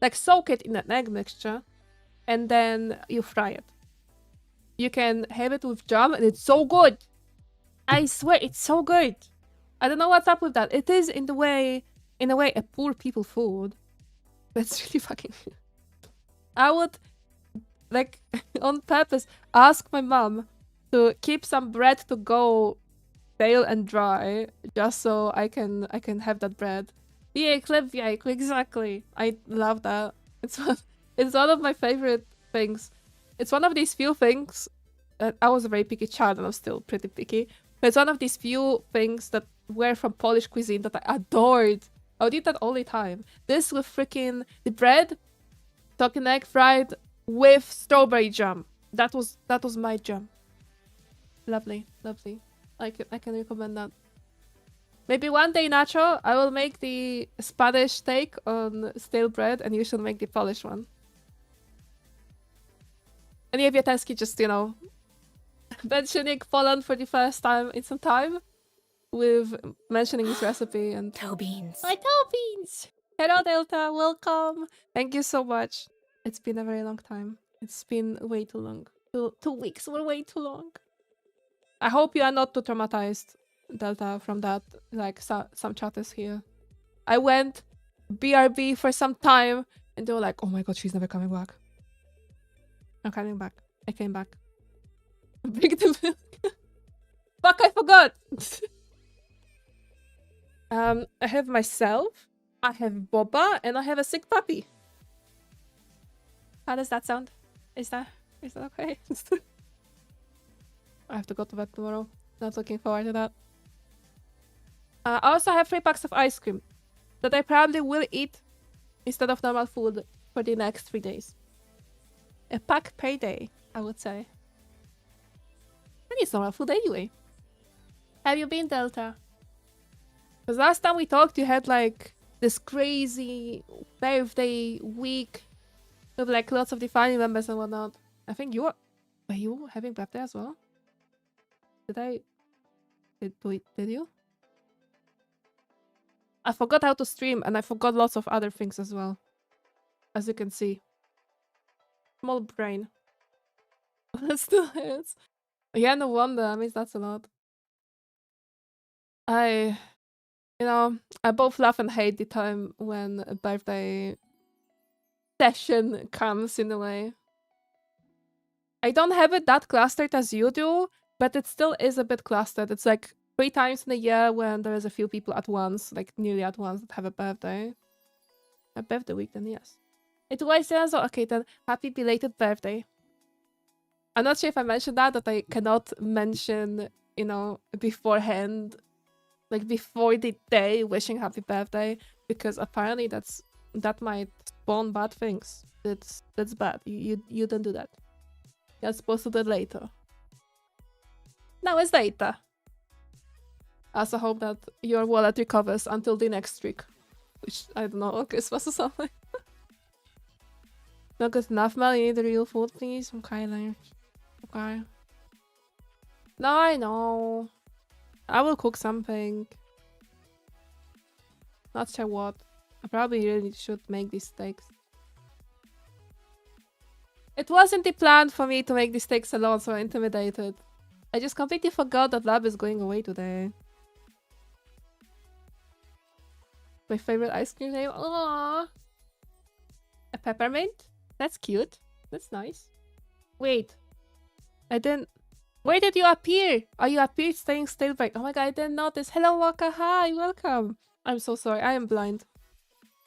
Like soak it in an egg mixture and then you fry it. You can have it with jam and it's so good. I swear it's so good. I don't know what's up with that. It is in a way a poor people food. That's really fucking good. I would like on purpose ask my mom to keep some bread to go pale and dry just so I can have that bread. Yeah, clip yike, exactly. I love that. It's one of my favorite things. It's one of these few things that I was a very picky child and I'm still pretty picky. But it's one of these few things that were from Polish cuisine that I adored. I would eat that all the time. This with freaking the bread, talking egg fried with strawberry jam. That was my jam. Lovely, lovely. I can recommend that. Maybe one day, Nacho, I will make the Spanish take on stale bread and you should make the Polish one. And Jevieteski just, you know, mentioning Poland for the first time in some time with mentioning his recipe and... Toe beans. My toe beans! Hello, Delta, welcome! Thank you so much. It's been a very long time. It's been way too long. 2 weeks were way too long. I hope you are not too traumatized, Delta, from that. Like, some chatters here. I went BRB for some time, and they were like, oh my god, she's never coming back. I'm coming back. I came back. Bring the milk. Fuck, I forgot! I have myself, I have Boba, and I have a sick puppy. How does that sound? Is that okay? I have to go to bed tomorrow. Not looking forward to that. I also have 3 packs of ice cream that I probably will eat instead of normal food for the next 3 days. A pack per day, I would say. And it's normal food anyway. Have you been, Delta? Because last time we talked, you had like this crazy birthday week with like lots of the family members and whatnot. I think you were you having birthday as well? Did you? I forgot how to stream and I forgot lots of other things as well. As you can see. Small brain. That still hurts. Yeah, no wonder. I mean, that's a lot. I both love and hate the time when a birthday session comes in a way. I don't have it that clustered as you do, but it still is a bit clustered. It's like 3 times in a year when there is a few people at once, like nearly at once, that have a birthday. A birthday week, then yes. It was so okay then. Happy belated birthday. I'm not sure if I mentioned that I cannot mention, you know, beforehand, like before the day wishing happy birthday, because apparently that might spawn bad things. That's bad. You don't do that. You're supposed to do it later. Now it's later. I also hope that your wallet recovers until the next week. Which, I don't know, Christmas or something. Not good enough, Mel. You need the real food, please. Okay, then. Okay. No, I know. I will cook something. Not sure what. I probably really should make these steaks. It wasn't the plan for me to make these steaks alone, so I'm intimidated. I just completely forgot that Lab is going away today. My favorite ice cream name? Aww. A peppermint? That's cute. That's nice. Wait. I didn't... Where did you appear? Oh, you appeared staying still back. Oh my god, I didn't notice. Hello, Waka. Hi, welcome. I'm so sorry. I am blind.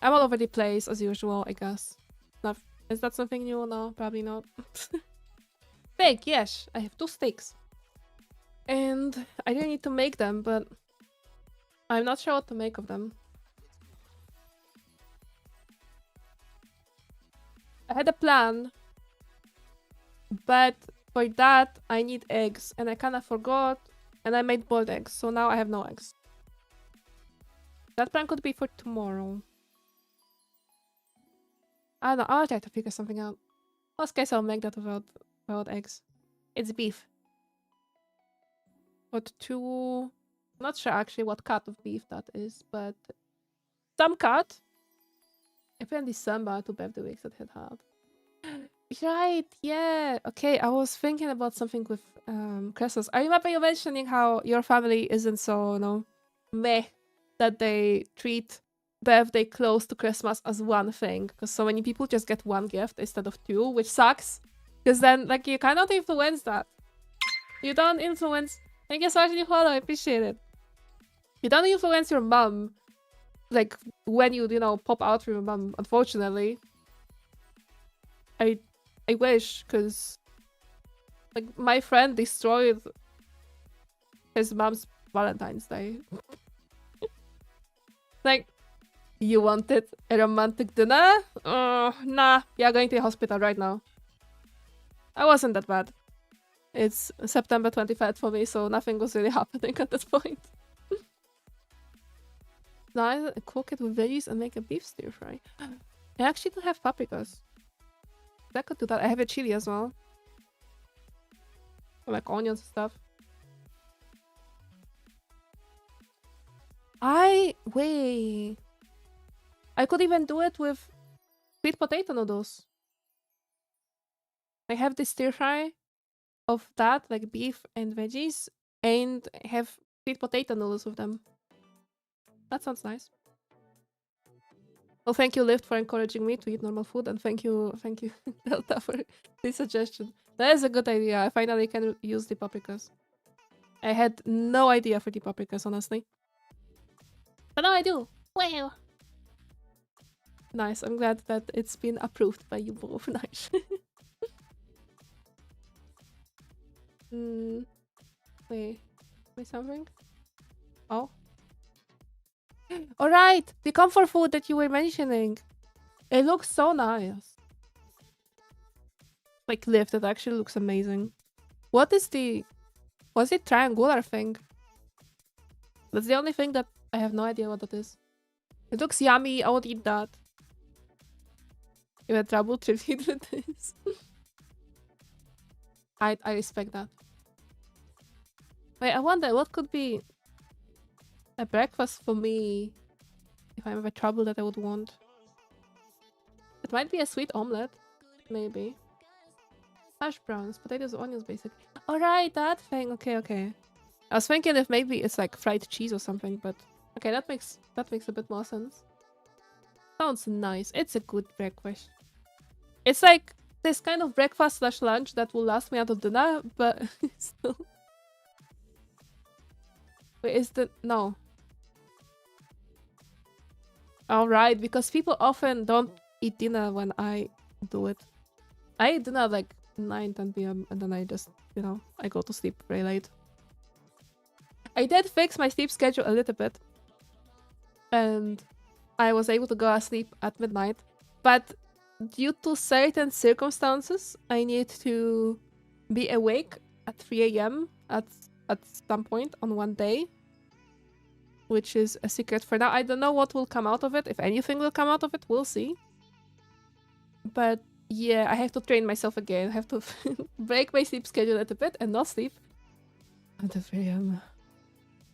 I'm all over the place, as usual, I guess. Not... Is that something new? No, probably not. Steak, yes. I have 2 steaks. And I really need to make them, but I'm not sure what to make of them. I had a plan, but for that I need eggs, and I kind of forgot, and I made boiled eggs, so now I have no eggs. That plan could be for tomorrow. I don't know, I'll try to figure something out. Most case I'll make that without eggs. It's beef. What two... Not sure actually what cut of beef that is, but some cut. If in December, 2 birthday weeks that had had. Right, yeah. Okay, I was thinking about something with Christmas. I remember you mentioning how your family isn't so, you know, meh that they treat birthday close to Christmas as one thing. Because so many people just get 1 gift instead of 2, which sucks. Because then, like, you cannot influence that. You don't influence... Thank you so much for the follow, I appreciate it. You don't influence your mom like when you know pop out from your mom. Unfortunately, I wish, because like my friend destroyed his mom's Valentine's Day. Like, you wanted a romantic dinner? Nah, you're going to the hospital right now. I wasn't that bad. It's September 23rd for me, so nothing was really happening at that point. Now I cook it with veggies and make a beef stir fry. I actually do have paprikas. I could do that. I have a chili as well. I like onions and stuff. Wait. I could even do it with sweet potato noodles. I have this stir fry of that, like beef and veggies, and have sweet potato noodles with them. That sounds nice. Well, thank you, Lyft, for encouraging me to eat normal food, and thank you, Delta, for this suggestion. That is a good idea. I finally can use the paprikas. I had no idea for the paprikas, honestly. But now I do. Wow. Nice. I'm glad that it's been approved by you both. Nice. Wait something? Oh. Alright! The comfort food that you were mentioning. It looks so nice. Like Lyft, it actually looks amazing. What is the... What's the triangular thing? That's the only thing that I have no idea what that is. It looks yummy. I would eat that. You had trouble tripping with this. I respect that. Wait, I wonder what could be a breakfast for me if I'm having trouble that I would want. It might be a sweet omelette, maybe. Hash browns, potatoes, onions, basically. Alright, that thing. Okay. I was thinking if maybe it's like fried cheese or something, but okay, that makes a bit more sense. Sounds nice. It's a good breakfast. It's like this kind of breakfast slash lunch that will last me until dinner, but still. Wait, is the... No. Alright, because people often don't eat dinner when I do it. I eat dinner like 9, 10 p.m. and then I just, you know, I go to sleep very late. I did fix my sleep schedule a little bit. And I was able to go asleep at midnight. But due to certain circumstances, I need to be awake at 3 a.m. at some point on one day. Which is a secret for now. I don't know what will come out of it. If anything will come out of it, we'll see. But yeah, I have to train myself again. I have to break my sleep schedule a little bit and not sleep until 3 a.m.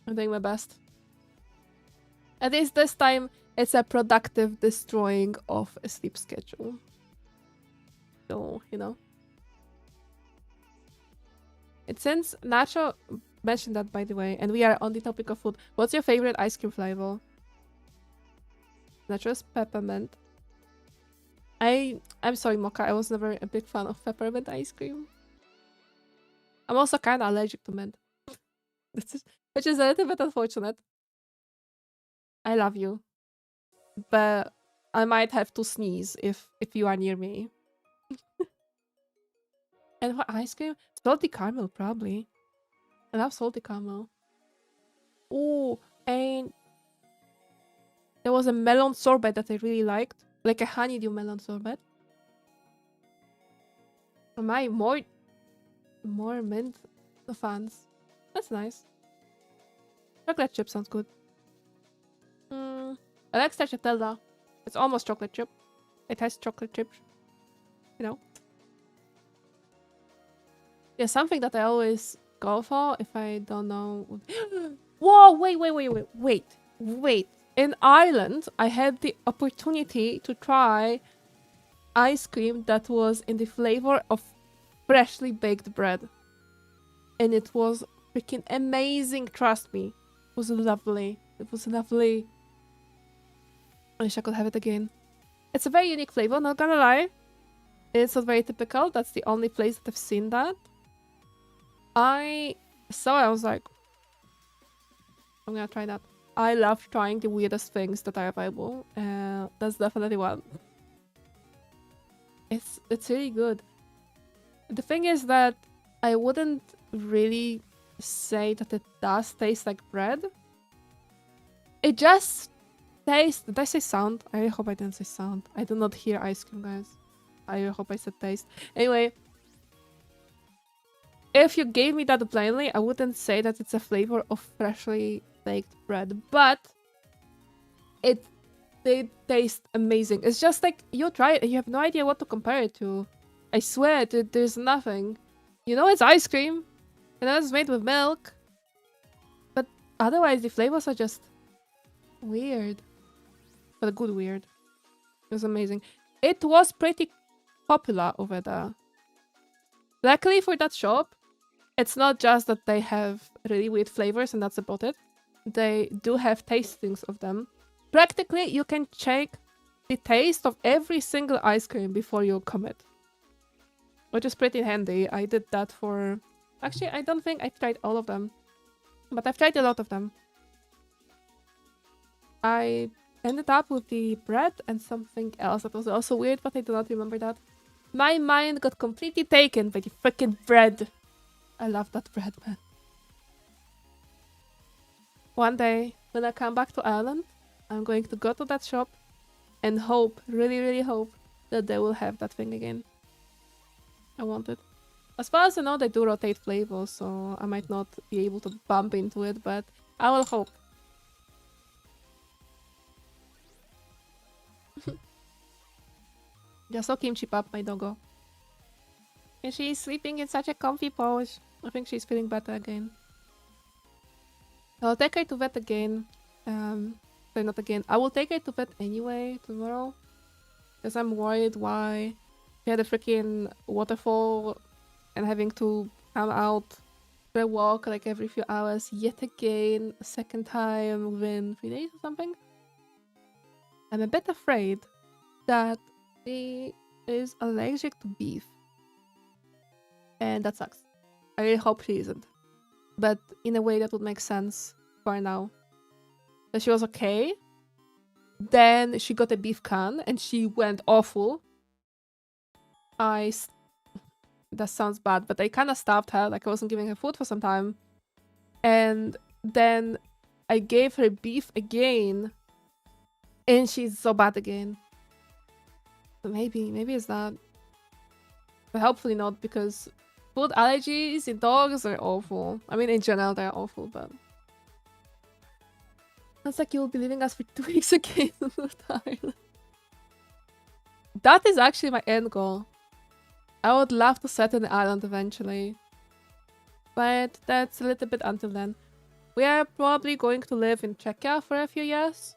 I'm doing my best. At least this time, it's a productive destroying of a sleep schedule. So, you know. It since Nacho mentioned that, by the way, and we are on the topic of food. What's your favorite ice cream flavor? Nacho's peppermint. I'm sorry, Mocha. I was never a big fan of peppermint ice cream. I'm also kind of allergic to mint. Which is a little bit unfortunate. I love you. But I might have to sneeze if you are near me. And what ice cream? Salty caramel, probably. I love salty caramel. Oh, and there was a melon sorbet that I really liked. Like a honeydew melon sorbet. Am I more mint fans? That's nice. Chocolate chip sounds good. I like stracciatella. It's almost chocolate chip. It has chocolate chips. You know? Yeah, something that I always go for if I don't know. Whoa, wait. In Ireland, I had the opportunity to try ice cream that was in the flavor of freshly baked bread. And it was freaking amazing, trust me. It was lovely. It was lovely. I wish I could have it again. It's a very unique flavor, not gonna lie. It's not very typical. That's the only place that I've seen that. I was like, I'm gonna try that. I love trying the weirdest things that are available. That's definitely one. It's really good. The thing is that I wouldn't really say that it does taste like bread. It just tastes... Did I say sound? I really hope I didn't say sound. I do not hear ice cream, guys. I really hope I said taste. Anyway, if you gave me that plainly, I wouldn't say that it's a flavor of freshly baked bread, but they taste amazing. It's just like, you try it and you have no idea what to compare it to. I swear, there's nothing. You know it's ice cream. You know it's made with milk. But otherwise, the flavors are just weird. But a good weird. It was amazing. It was pretty popular over there. Luckily for that shop, it's not just that they have really weird flavors and that's about it. They do have tastings of them. Practically, you can check the taste of every single ice cream before you commit. Which is pretty handy. I did that for... Actually, I don't think I've tried all of them. But I've tried a lot of them. I ended up with the bread and something else that was also weird, but I do not remember that. My mind got completely taken by the freaking bread. I love that bread, man. One day, when I come back to Ireland, I'm going to go to that shop and hope, really, really hope, that they will have that thing again. I want it. As far as I know, they do rotate flavors, so I might not be able to bump into it, but I will hope. Just saw Kimchi Pop, my doggo. And she's sleeping in such a comfy pose. I think she's feeling better again. I'll take her to vet again. Sorry, not again. I will take her to vet anyway tomorrow. Because I'm worried why she had a freaking waterfall and having to come out for a walk like every few hours yet again. A second time within 3 days or something. I'm a bit afraid that she is allergic to beef. And that sucks. I really hope she isn't. But in a way that would make sense for now. That she was okay. Then she got a beef can and she went awful. That sounds bad, but I kind of stopped her. Like I wasn't giving her food for some time. And then I gave her beef again. And she's so bad again. So maybe it's that. But hopefully not, because food allergies in dogs are awful. I mean, in general, they're awful, but... It's like you will be leaving us for 2 weeks again. That is actually my end goal. I would love to settle in the island eventually. But that's a little bit until then. We are probably going to live in Czechia for a few years.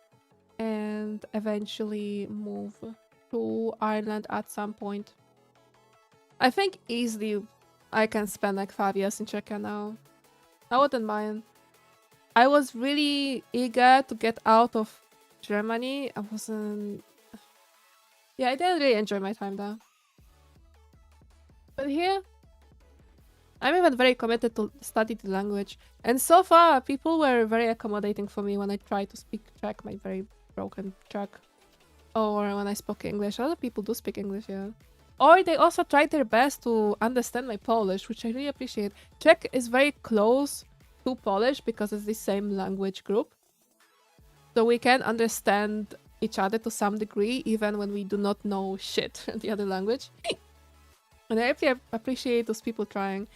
And eventually move to Ireland at some point. I think easily I can spend like 5 years in Czechia now. I wouldn't mind. I was really eager to get out of Germany. I wasn't... Yeah, I didn't really enjoy my time there. But here, I'm even very committed to study the language. And so far, people were very accommodating for me when I tried to speak Czech, my very broken Czech. Or when I spoke English. Other people do speak English, yeah. Or they also tried their best to understand my Polish, which I really appreciate. Czech is very close to Polish because it's the same language group. So we can understand each other to some degree, even when we do not know shit in the other language. And I really appreciate those people trying.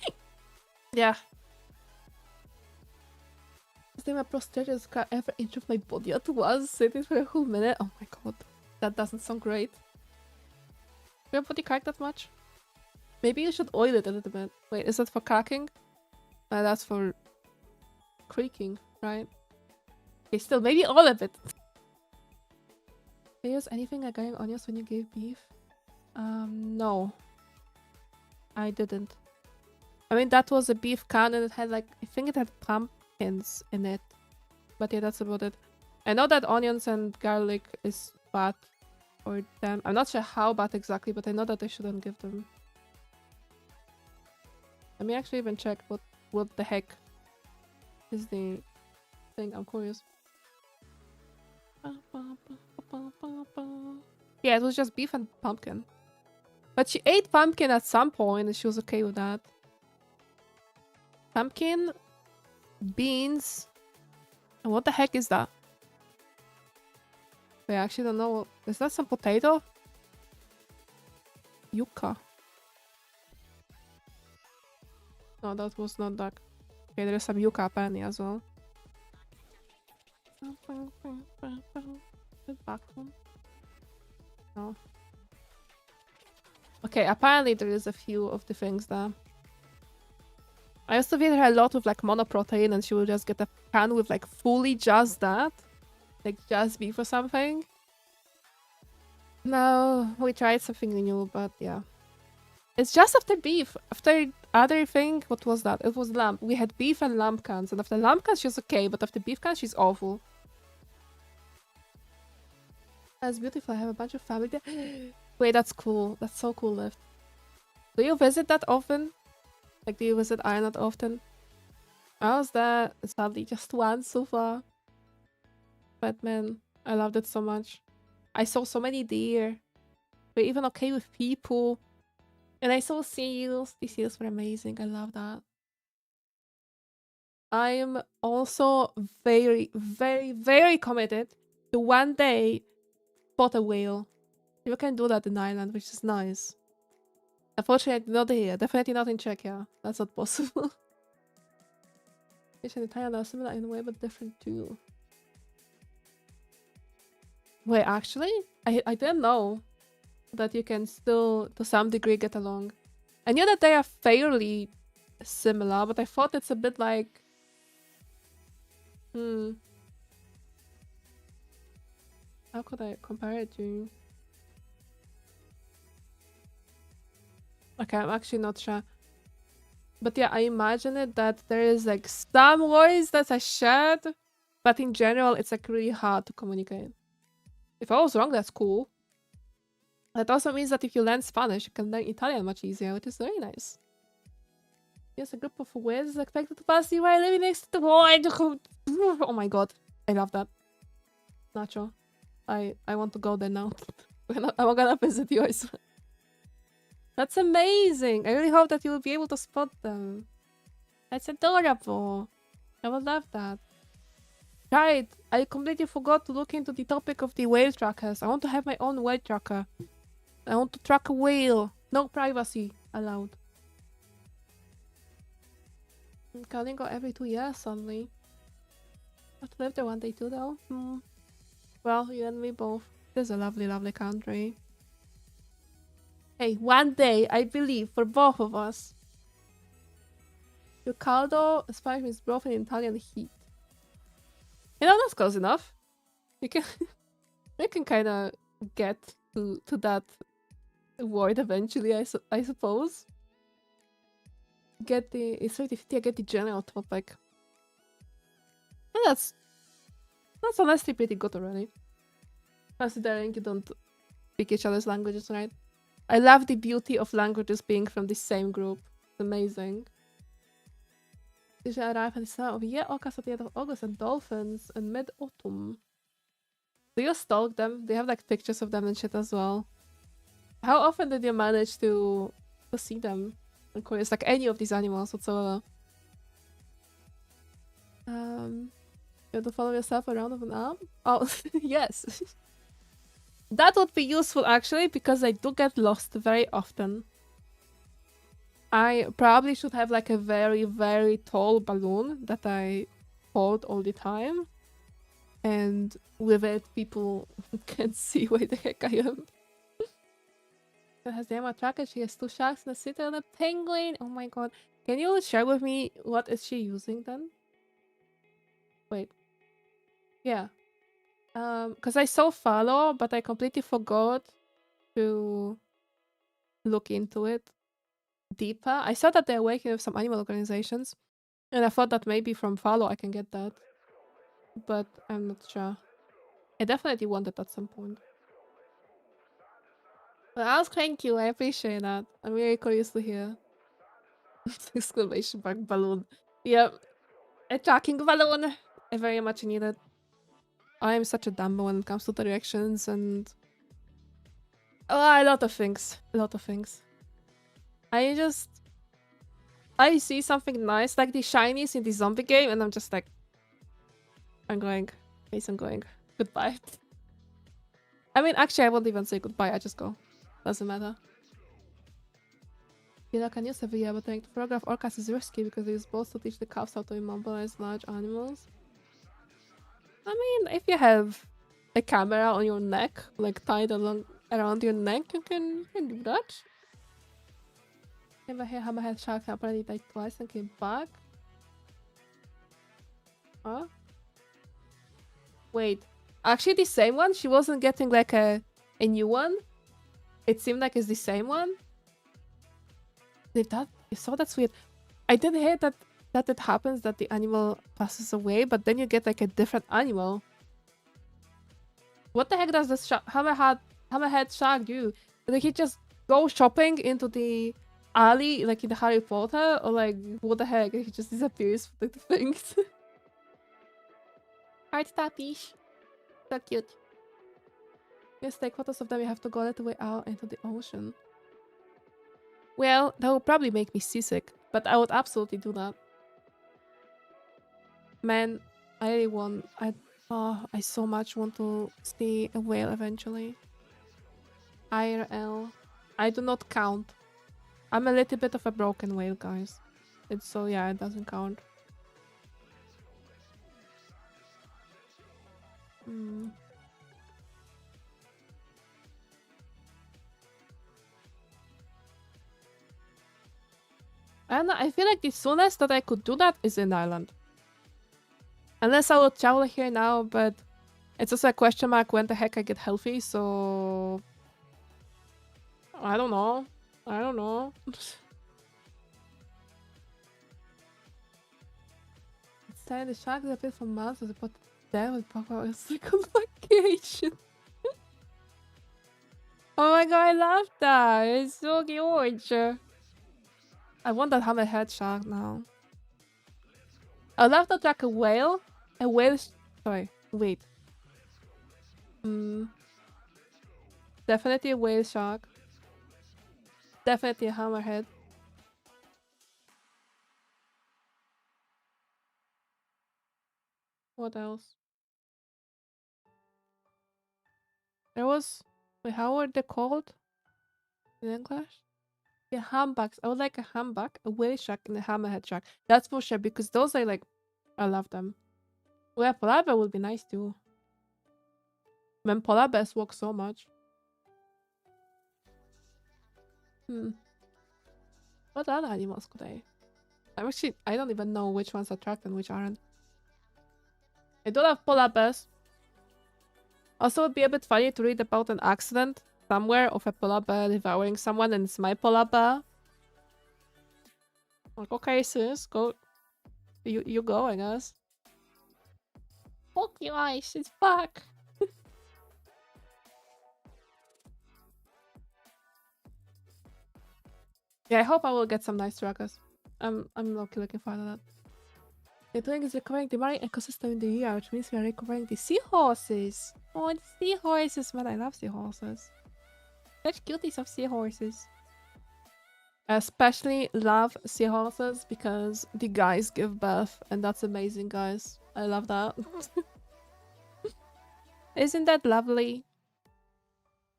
Yeah. Is there my prosthetic scar every inch of my body at once? Sitting for a whole minute? Oh my god. That doesn't sound great. Do your body crack that much? Maybe you should oil it a little bit. Wait, is that for cracking? That's for creaking, right? Okay, still, maybe all of it. Did you use anything like going onions when you gave beef? No. I didn't. I mean, that was a beef can and it had like, I think it had pumpkins in it. But yeah, that's about it. I know that onions and garlic is bad for them. I'm not sure how bad exactly, but I know that I shouldn't give them. Let me actually even check what the heck is the thing. I'm curious. Yeah, it was just beef and pumpkin. But she ate pumpkin at some point and she was okay with that. Pumpkin, beans, and what the heck is that? I actually don't know. Is that some potato? Yucca. No, that was not that. Okay, there is some yucca apparently as well. No. Okay, apparently there is a few of the things there. I used to feed her a lot with like monoprotein and she would just get a pan with like fully just that. Like just beef or something. No, we tried something new, but yeah. It's just after beef. After other thing, what was that? It was lamb. We had beef and lamb cans, and after lamb cans she's okay, but after beef cans she's awful. That's beautiful. I have a bunch of family there. Wait, that's cool. That's so cool, Lift. Do you visit that often? Like, do you visit Ireland often? I was there, sadly, just once so far. But man, I loved it so much. I saw so many deer. We're even okay with people. And I saw seals. The seals were amazing. I love that. I'm also very, very, very committed to one day spot a whale. You can do that in Ireland, which is nice. Unfortunately, not here. Definitely not in Czechia. That's not possible. Fish and Thailand are similar in a way, but different too. Wait, actually? I didn't know that you can still, to some degree, get along. I knew that they are fairly similar, but I thought it's a bit like... How could I compare it to? Okay, I'm actually not sure. But yeah, I imagine it that there is like some words that are shared, but in general, it's like really hard to communicate. If I was wrong, that's cool. That also means that if you learn Spanish, you can learn Italian much easier, which is very nice. Yes, a group of whales is expected to pass you while living next to the void. Oh my god, I love that. Nacho, I want to go there now. I'm gonna visit you, I swear. That's amazing. I really hope that you will be able to spot them. That's adorable. I would love that. Right, I completely forgot to look into the topic of the whale trackers. I want to have my own whale tracker. I want to track a whale. No privacy allowed. Calling go every 2 years suddenly. I have to live there one day too though. Well, you and me both. This is a lovely, lovely country. Hey, one day, I believe, for both of us. Your caldo, Spanish means broth in Italian heat. You know, that's close enough. You can you can kind of get to that word eventually, I suppose. Get the... It's 50-50, I get the general topic. And that's honestly pretty good already. Considering you don't speak each other's languages, right? I love the beauty of languages being from the same group. It's amazing. Usually arrive at the start of the year, orcas at the end of August, and dolphins in mid-autumn. Do you stalk them? Do you have like pictures of them and shit as well? How often did you manage to see them? I'm curious, like any of these animals whatsoever. You have to follow yourself around with an arm? Oh, yes. That would be useful actually, because I do get lost very often. I probably should have like a very, very tall balloon that I hold all the time. And with it, people can see where the heck I am. She has the Emma tracker, she has 2 sharks in a city and a penguin. Oh my god. Can you share with me what is she using then? Wait. Yeah. Because I saw follow, but I completely forgot to look into it deeper. I saw that they're working with some animal organizations, and I thought that maybe from follow I can get that, but I'm not sure. I definitely want it at some point. But I'll thank you. I appreciate that. I'm very curious to hear. Exclamation mark balloon. Yep. A tracking balloon. I very much need it. I am such a dumb when it comes to the reactions and a lot of things. A lot of things. I see something nice like the shinies in the zombie game and I'm just like, I'm going. Yes, I'm going. Goodbye. I mean, actually, I won't even say goodbye. I just go. Doesn't matter. Kira can use every year, but trying to photograph orcas is risky because they use both to teach the calves how to immobilize large animals. I mean, if you have a camera on your neck, like tied along around your neck, you can do that. Never hear hammerhead shark apparently died twice and came back. Huh? Wait. Actually, the same one? She wasn't getting like a new one? It seemed like it's the same one? If so, that's weird. I did hear that it happens that the animal passes away, but then you get like a different animal. What the heck does this hammerhead shark do? Did he just go shopping into the alley like in the Harry Potter? Or like, what the heck? He just disappears with the things. Heart tappish. So cute. Yes, take photos of them, you have to go all the way out into the ocean. Well, that would probably make me seasick, but I would absolutely do that. Man, I really want... I so much want to see a whale eventually. IRL. I do not count. I'm a little bit of a broken whale, guys. It's so, yeah, it doesn't count. And I feel like the soonest that I could do that is in Ireland. Unless I will travel here now, but it's also a question mark when the heck I get healthy, so... I don't know. I don't know. It's time the shark disappeared for months as a pot there with proper second vacation. Oh my god, I love that! It's so cute! I want that hammerhead shark now. I'd love to track a whale. A whale... Sorry, wait. Definitely a whale shark. Definitely a hammerhead. What else? There was... Wait, how were they called? In English? Yeah, humpbacks. I would like a humpback, a whale shark, and a hammerhead shark. That's for sure, because those are like... I love them. Well, polar bear would be nice too. Man, polar bears walk so much. What other animals could I... I don't even know which ones attract and which aren't. I do love polar bears. Also, it would be a bit funny to read about an accident somewhere of a polar bear devouring someone and it's my polar bear. Like, okay, sis, go. You go, I guess. Fuck you, ice, it's fuck. Yeah, I hope I will get some nice trackers. I'm looking forward to that. The doing is recovering the marine ecosystem in the year, which means we are recovering the seahorses. Oh, the seahorses, man, I love seahorses. Such cuties of seahorses. I especially love seahorses because the guys give birth, and that's amazing, guys. I love that. Isn't that lovely?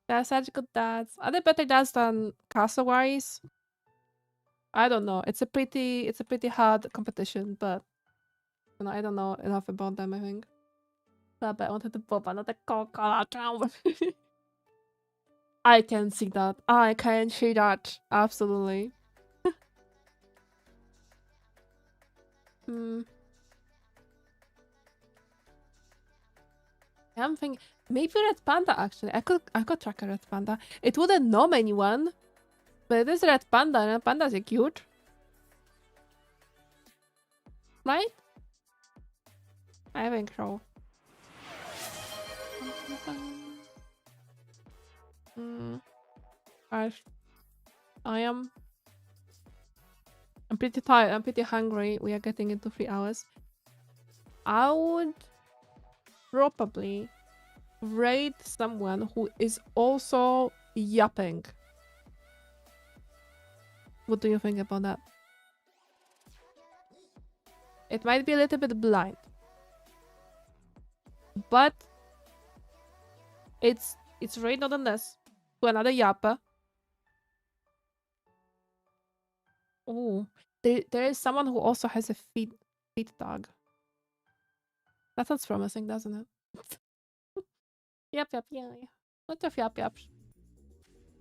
They're such good dads. Are they better dads than cassowaries? I don't know. It's a pretty hard competition, but you know, I don't know enough about them, I think. But I wanted to pop another Coca-Cola town. I can see that. I can see that. Absolutely. I'm thinking maybe red panda actually. I could track a red panda. It wouldn't know anyone. But it is red panda and pandas are cute. Right? I think so. I'm pretty tired. I'm pretty hungry. We are getting into 3 hours. I would probably raid someone who is also yapping. What do you think about that? It might be a little bit blind, but it's raid nonetheless to another yapper. Oh, there is someone who also has a feed dog. That sounds promising, doesn't it? Yep, yeah. What of yap.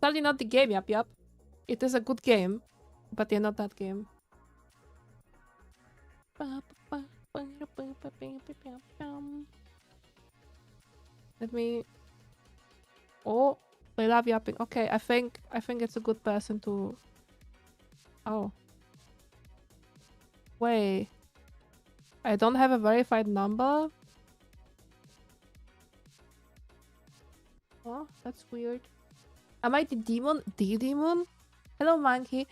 Sadly not the game, yap. It is a good game, but yeah, not that game. Let me... Oh, they love yapping. Okay, I think it's a good person to... Oh. Wait. I don't have a verified number? Oh, that's weird. Am I the demon? The demon? Hello, monkey.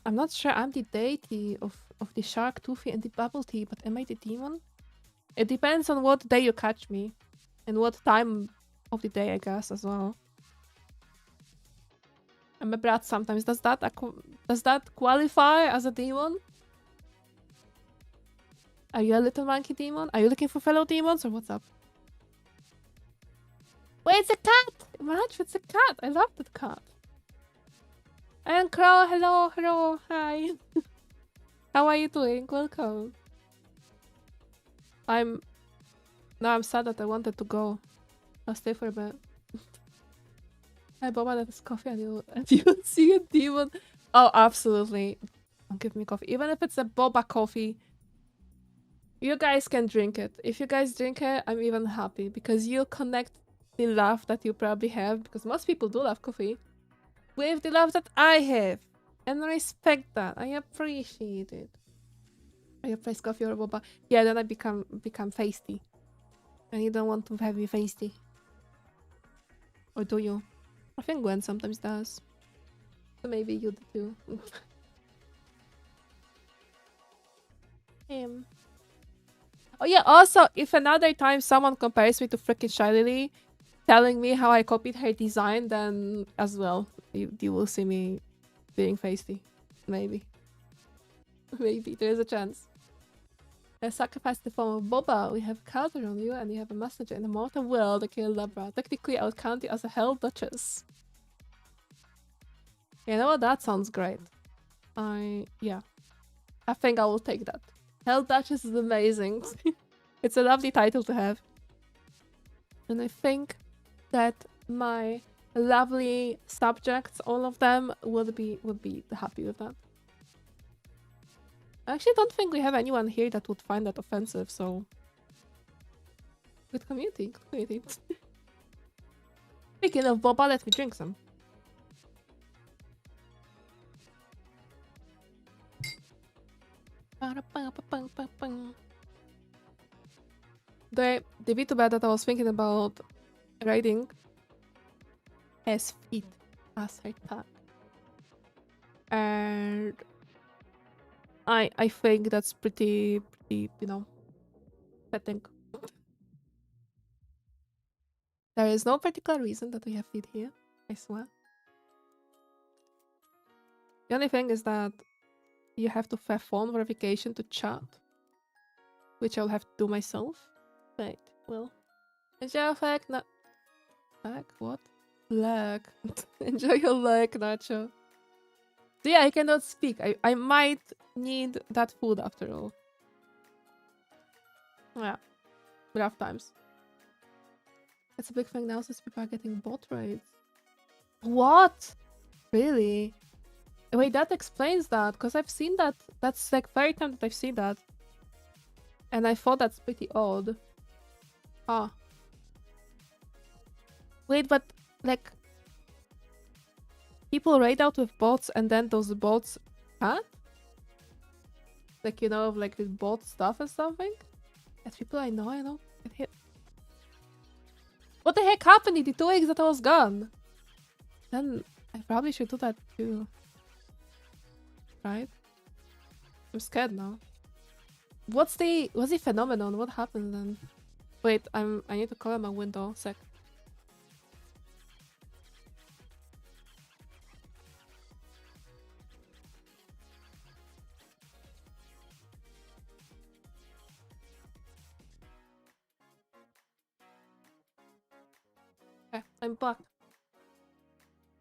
I'm not sure I'm the deity of the shark, Toothy, and the bubble tea, but am I the demon? It depends on what day you catch me. And what time of the day, I guess, as well. I'm a brat sometimes. Does that qualify as a demon? Are you a little monkey demon? Are you looking for fellow demons, or what's up? Wait, it's a cat! Imagine, it's a cat! I love that cat. And Crow, hello, hi. How are you doing? Welcome. I'm sad that I wanted to go. I'll stay for a bit. Hi, Boba, that is coffee and you see a demon. Oh, absolutely. Don't give me coffee. Even if it's a Boba coffee, you guys can drink it. If you guys drink it, I'm even happy because you'll connect the love that you probably have, because most people do love coffee, with the love that I have. And I respect that. I appreciate it. I appreciate coffee or boba. Yeah, then I become feisty. And you don't want to have me feisty. Or do you? I think Gwen sometimes does. So maybe you do too. Oh yeah, also, if another time someone compares me to freaking Shiley, telling me how I copied her design, then as well, you will see me being feisty. Maybe. Maybe, there's a chance. I sacrificed the form of Boba. We have Calder on you, and you have a messenger in the mortal world, a kill Labra. Technically, I would count you as a Hell Duchess. You know what? That sounds great. Yeah. I think I will take that. Hell Duchess is amazing. It's a lovely title to have. And I think that my lovely subjects, all of them, would be happy with that. I actually don't think we have anyone here that would find that offensive, so... Good community, good community. Speaking of boba, let me drink some. The VTuber that I was thinking about raiding has feet as her tag. And I think that's pretty, you know, fitting. There is no particular reason that we have feet here, I swear. The only thing is that you have to have phone verification to chat, which I'll have to do myself. Wait, well, enjoy your leg, leg? What? Leg. Enjoy your leg, Nacho. So yeah, I cannot speak. I might need that food after all. Yeah, rough times. It's a big thing now since people are getting bot raids. What? Really? Wait, that explains that, because I've seen that. That's like very time that I've seen that. And I thought that's pretty odd. Ah. Wait, but like... people raid out with bots and then those bots can't? Like, you know, like with bot stuff or something? As people I know. Get hit. What the heck happened in the 2 weeks that I was gone? Then I probably should do that too. Right? I'm scared now. What's the phenomenon? What happened then? Wait, I need to cover my window. Sec. Okay, I'm back.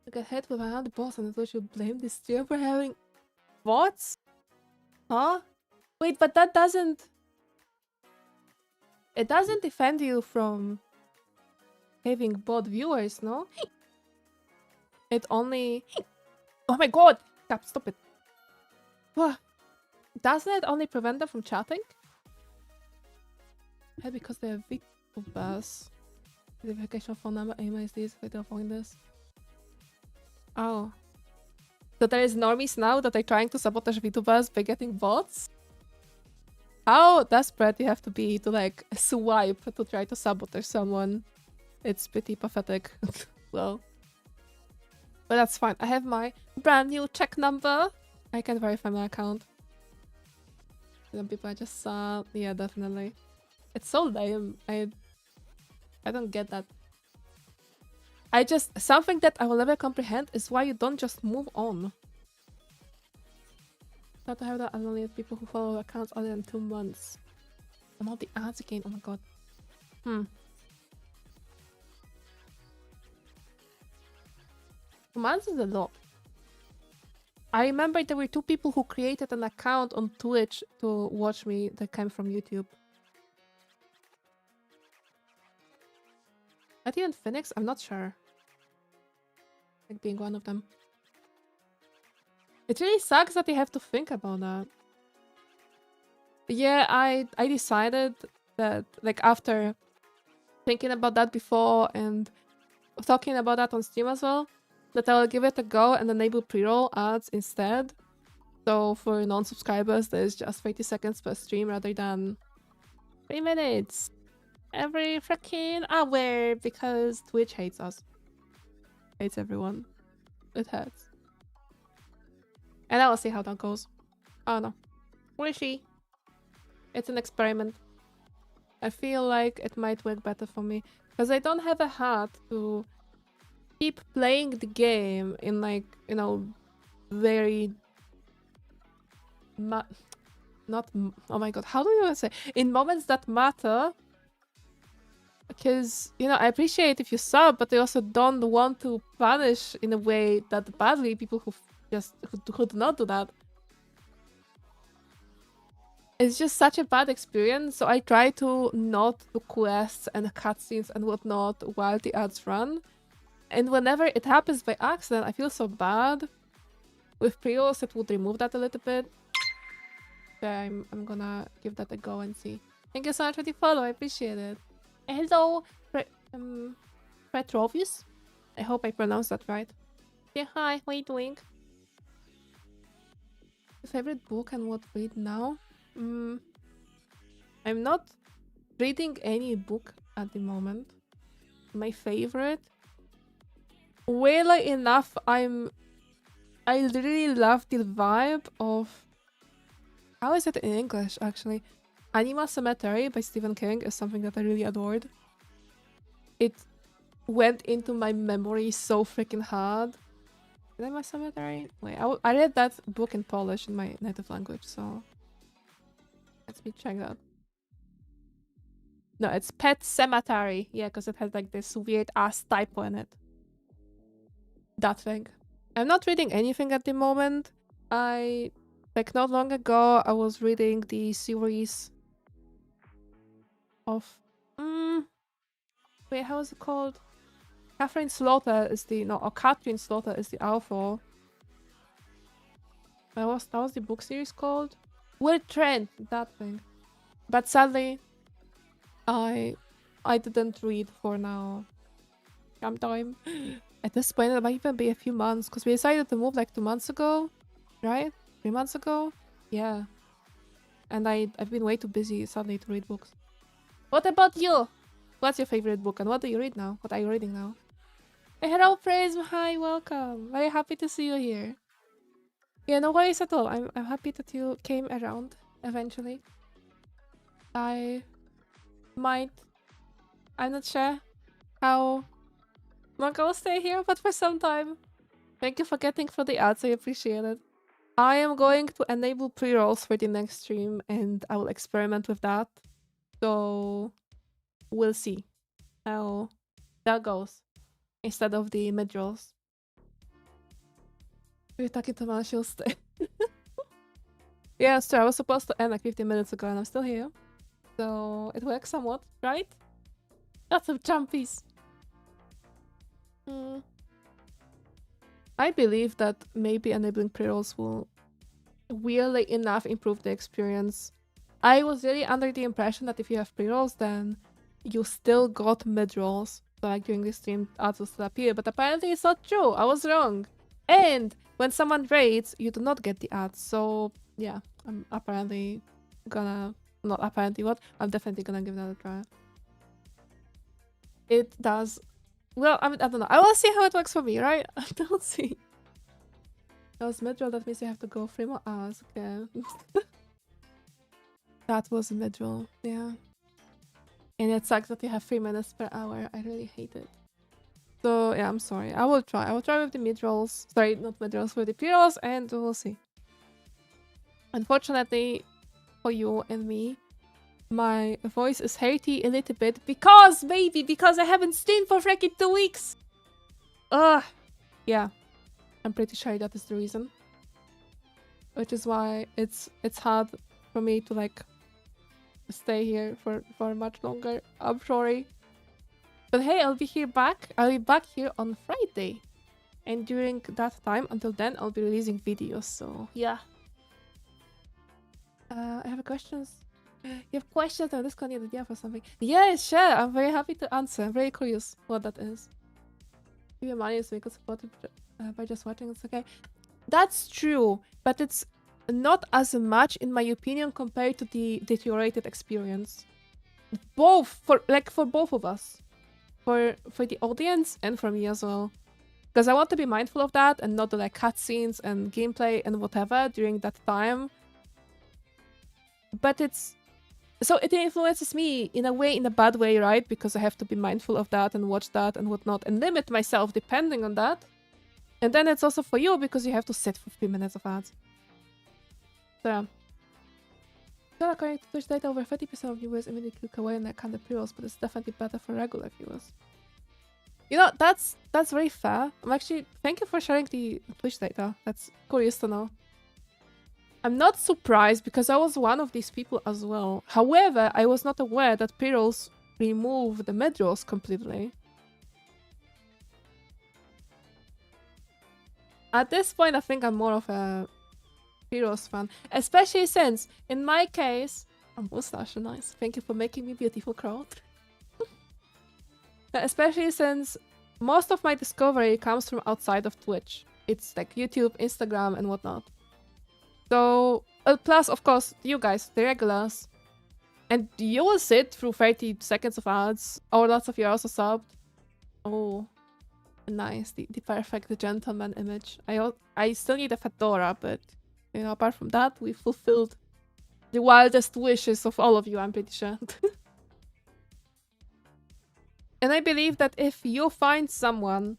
I got hit with another boss and I thought you blame this stream for having bots? Huh? Wait, but that doesn't... It doesn't defend you from having bot viewers, no? It only... Oh my god! Stop it. What? Doesn't it only prevent them from chatting? Yeah, because they have VTubers. Identification phone number, email is this, way to avoid this. Oh. So there is normies now that are trying to sabotage VTubers by getting bots? How desperate you have to be to like swipe to try to sabotage someone? It's pretty pathetic. Well. But that's fine. I have my brand new check number. I can verify my account. Some people are just yeah, definitely. It's so lame. I don't get that. Something that I will never comprehend is why you don't just move on. Not to have that as only people who follow accounts other than 2 months. I'm all the ads again, oh my god. 2 months is a lot. I remember there were 2 people who created an account on Twitch to watch me that came from YouTube. Betty and Phoenix? I'm not sure. Like being one of them. It really sucks that you have to think about that. Yeah, I decided that, like, after thinking about that before and talking about that on stream as well, that I will give it a go and enable pre-roll ads instead. So for non-subscribers, there's just 30 seconds per stream rather than 3 minutes every freaking hour because Twitch hates us. Hates everyone. It hurts. And I will see how that goes. Oh no. Where is she? It's an experiment. I feel like it might work better for me. Because I don't have a heart to keep playing the game in like, you know, very... oh my god, how do you say? In moments that matter. Because, you know, I appreciate if you sub, but I also don't want to punish in a way that badly people who do not do that. It's just such a bad experience, so I try to not do quests and cutscenes and whatnot while the ads run. And whenever it happens by accident, I feel so bad. With pre-rolls, it would remove that a little bit. So I'm gonna give that a go and see. Thank you so much for the follow, I appreciate it. Hello, Petrovius. I hope I pronounced that right. Yeah, hi, what are you doing? Your favorite book and what read now? I'm not reading any book at the moment. My favorite? Weirdly enough, I really love the vibe of... How is it in English, actually? Anima Cemetery by Stephen King is something that I really adored. It went into my memory so freaking hard. Anima Cemetery? Wait, I read that book in Polish in my native language, so... Let me check that. No, it's Pet Cemetery. Yeah, because it has like this weird ass typo in it. That thing. I'm not reading anything at the moment. Like, not long ago, I was reading the series of... Wait, how is it called? Catherine Slaughter is the... No, or Catherine Slaughter is the author. That was the book series called? Weird Trend, that thing. But sadly, I didn't read for now. Some time. At this point, it might even be a few months, because we decided to move like 2 months ago, right? 3 months ago? Yeah. And I've been way too busy suddenly to read books. What about you? What's your favorite book and what do you read now? What are you reading now? Hey, Herro, praise, hi, welcome. Very happy to see you here. Yeah, no worries at all. I'm happy that you came around eventually. I might I'm not sure how long I will stay here, but for some time. Thank you for getting through the ads, I appreciate it. I am going to enable pre-rolls for the next stream and I will experiment with that. So we'll see how that goes instead of the mid-rolls. You're talking to me, she'll stay. Yeah, so I was supposed to end like 15 minutes ago and I'm still here. So it works somewhat, right? Lots of jumpies. I believe that maybe enabling pre-rolls will weirdly enough improve the experience. I was really under the impression that if you have pre-rolls, then you still got mid-rolls. So like during the stream, ads will still appear, but apparently it's not true. I was wrong. And when someone raids, you do not get the ads. So yeah, I'm apparently gonna... Not apparently what? I'm definitely gonna give that a try. It does... Well, I mean, I don't know. I will see how it works for me, right? We'll see. That was mid-roll, that means you have to go 3 more hours. Okay. That was mid-roll, yeah. And it sucks that you have 3 minutes per hour. I really hate it. So yeah, I'm sorry. I will try. I will try with the mid-rolls. Sorry, not mid-rolls, with the pre-rolls, and we'll see. Unfortunately, for you and me, my voice is hurty a little bit because I haven't streamed for freaking 2 weeks. Ugh. Yeah, I'm pretty sure that is the reason. Which is why it's hard for me to like stay here for much longer. I'm sorry. But hey, I'll be back here on Friday. And during that time, until then, I'll be releasing videos, so yeah. I have questions. You have questions on this idea for something? Yeah, sure. I'm very happy to answer. I'm very curious what that is. Give your money so you can support it by just watching. It's okay. That's true, but it's not as much, in my opinion, compared to the deteriorated experience. Both for both of us, for the audience and for me as well. Because I want to be mindful of that and not do like cutscenes and gameplay and whatever during that time. But so it influences me in a way, in a bad way, right? Because I have to be mindful of that and watch that and whatnot and limit myself depending on that. And then it's also for you because you have to sit for 3 minutes of ads. So yeah. Still according to Twitch data, over 30% of viewers immediately click away and kind of pre-rolls, but it's definitely better for regular viewers. You know, that's very fair. I'm actually... Thank you for sharing the Twitch data. That's curious to know. I'm not surprised because I was one of these people as well. However, I was not aware that pre-rolls remove the mid-rolls completely. At this point, I think I'm more of a pre-rolls fan. Especially since, in my case... Oh, mustache, nice. Thank you for making me beautiful, crowd. Especially since most of my discovery comes from outside of Twitch. It's like YouTube, Instagram, and whatnot. So, plus, of course, you guys, the regulars. And you will sit through 30 seconds of ads. Or lots of you also subbed. Oh, nice. The perfect gentleman image. I still need a fedora, but, you know, apart from that, we fulfilled the wildest wishes of all of you, I'm pretty sure. And I believe that if you find someone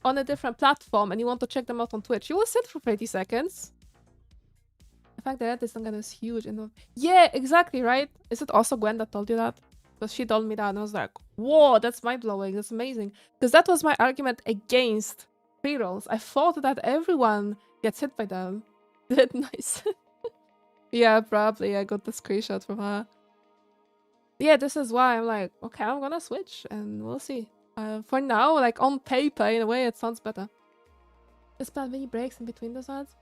on a different platform and you want to check them out on Twitch, you will sit for 30 seconds. The fact that this thing is huge. Yeah, exactly, right? Is it also Gwen that told you that? Because she told me that and I was like, whoa, that's mind-blowing. That's amazing. Because that was my argument against pre-rolls. I thought that everyone gets hit by them. That's nice. Yeah, probably. I got the screenshot from her. Yeah, this is why I'm like, okay, I'm gonna switch and we'll see. For now, like on paper, in a way, it sounds better. Is there many breaks in between those ads?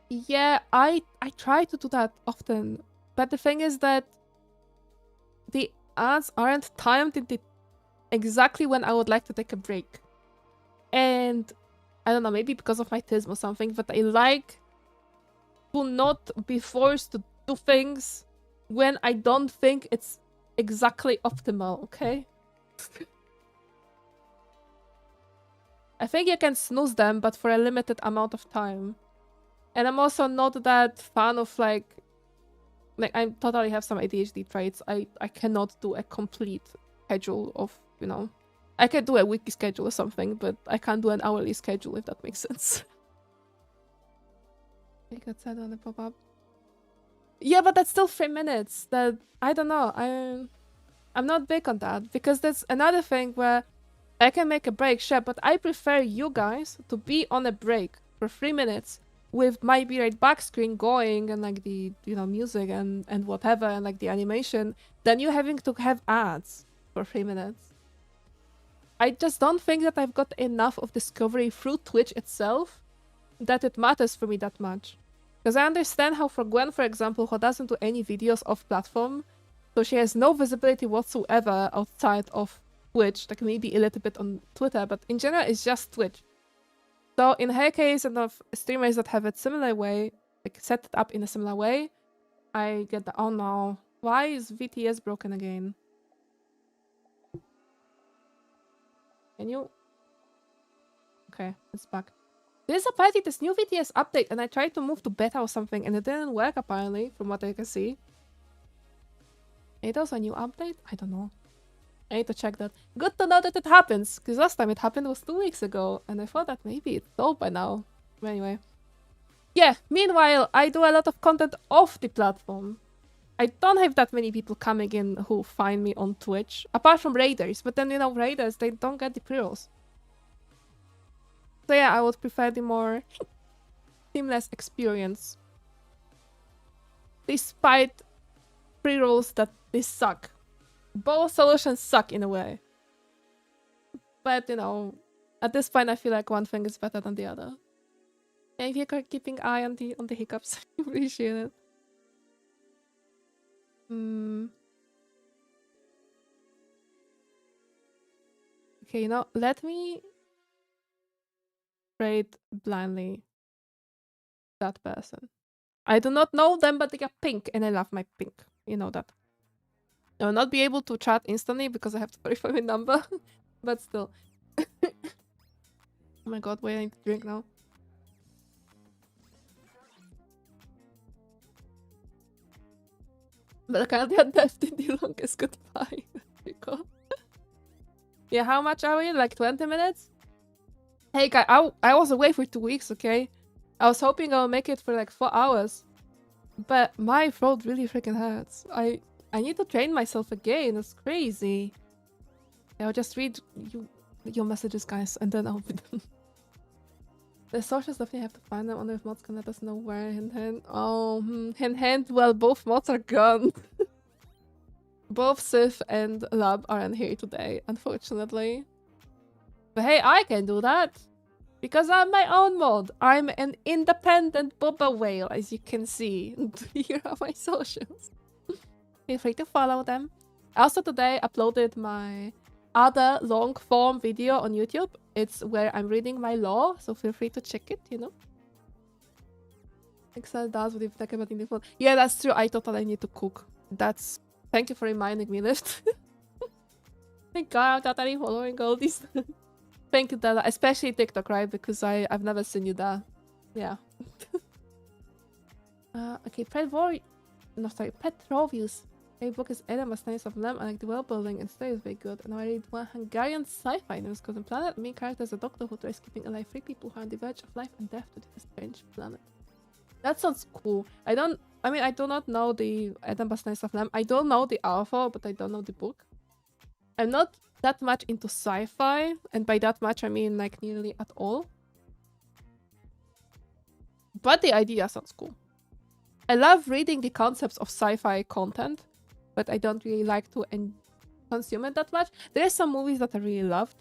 Yeah, I try to do that often. But the thing is that the ads aren't timed in exactly when I would like to take a break. And I don't know, maybe because of my autism or something, but I like to not be forced to do things when I don't think it's exactly optimal, okay? I think you can snooze them, but for a limited amount of time. And I'm also not that fan of, like, like I totally have some ADHD traits. I cannot do a complete schedule of, you know, I can do a weekly schedule or something, but I can't do an hourly schedule, if that makes sense. I got said on the pop-up. Yeah, but that's still 3 minutes. That I don't know. I'm not big on that because that's another thing where I can make a break, sure, but I prefer you guys to be on a break for 3 minutes with my bitrate back screen going and like the, you know, music and whatever and like the animation than you having to have ads for 3 minutes. I just don't think that I've got enough of discovery through Twitch itself that it matters for me that much. Because I understand how for Gwen, for example, who doesn't do any videos off platform, so she has no visibility whatsoever outside of Twitch, like maybe a little bit on Twitter, but in general it's just Twitch. So in her case and of streamers that have it similar way, like set it up in a similar way, I get the, oh no, why is VTS broken again? Can you? Okay, it's back. There's apparently this new VTS update and I tried to move to beta or something and it didn't work apparently, from what I can see. It was a new update? I don't know. I need to check that. Good to know that it happens, because last time it happened was 2 weeks ago, and I thought that maybe it's solved by now. Anyway. Yeah, meanwhile, I do a lot of content off the platform. I don't have that many people coming in who find me on Twitch, apart from raiders, but then, you know, raiders, they don't get the pre-rolls. So yeah, I would prefer the more seamless experience. Despite pre-rolls that they suck. Both solutions suck in a way. But, you know, at this point I feel like one thing is better than the other. And if you're keeping eye on the hiccups, I appreciate it. Okay, you know, let me trade blindly that person. I do not know them, but they are pink, and I love my pink. You know that. I will not be able to chat instantly because I have to verify my number, but still. Oh my god, wait, I need to drink now. But I can't get left in the longest goodbye. Yeah, how much are we? Like 20 minutes? Hey guy, I was away for 2 weeks, okay? I was hoping I'll make it for like 4 hours. But my throat really freaking hurts. I need to train myself again. It's crazy. Yeah, I'll just read your messages, guys, and then I'll be done. The socials definitely have to find them. Wonder if mods can let us know where. Hint. Oh, hint. Well, both mods are gone. Both Sif and Lab aren't here today, unfortunately. But hey, I can do that. Because I'm my own mod. I'm an independent Bubble Whale, as you can see. Here are my socials. Feel free to follow them. I also today uploaded my other long form video on YouTube. It's where I'm reading my law, so feel free to check it, you know. Excel does what you've talked about in the phone. Yeah, that's true. I totally need to cook. That's... Thank you for reminding me, Lift. Thank God I'm totally following all these. Thank you, Della. Especially TikTok, right? Because I've never seen you there. Yeah. Okay, Petrovius. A book is Edelman's Nice of Lamb. I like the world building and story is very good. And I read one Hungarian sci-fi news called The Planet. Main character is a doctor who tries keeping alive 3 people who are on the verge of life and death to this strange planet. That sounds cool. I do not know the Edelman's Nice of Lamb. I don't know the author, but I don't know the book. I'm not that much into sci-fi, and by that much I mean like nearly at all. But the idea sounds cool. I love reading the concepts of sci-fi content, but I don't really like to consume it that much. There are some movies that I really loved.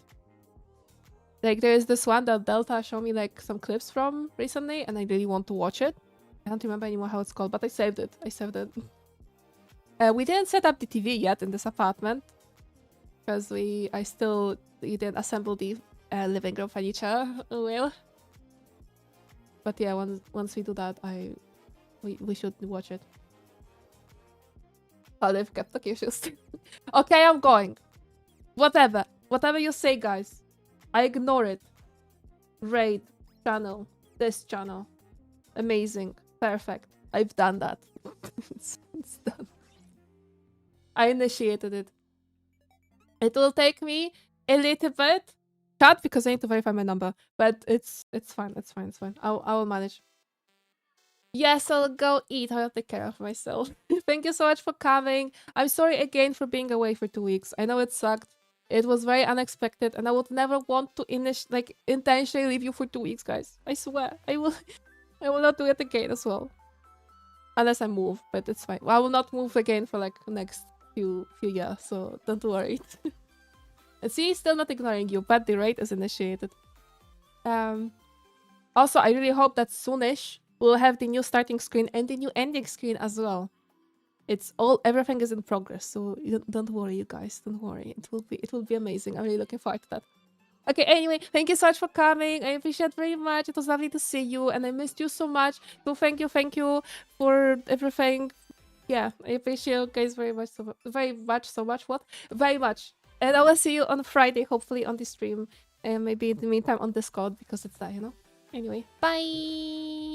Like there is this one that Delta showed me like some clips from recently, and I really want to watch it. I don't remember anymore how it's called, but I saved it. We didn't set up the TV yet in this apartment because we didn't assemble the living room furniture well. But yeah, once we do that, we should watch it. Oh, they've kept the issues. Okay, I'm going. Whatever you say, guys. I ignore it. Raid channel. This channel. Amazing. Perfect. I've done that. It's done. I initiated it. It will take me a little bit. Chat because I need to verify my number, but it's fine. It's fine. It's fine. I will manage. Yes, I'll go eat. I'll take care of myself. Thank you so much for coming. I'm sorry again for being away for 2 weeks. I know it sucked. It was very unexpected, and I would never want to intentionally leave you for 2 weeks, guys. I swear. I will I will not do it again as well. Unless I move, but it's fine. Well, I will not move again for like the next few years, so don't worry. And see, still not ignoring you, but the raid is initiated. Also, I really hope that soonish we'll have the new starting screen and the new ending screen as well. Everything is in progress, so don't worry, you guys. Don't worry. It will be amazing. I'm really looking forward to that. Okay, anyway, thank you so much for coming. I appreciate it very much. It was lovely to see you, and I missed you so much. So thank you for everything. Yeah, I appreciate you guys very much. Very much. And I will see you on Friday, hopefully on the stream, and maybe in the meantime on Discord because it's there, you know. Anyway, bye.